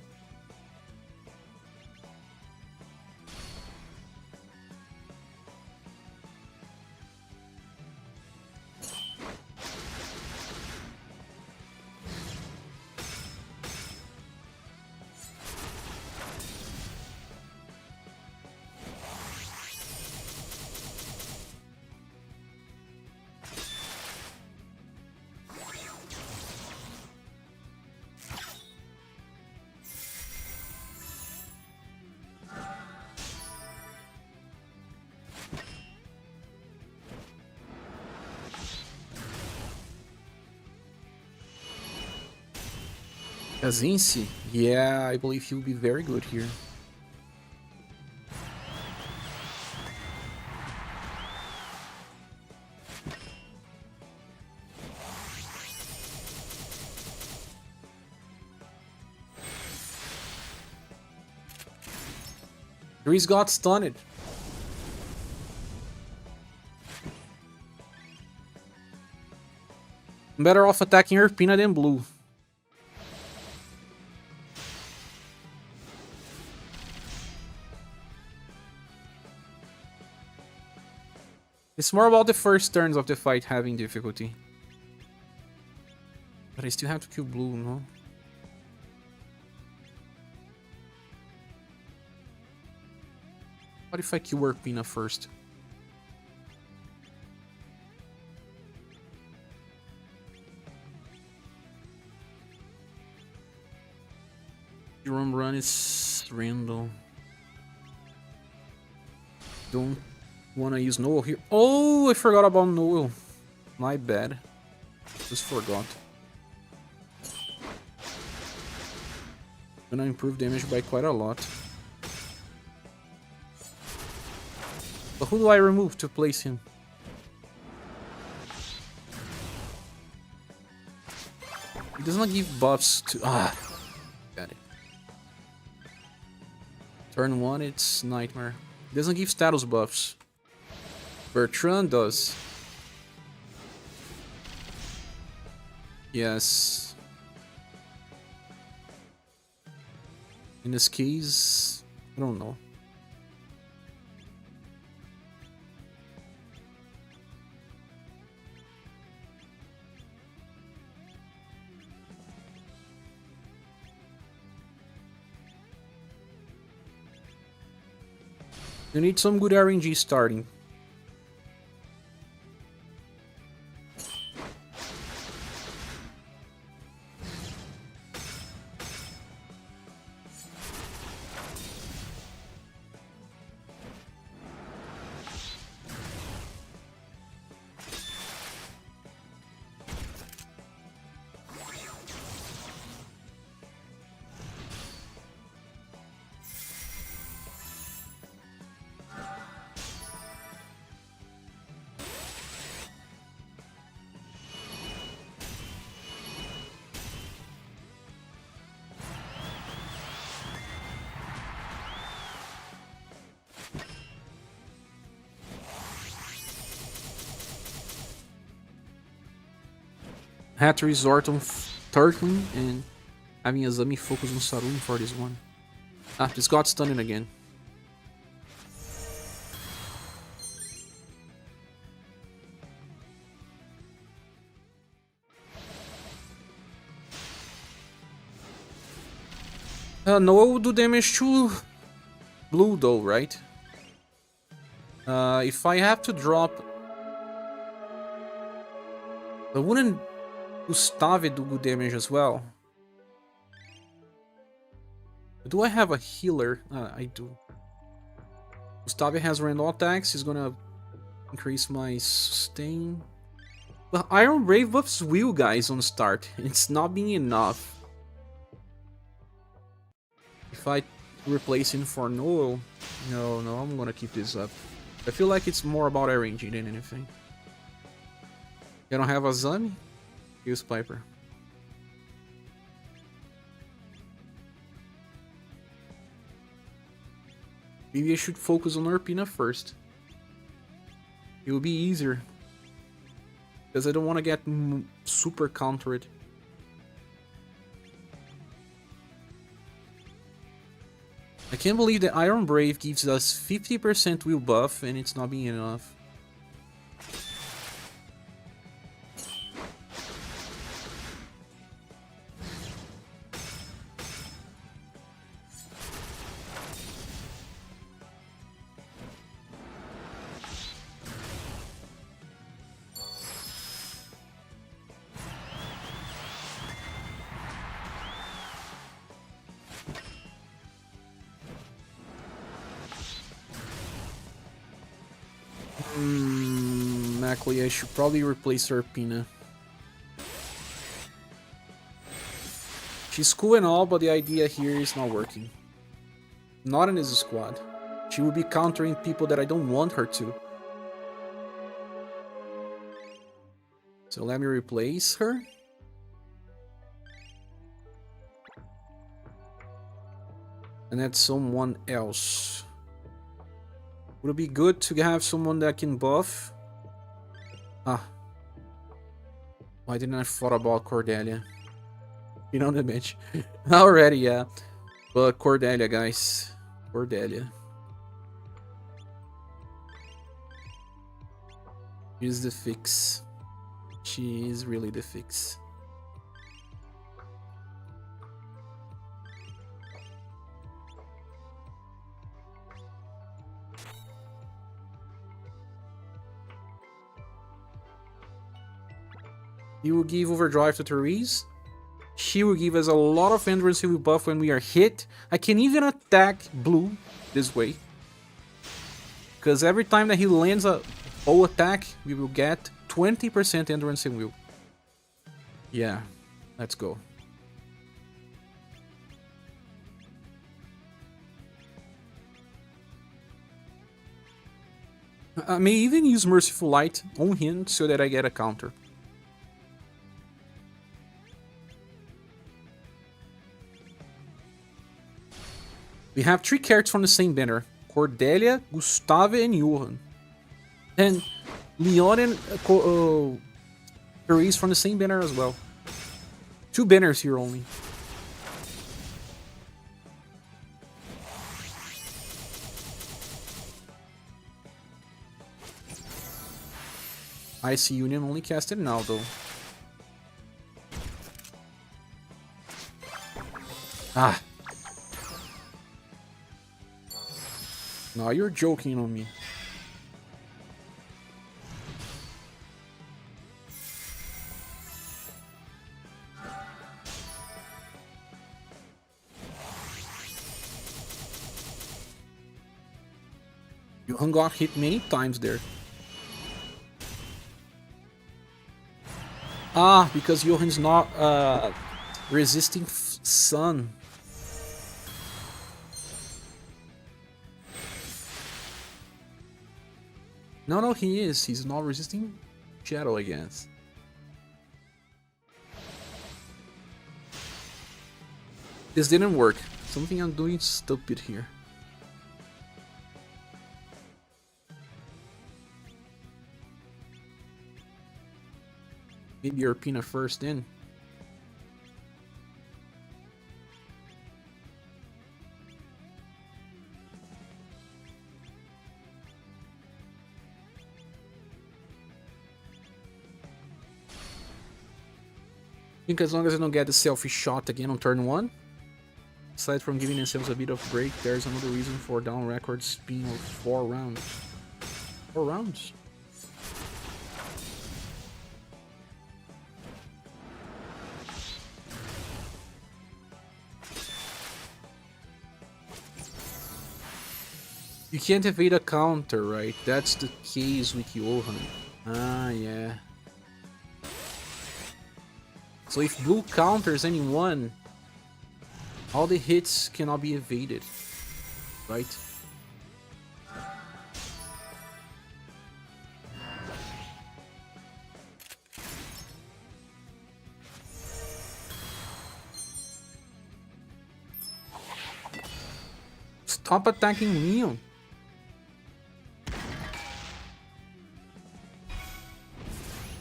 Kazinci? Yeah, I believe he'll be very good here. Grease got stunned. I'm better off attacking Erpina than blue. It's more about the first turns of the fight having difficulty. But I still have to kill blue, no? What if I kill Erpina first? Run is random. Don't wanna use Noel here. Oh, I forgot about Noel. My bad. Just forgot. Gonna improve damage by quite a lot. But who do I remove to place him? He does not give buffs to... Ah! Got it. Turn 1, it's Nightmare. He doesn't give status buffs. Bertrand does. Yes. In this case, I don't know. You need some good RNG starting. Had to resort on Turtling and having Azami focus on Sarun for this one. Ah, this got stunned again. Noah will do damage to blue though, right? If I have to drop... I wouldn't Gustave do good damage as well. Do I have a healer? I do. Gustave has random attacks. He's gonna increase my sustain. But Iron Brave buffs will, guys, on start. It's not being enough. If I replace him for Noel... No, I'm gonna keep this up. I feel like it's more about RNG than anything. I don't have Azami? Use Piper. Maybe I should focus on Erpina first. It will be easier. Because I don't want to get super countered. I can't believe the Iron Brave gives us 50% will buff and it's not being enough. Actually, I should probably replace Erpina. She's cool and all, but the idea here is not working. Not in this squad. She will be countering people that I don't want her to. So let me replace her. And add someone else. Would it be good to have someone that can buff? Ah. Why didn't I thought about Cordelia? You know the bench. Already, yeah. But Cordelia, guys. Cordelia. Here's the fix. She is really the fix. He will give Overdrive to Therese. She will give us a lot of endurance buff when we are hit. I can even attack blue this way. Because every time that he lands a bow attack, we will get 20% endurance and will. Yeah, let's go. I may even use Merciful Light on him so that I get a counter. We have 3 characters from the same banner. Cordelia, Gustave, and Johan. And Leon and Therese from the same banner as well. 2 banners here only. Ice Union only casted now though. Ah. Now you're joking on me. Johan got hit many times there. Ah, because Johan's not resisting sun. No, he is. He's not resisting shadow, I guess. This didn't work. Something I'm doing stupid here. Maybe Arpina first in. I think as long as I don't get the selfie shot again on turn 1, aside from giving themselves a bit of break, there's another reason for down record spin of 4 rounds. 4 rounds? You can't evade a counter, right? That's the case with Johan. Ah, yeah. So if blue counters anyone, all the hits cannot be evaded, right? Stop attacking Leon.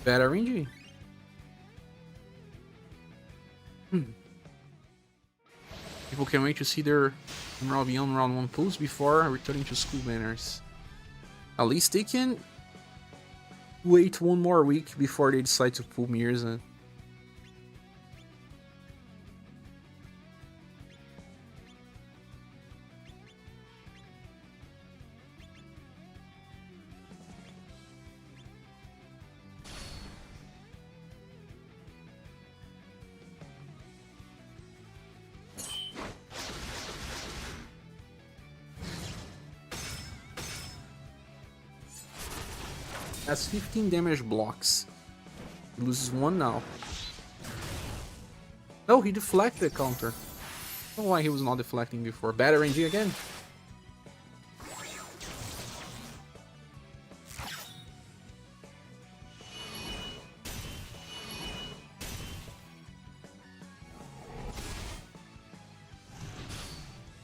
Bad RNG. People can wait to see their Emerald Beyond round 1 pulls before returning to school banners. At least they can wait 1 more week before they decide to pull Mirza. That's 15 damage blocks. He loses 1 now. No, he deflected the counter. I don't know why he was not deflecting before. Bad RNG again.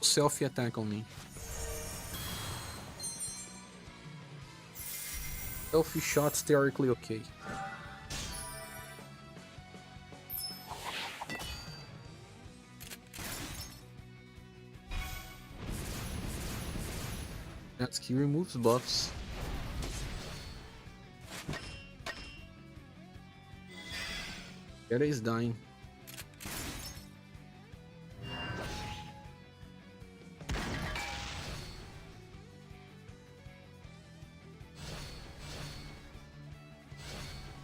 Selfie attack on me. Selfie shots theoretically okay. That skill removes buffs. Geta is dying.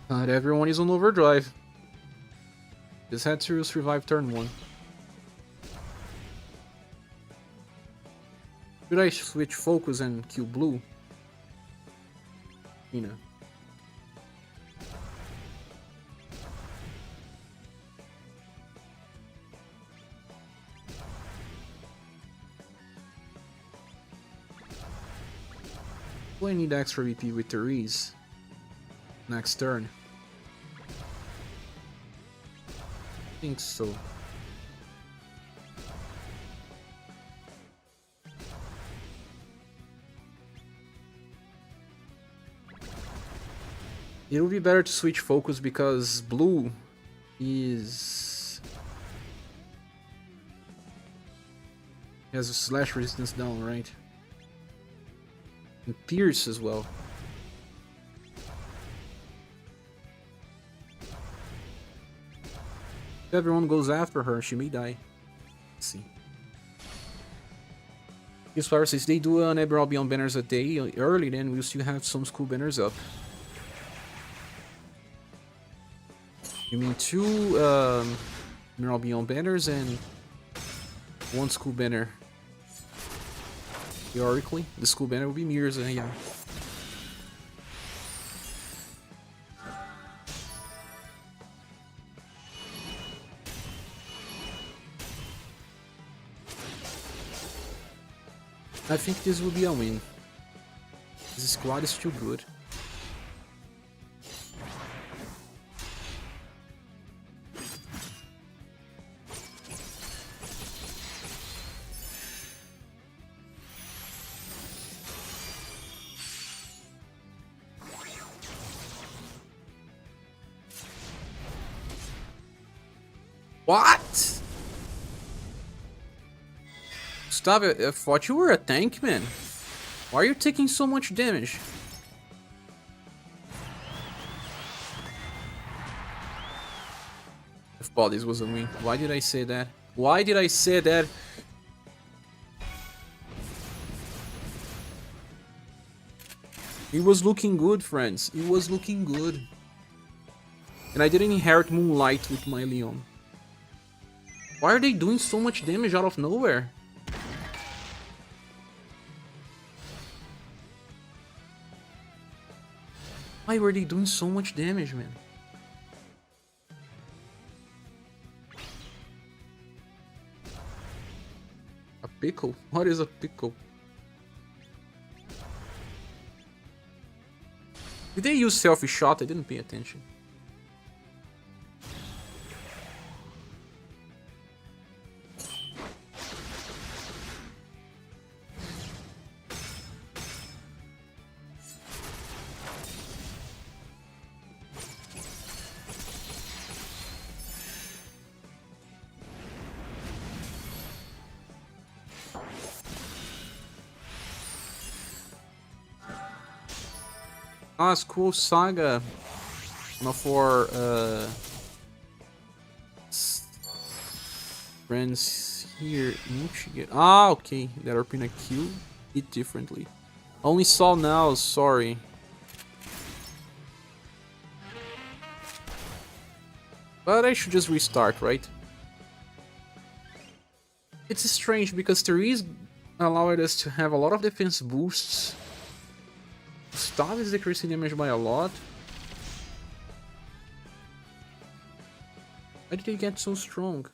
Not everyone is on Overdrive. Just had to survive turn 1. Should I switch focus and kill blue? You know. Do I need extra VP with Therese next turn? I think so. It would be better to switch focus because blue is... has a slash resistance down, right? And pierce as well. If everyone goes after her, she may die. Let's see. This flower says they do Emerald Beyond banners a day early, then we'll still have some school banners up. You mean 2 Emerald Beyond banners and 1 school banner. Theoretically, the school banner will be mirrors, yeah. I think this will be a win. This squad is too good. What? Stop it, I thought you were a tank, man. Why are you taking so much damage? I thought this was a win. Why did I say that? Why did I say that? It was looking good, friends. It was looking good. And I didn't inherit Moonlight with my Leon. Why are they doing so much damage out of nowhere? Why were they doing so much damage, man? A pickle? What is a pickle? Did they use selfie shot? I didn't pay attention. Ah, it's cool, SaGa. One of our friends here in Michigan. Ah, okay. That are gonna kill it differently. Only saw now, sorry. But I should just restart, right? It's strange because Therese allowed us to have a lot of defense boosts. Gustav is decreasing damage by a lot. Why did they get so strong?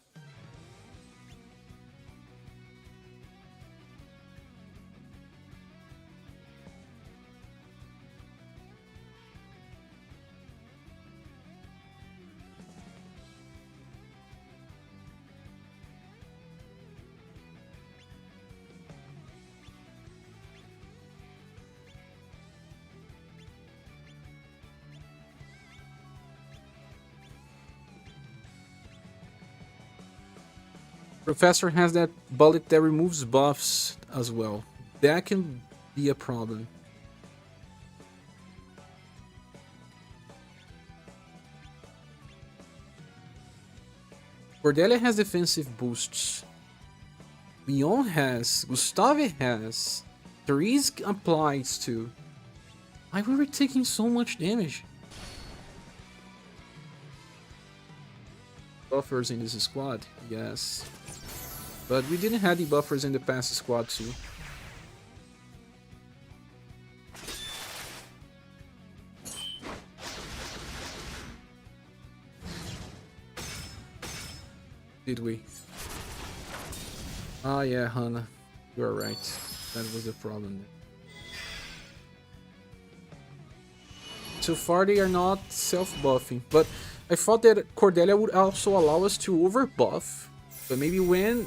Professor has that bullet that removes buffs as well. That can be a problem. Cordelia has defensive boosts. Leon has. Gustave has. Therese applies to. Why were we taking so much damage? Buffers in this squad, yes. But we didn't have the buffers in the past squad too. Did we? Ah yeah, Hannah. You are right. That was the problem there. So far they are not self-buffing, but I thought that Cordelia would also allow us to over-buff. But maybe when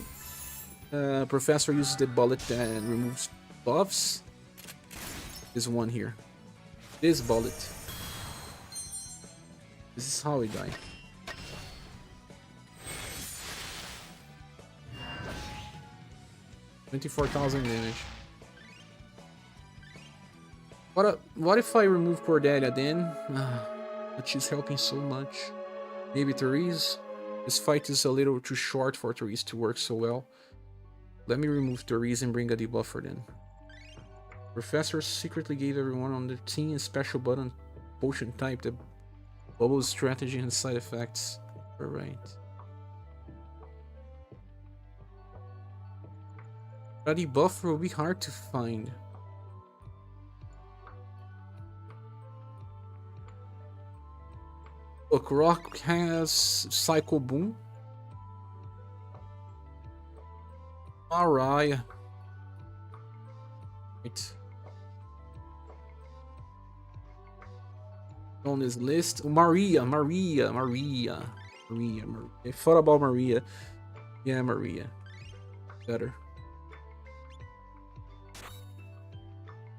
Professor uses the bullet and removes buffs, this one here. This bullet. This is how we die. $24,000 damage. What if I remove Cordelia then? But she's helping so much. Maybe Therese? This fight is a little too short for Therese to work so well. Let me remove Therese and bring a debuffer then. Professor secretly gave everyone on the team a special button potion type that bubbles strategy and side effects. Alright. A debuffer will be hard to find. Look, Rock has Psycho Boom. Mariah. Right. On this list, Maria. I thought about Maria. Yeah, Maria. Better.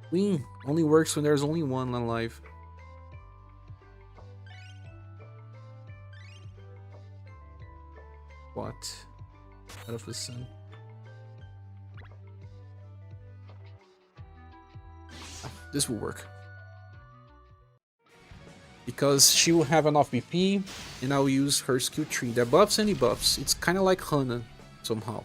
Queen only works when there's only one alive. What? Out of the sun. This will work. Because she will have enough BP, and I'll use her skill tree. The buffs and debuffs. It's kind of like Hannah, somehow.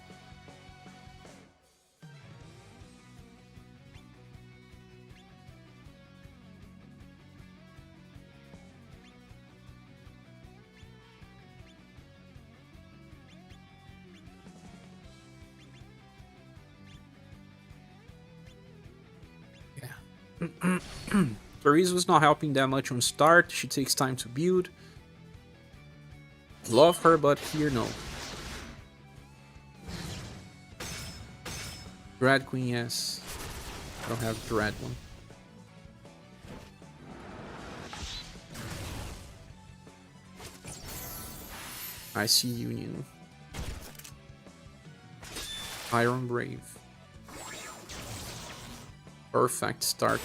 Therese was not helping that much on start. She takes time to build. Love her, but here no. Dread Queen, yes. I don't have Dread one. I see Union. Iron Brave. Perfect start.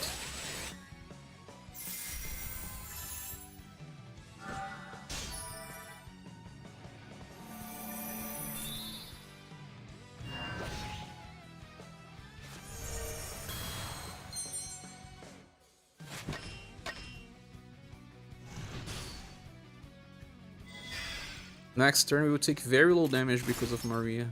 Next turn we will take very low damage because of Maria.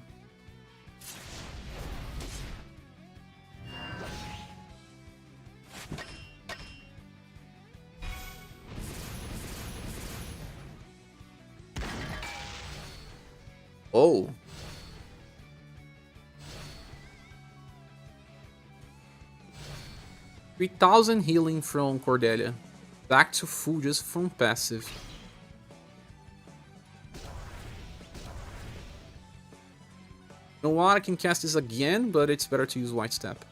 Oh. $3,000 healing from Cordelia. Back to full just from passive. You know what? I can cast this again, but it's better to use White Step.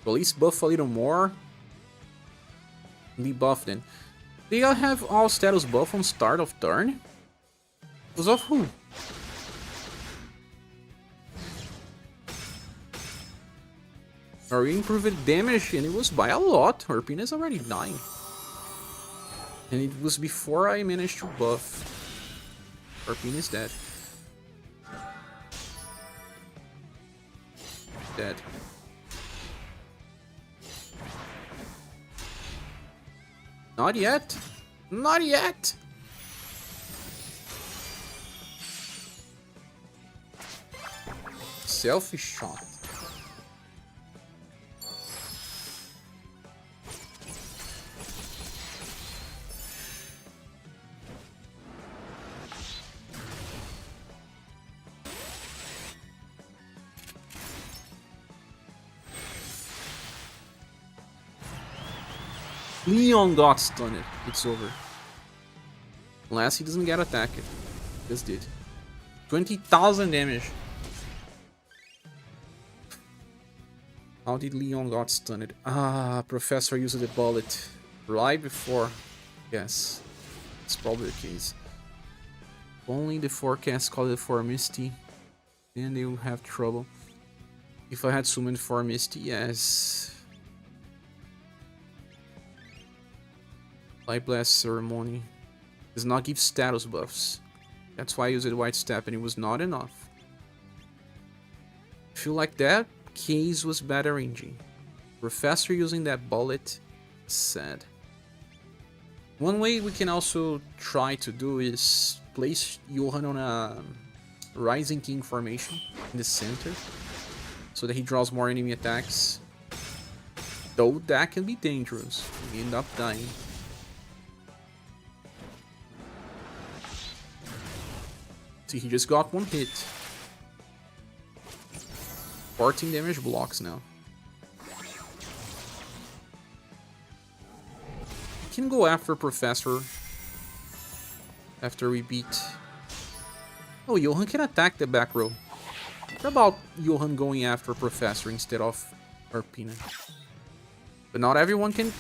At least buff a little more. Debuff then. They all have all status buff on start of turn? Because of who? Our improved damage, and it was by a lot. Harpina is already dying. And it was before I managed to buff. Harpina is dead. Dead. Not yet. Not yet. Selfish shot. Leon got stunned. It's over. Unless he doesn't get attacked. Just did. 20,000 damage. How did Leon got stunned? Ah, Professor used the bullet right before. Yes, it's probably the case. If only the forecast called it for Misty, then they will have trouble. If I had summoned for Misty, yes. Light Blast Ceremony does not give status buffs. That's why I used White Step and it was not enough. I feel like that case was better ranging. Professor using that bullet, sad. One way we can also try to do is place Johan on a Rising King formation in the center, so that he draws more enemy attacks. Though that can be dangerous. We end up dying. See, he just got one hit. 14 damage blocks now. We can go after Professor after we beat... Oh, Johan can attack the back row. What about Johan going after Professor instead of Harpina? But not everyone can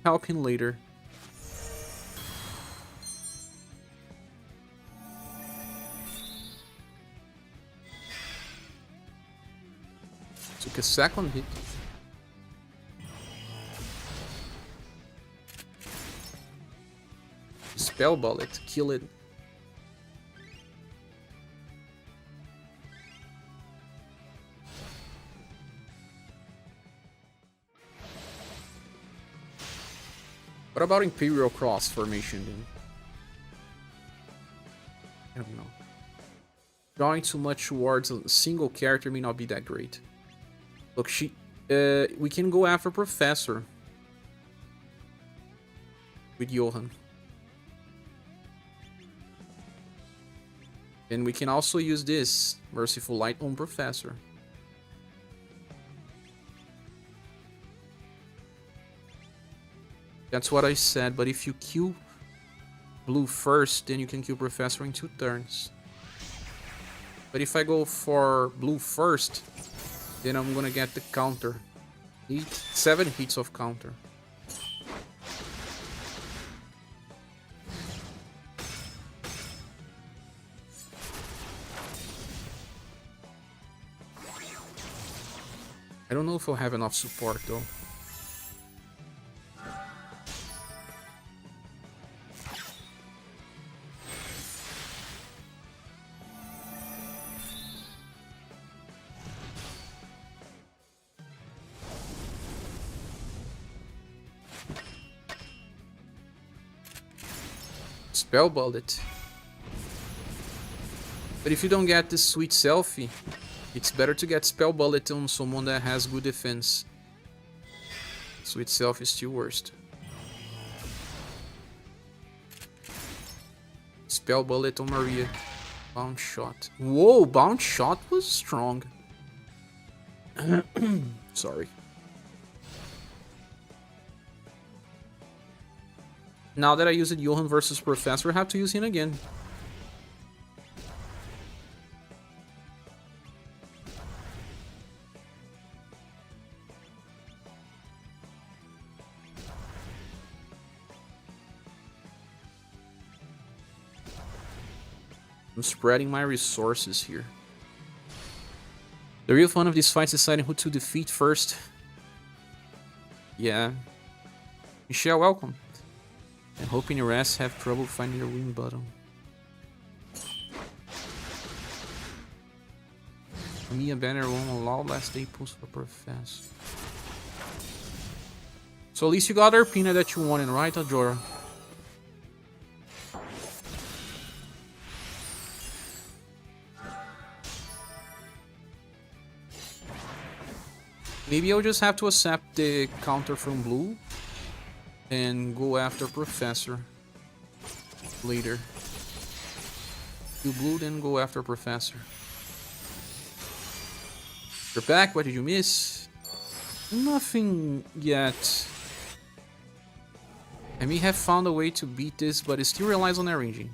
help him later. Took a second hit. Spell bullet, kill it. What about Imperial Cross formation then? I don't know. Drawing too much towards a single character may not be that great. Look, we can go after Professor with Johan. And we can also use this Merciful Light on Professor. That's what I said, but if you kill blue first, then you can kill Professor in 2 turns. But if I go for blue first, then I'm gonna get the counter. 7 hits of counter. I don't know if I'll have enough support though. Spell bullet. But if you don't get this sweet selfie, it's better to get spell bullet on someone that has good defense. Sweet selfie is still worst. Spell bullet on Maria. Bounce shot. Whoa, bounce shot was strong. Sorry. Now that I used Johan versus Professor, I have to use him again. I'm spreading my resources here. The real fun of these fights is deciding who to defeat first. Yeah. Michelle, welcome. And hoping your ass have trouble finding your win button. Me a banner won a law last day post for Professor. So at least you got Arpina that you wanted, right, Ajora? Maybe I'll just have to accept the counter from blue and go after Professor later. Do blue, then go after Professor. You're back, what did you miss? Nothing yet. I may have found a way to beat this, but it still relies on arranging.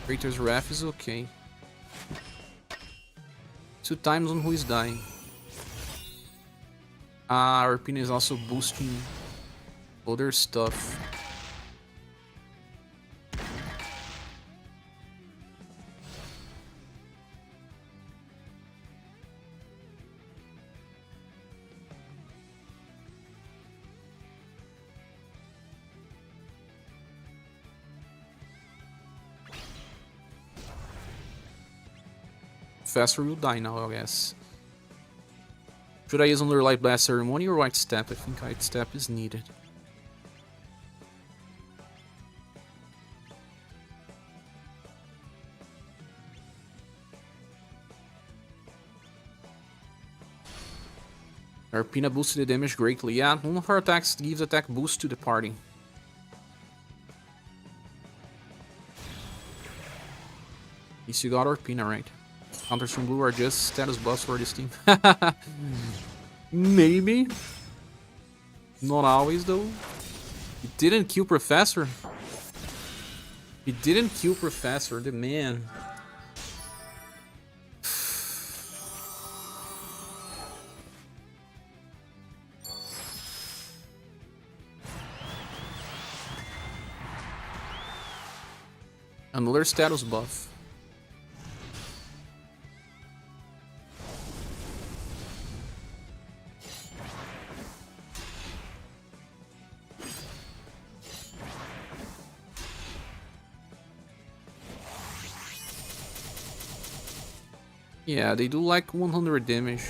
Kratos' Wrath is okay. 2 times on who is dying. Our opinion is also boosting other stuff. Faster will die now, I guess. Should I use another Light Blast Ceremony or White Step? I think White Step is needed. Arpina boosted the damage greatly. Yeah, one of her attacks gives attack boost to the party. At least you got Arpina right. Counters from blue are just status buffs for this team. Maybe. Not always, though. He didn't kill Professor. He didn't kill Professor, the man. Another status buff. Yeah, they do like 100 damage.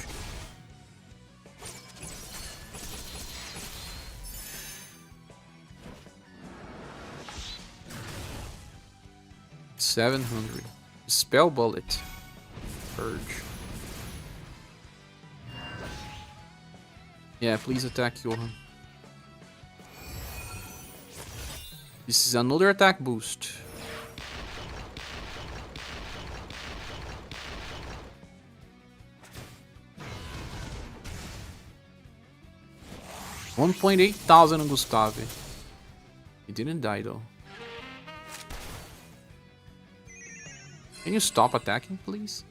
$700. Spell bullet. Purge. Yeah, please attack Johan. This is another attack boost. $1,800 on Gustave. He didn't die though. Can you stop attacking, please?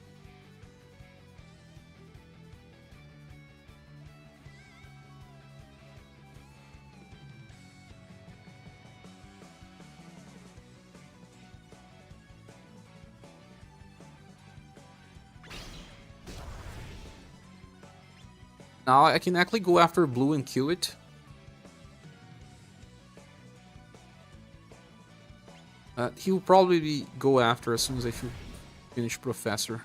Now I can actually go after blue and kill it. He'll probably go after as soon as I finish Professor.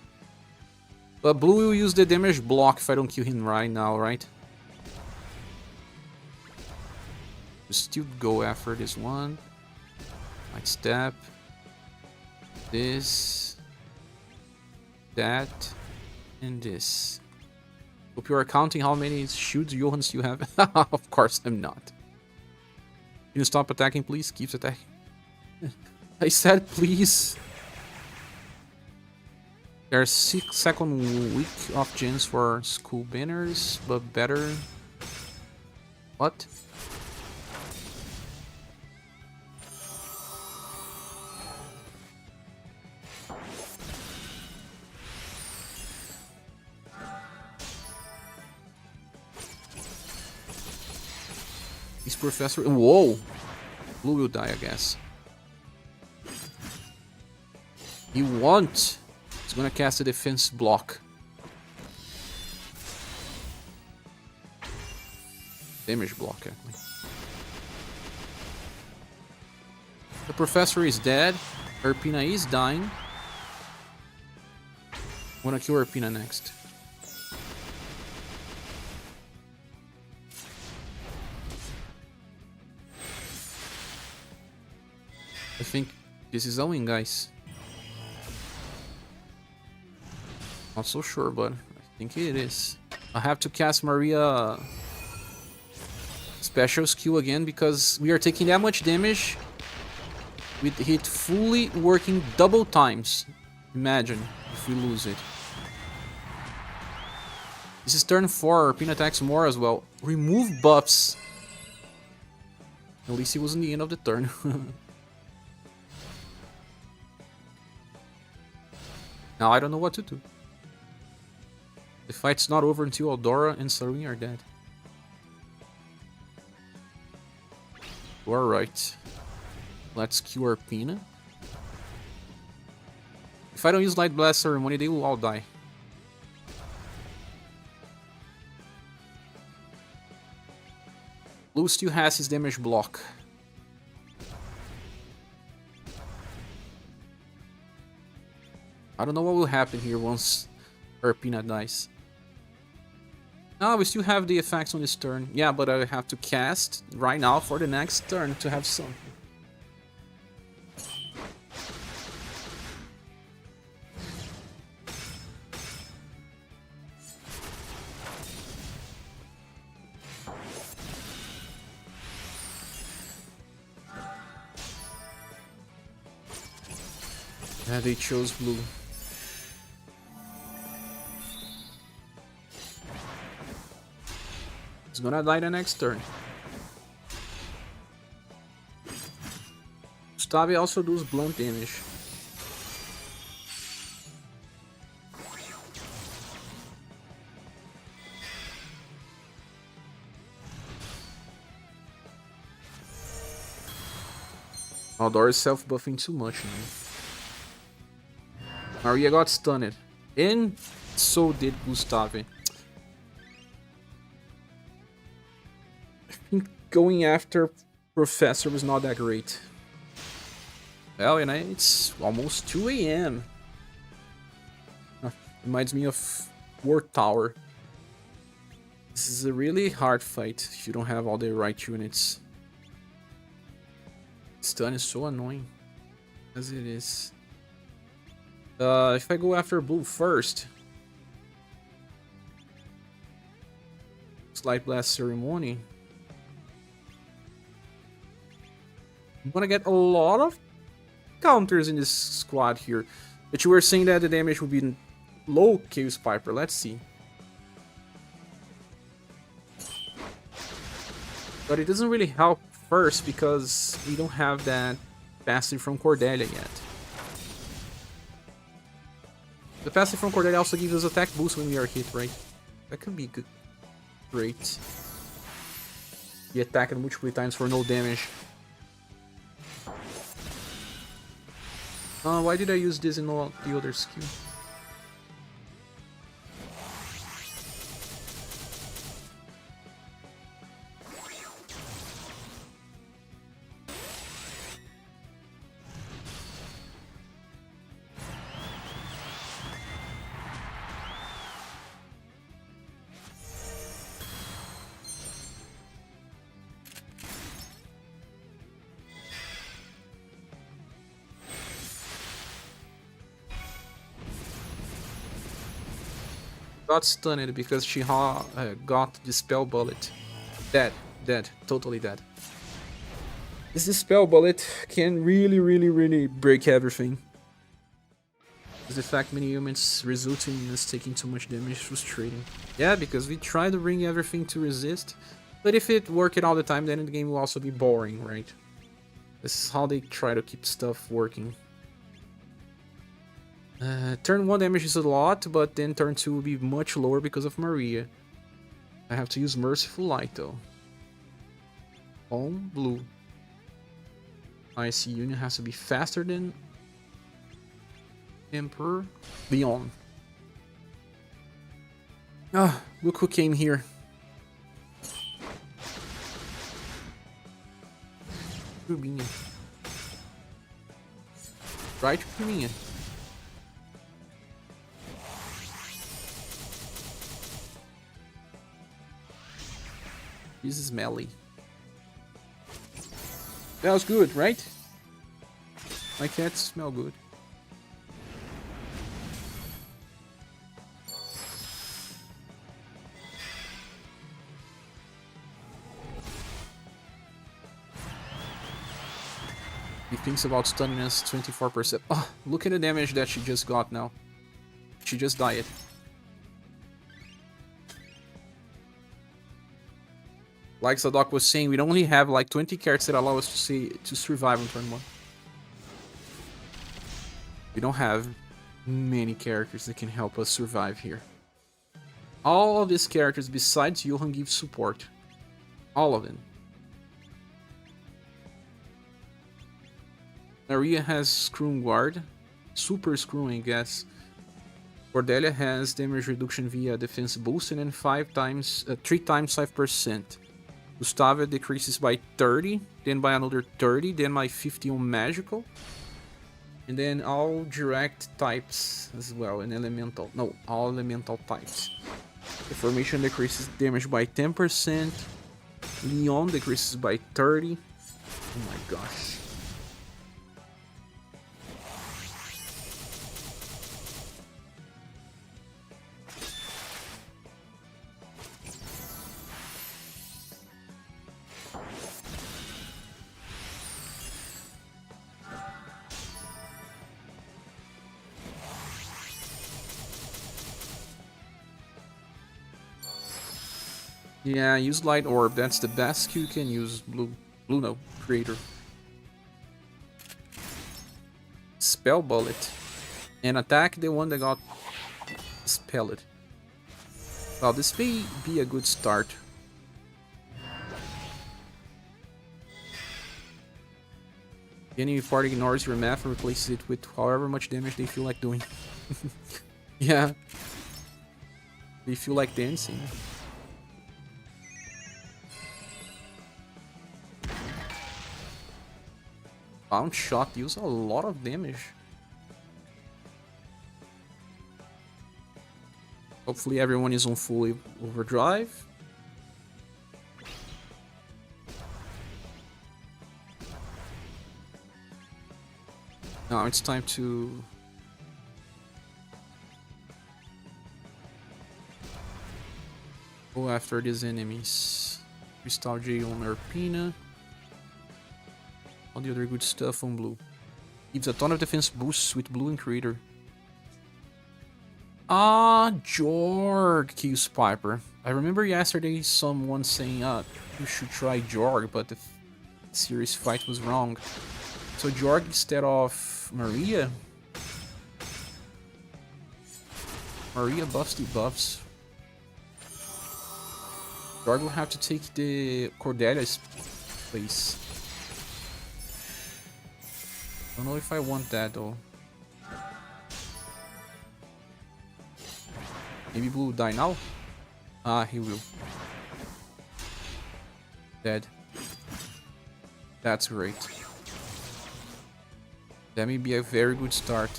But blue will use the damage block if I don't kill him right now, right? Just still go after this one. Light step. This. That. And this. Hope you are counting how many shields Johans you have. Of course I'm not. Can you stop attacking, please? Keeps attacking. I said please. There's 6-second week of gens for school banners, but better. What? This Professor. Whoa! Blue will die, I guess. He won't. He's gonna cast a defense block. Damage block, actually. The professor is dead. Erpina is dying. I'm gonna kill Erpina next. I think this is a win, guys. Not so sure, but I think it is. I have to cast Maria special skill again because we are taking that much damage with it fully working double times. Imagine if we lose it. This is turn 4. Erpina attacks more as well. Remove buffs. At least it wasn't the end of the turn. Now I don't know what to do. The fight's not over until Eldora and Saruni are dead. You are right. Let's kill Erpina. If I don't use Light Blast Ceremony, they will all die. Blue still has his damage block. I don't know what will happen here once Erpina dies. No, we still have the effects on this turn. Yeah, but I have to cast right now for the next turn to have something. Yeah, they chose blue. He's gonna die the next turn. Gustave also does blunt damage. Eldora is self-buffing too much now. Maria got stunned. And so did Gustave. I think going after Professor was not that great. Well, and it's almost 2 AM. Reminds me of War Tower. This is a really hard fight if you don't have all the right units. Stun is so annoying as it is. If I go after blue first, Light Blast Ceremony, I'm gonna get a lot of counters in this squad here. But you were saying that the damage would be low, Chaos Piper. Let's see. But it doesn't really help first because we don't have that passive from Cordelia yet. The passive from Cordelia also gives us attack boost when we are hit, right? That could be good. Great. He attacked multiple times for no damage. Why did I use this in the other skill? Got stunned because she got the spell bullet. Dead, totally dead. This spell bullet can really break everything. Does affect many humans, resulting in us taking too much damage. Frustrating. Yeah, because we try to bring everything to resist, but if it worked all the time, then the game will also be boring, right? This is how they try to keep stuff working. Turn 1 damage is a lot, but then turn 2 will be much lower because of Maria. I have to use Merciful Light though. On blue. I see Union has to be faster than Emperor. Leon. Ah, look who came here. Rubinha. Right, Rubinha. This is melee. Smells good, right? My cats smell good. He thinks about stunning us 24%. Oh, look at the damage that she just got now. She just died. Like SaDoc was saying, we only have like 20 cards that allow us to survive on turn 1. We don't have many characters that can help us survive here. All of these characters besides Johan give support. All of them. Maria has Screw Guard. Super Screw, I guess. Cordelia has damage reduction via defense boost and then 3 times 5%. Gustavia decreases by 30, then by another 30, then by 50 on magical. And then all direct types as well, and elemental. No, all elemental types. The formation decreases damage by 10%. Leon decreases by 30. Oh my gosh. Yeah, use Light Orb. That's the best skill you can use. Blue no, Creator. Spell Bullet. And attack the one that got spelled. Well, this may be a good start. The enemy party ignores your math and replaces it with however much damage they feel like doing. Yeah. They feel like dancing. Bounce shot deals a lot of damage. Hopefully everyone is on full overdrive. Now it's time to go after these enemies. Crystal J on Arpina. All the other good stuff on blue. Gives a ton of defense boosts with blue and Creator. Ah, Jorg kills Piper. I remember yesterday someone saying, you should try Jorg, but the series fight was wrong. So Jorg instead of Maria. Maria buffs the buffs. Jorg will have to take the Cordelia's place. I don't know if I want that though. Maybe Blue will die now? Ah, he will. Dead. That's great. That may be a very good start.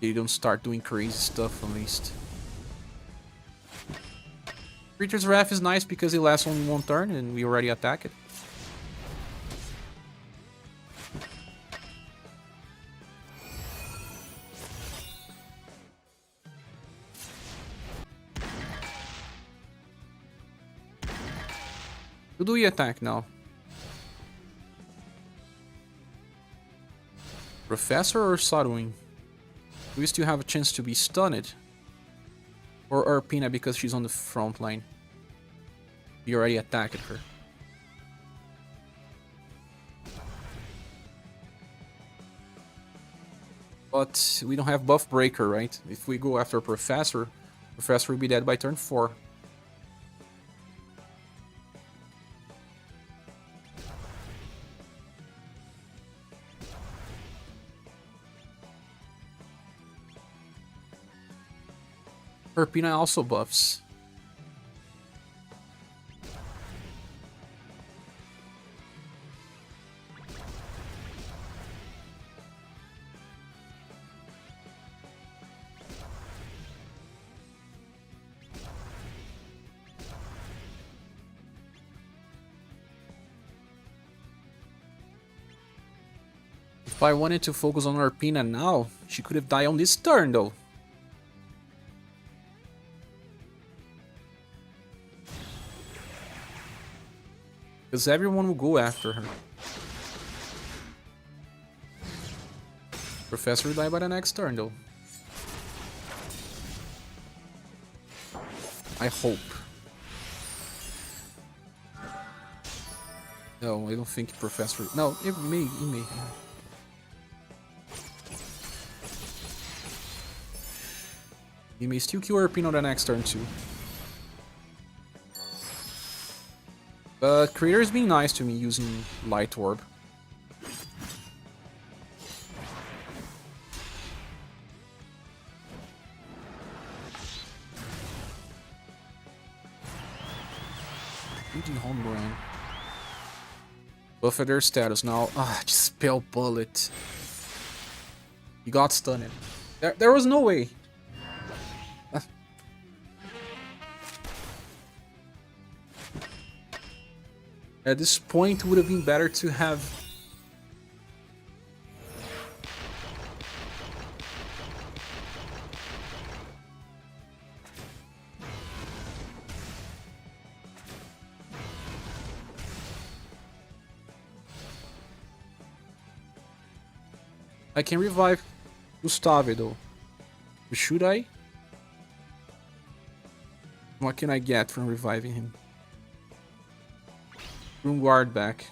They don't start doing crazy stuff at least. Creature's Wrath is nice because it lasts only 1 turn and we already attack it. Who do we attack now? Professor or Sarwing? Do we still have a chance to be stunned? Or Arpina because she's on the front line? We already attacked her. But we don't have Buff Breaker, right? If we go after Professor, Professor will be dead by turn 4. Urpina also buffs. If I wanted to focus on Urpina now, she could have died on this turn though. Because everyone will go after her. Professor will die by the next turn though. I hope. No, I don't think Professor... No, it may. He may still kill Urpina on the next turn too. But Creator is being nice to me using Light Orb. Using Home Run. Buff their status now. Just Spell Bullet. He got stunned. There was no way. At this point, it would have been better to have... I can revive Gustave though. Should I? What can I get from reviving him? Room guard back.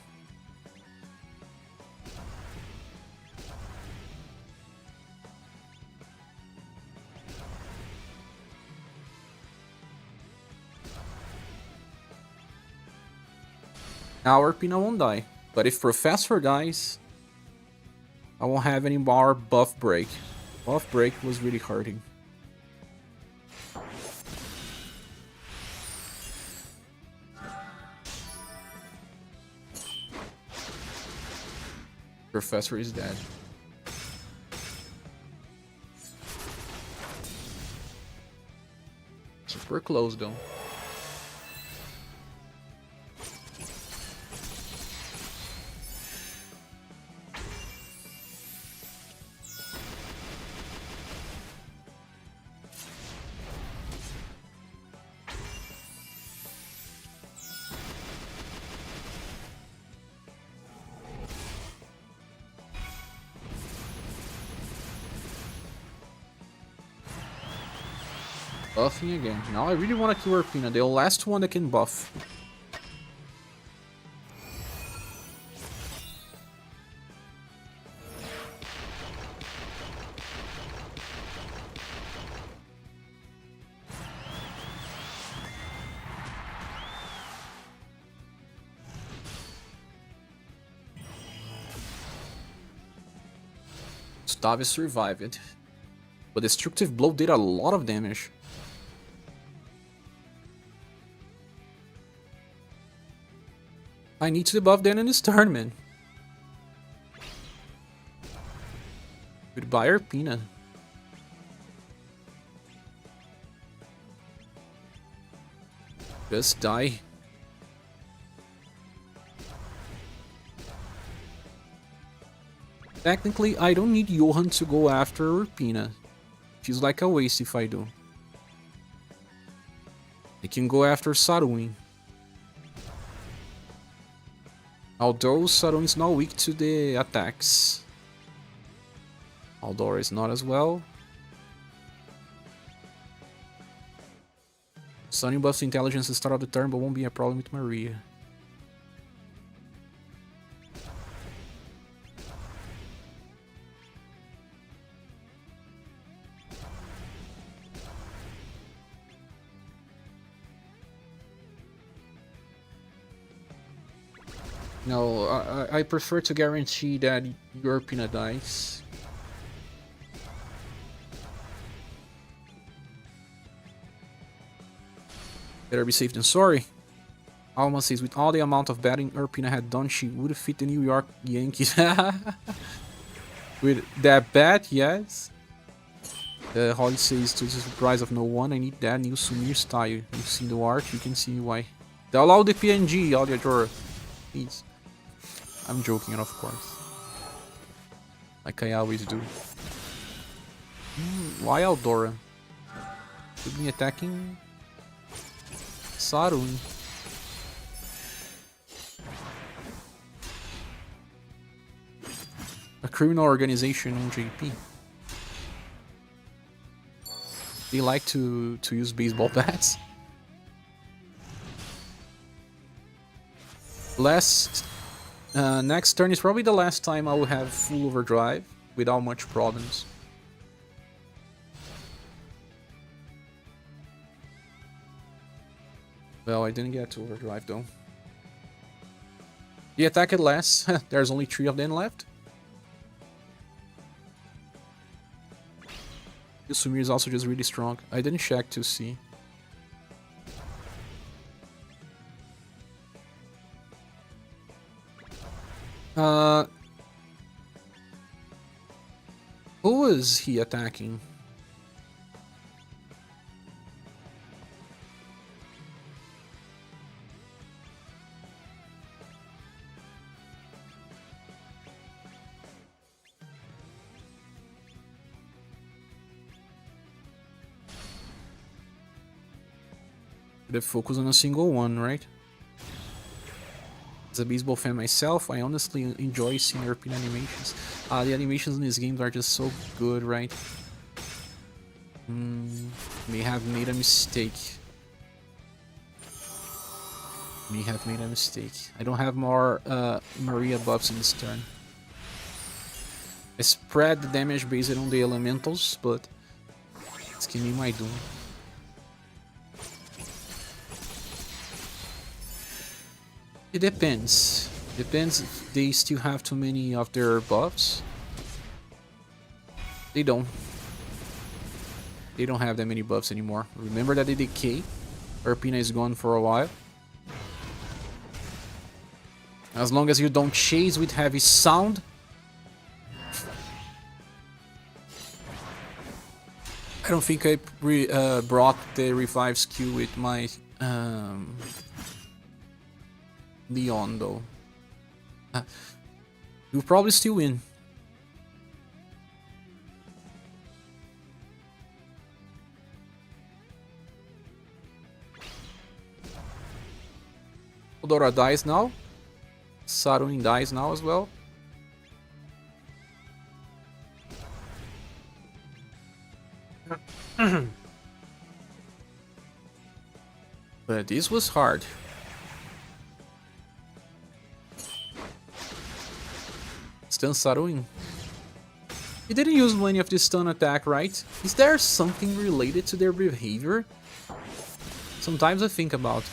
Now Urpina won't die, but if Professor dies, I won't have any more buff break. Buff break was really hurting. Professor is dead. Super close though. Buffing again. Now I really want to kill Urpina, the last one that can buff. Gustave survived, but Destructive Blow did a lot of damage. I need to debuff Dan in this tournament. Goodbye, Urpina. Just die. Technically, I don't need Johan to go after Urpina. Feels like a waste if I do. I can go after Saruin. Although Saruin is not weak to the attacks. Aldora is not as well. Sunny buffs intelligence at the start of the turn, but won't be a problem with Maria. No, I prefer to guarantee that Urpina dies. Better be safe than sorry. Alma says, with all the amount of batting Urpina had done, she would fit the New York Yankees. With that bat, yes. Holly says, to the surprise of no one, I need that new Sumir style. You've seen the art, you can see why. Download the PNG, Audiadora. Please. I'm joking, of course. Like I always do. Why Eldora? Should be attacking Sarun. A criminal organization on JP. They like to use baseball bats. Next turn is probably the last time I will have full overdrive without much problems. Well, I didn't get to overdrive though. The attack at last. There's only 3 of them left. The Sumir is also just really strong. I didn't check to see. Who is he attacking? They focus on a single one, right? As a baseball fan myself, I honestly enjoy seeing European animations. The animations in these games are just so good, right? May have made a mistake. May have made a mistake. I don't have more Maria buffs in this turn. I spread the damage based on the elementals, but it's can be my doom. It depends. Depends if they still have too many of their buffs. They don't. They don't have that many buffs anymore. Remember that they decay. Urpina is gone for a while. As long as you don't chase with heavy sound. I don't think I brought the revive skill with my Leon though. You'll probably still win. Odora dies now. Sarun dies now as well. But this was hard. Stun Sarun. He didn't use any of this stun attack, right? Is there something related to their behavior? Sometimes I think about.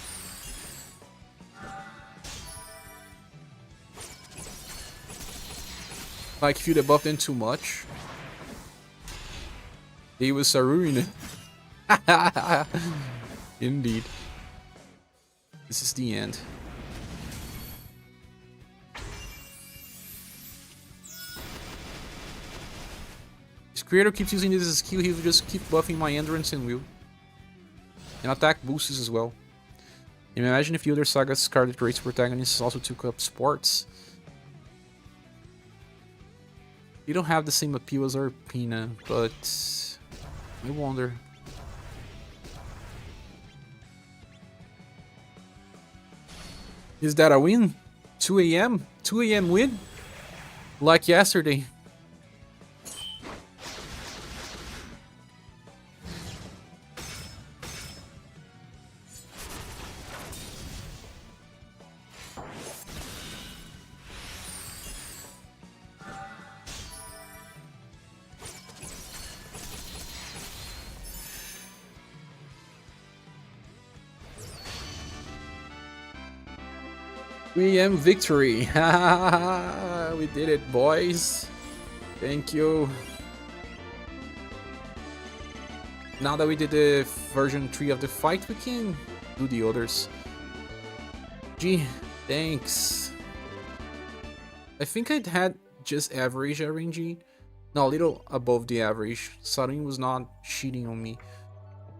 Like if you debuff them too much. They will Sarun. Indeed. This is the end. This creator keeps using this skill, he will just keep buffing my endurance and will. And attack boosts as well. And imagine if the other SaGa's Scarlet Race protagonists also took up sports. You don't have the same appeal as Urpina, but I wonder. Is that a win? 2 AM? 2 AM win? Like yesterday. Victory! We did it, boys! Thank you! Now that we did the version 3 of the fight, we can do the others. Gee, thanks. I think I'd had just average RNG. No, a little above the average. Sarin was not cheating on me.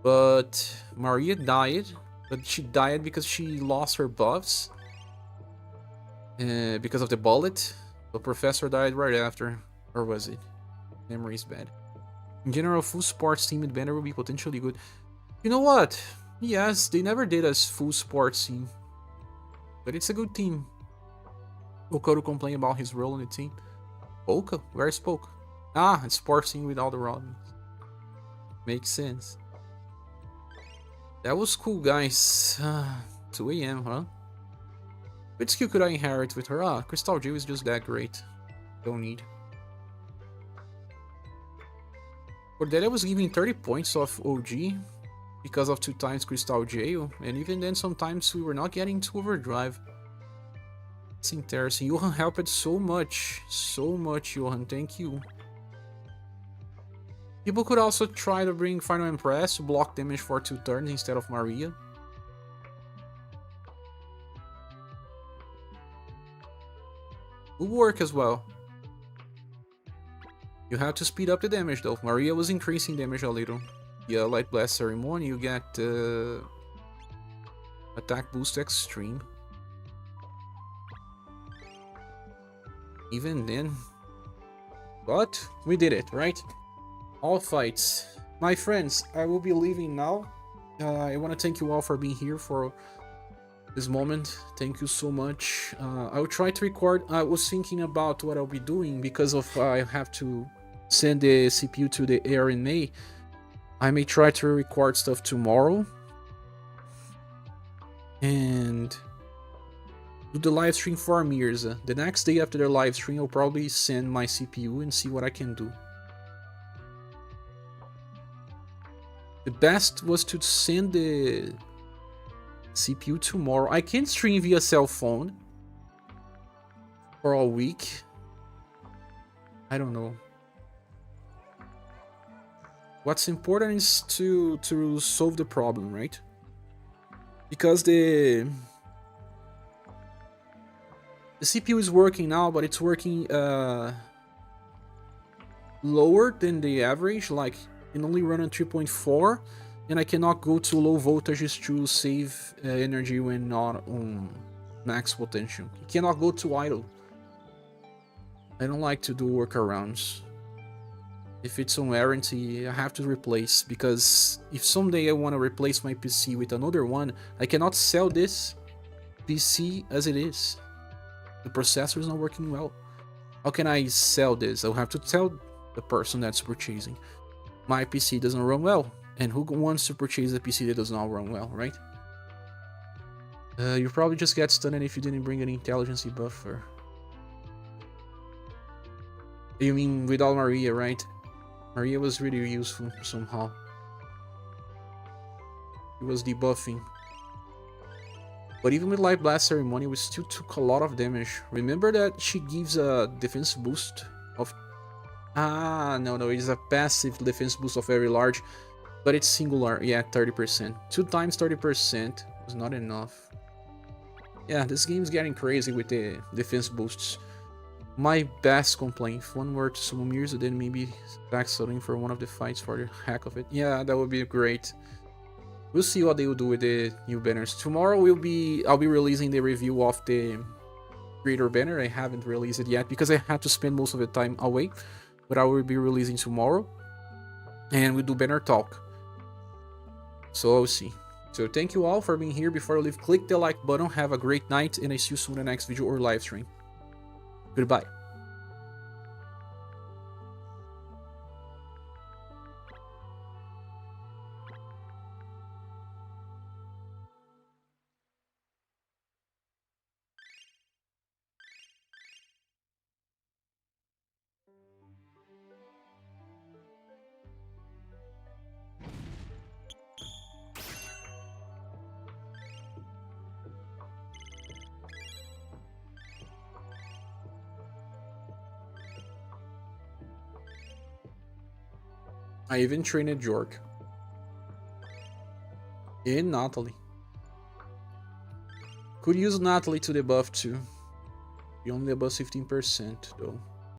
But Maria died. But she died because she lost her buffs. Because of the bullet. The professor died right after. Or was it? Memory's bad. In general, full sports team with banner will be potentially good. You know what? Yes, they never did us full sports team. But it's a good team. Okoro complained about his role in the team. Polka? Where's Polka? Ah, it's sports team with all the Robins. Makes sense. That was cool, guys. 2 AM, huh? Which skill could I inherit with her? Ah, Crystal Jill is just that great. Don't need. For that, I was giving 30 points off OG because of 2 times Crystal Jail, and even then, sometimes we were not getting to Overdrive. It's interesting. Johan helped so much, Johan. Thank you. People could also try to bring Final Impress to block damage for 2 turns instead of Maria. Would work as well. You have to speed up the damage though. Maria was increasing damage a little. Yeah, Light Blast Ceremony, you get attack boost extreme. Even then. But we did it, right? All fights. My friends, I will be leaving now. I want to thank you all for being here for this moment. Thank you so much. I will try to record. I was thinking about what I'll be doing because of I have to send the CPU to the ARNA. I may try to record stuff tomorrow and do the live stream for Mirza. The next day after the live stream, I'll probably send my CPU and see what I can do. The best was to send the CPU tomorrow. I can stream via cell phone for a week. I don't know. What's important is to solve the problem, right? Because the CPU is working now, but it's working lower than the average. Like, it only run on 3.4, and I cannot go to low voltages to save energy when not on max potential. It cannot go to idle. I don't like to do workarounds. If it's on warranty, I have to replace, because if someday I want to replace my PC with another one, I cannot sell this PC as it is. The processor is not working well. How can I sell this? I'll have to tell the person that's purchasing. My PC doesn't run well, and who wants to purchase a PC that does not run well, right? You probably just get stunned if you didn't bring an intelligence buffer. You mean without Maria, right? Maria was really useful somehow. It was debuffing. But even with Light Blast Ceremony, we still took a lot of damage. Remember that she gives a defense boost of... Ah, no, it's a passive defense boost of very large. But it's singular, yeah, 30%. 2 times 30% was not enough. Yeah, this game's getting crazy with the defense boosts. My best complaint, if one were to summon Mirza, then maybe backselling for one of the fights for the heck of it. Yeah, that would be great. We'll see what they will do with the new banners. Tomorrow I'll be releasing the review of the creator banner. I haven't released it yet because I had to spend most of the time away. But I will be releasing tomorrow. And we'll do banner talk. So I'll see. So thank you all for being here. Before I leave, click the like button. Have a great night, and I see you soon in the next video or live stream. Goodbye. I even trained Jork. And Natalie. Could use Natalie to debuff too. He only debuffs 15% though.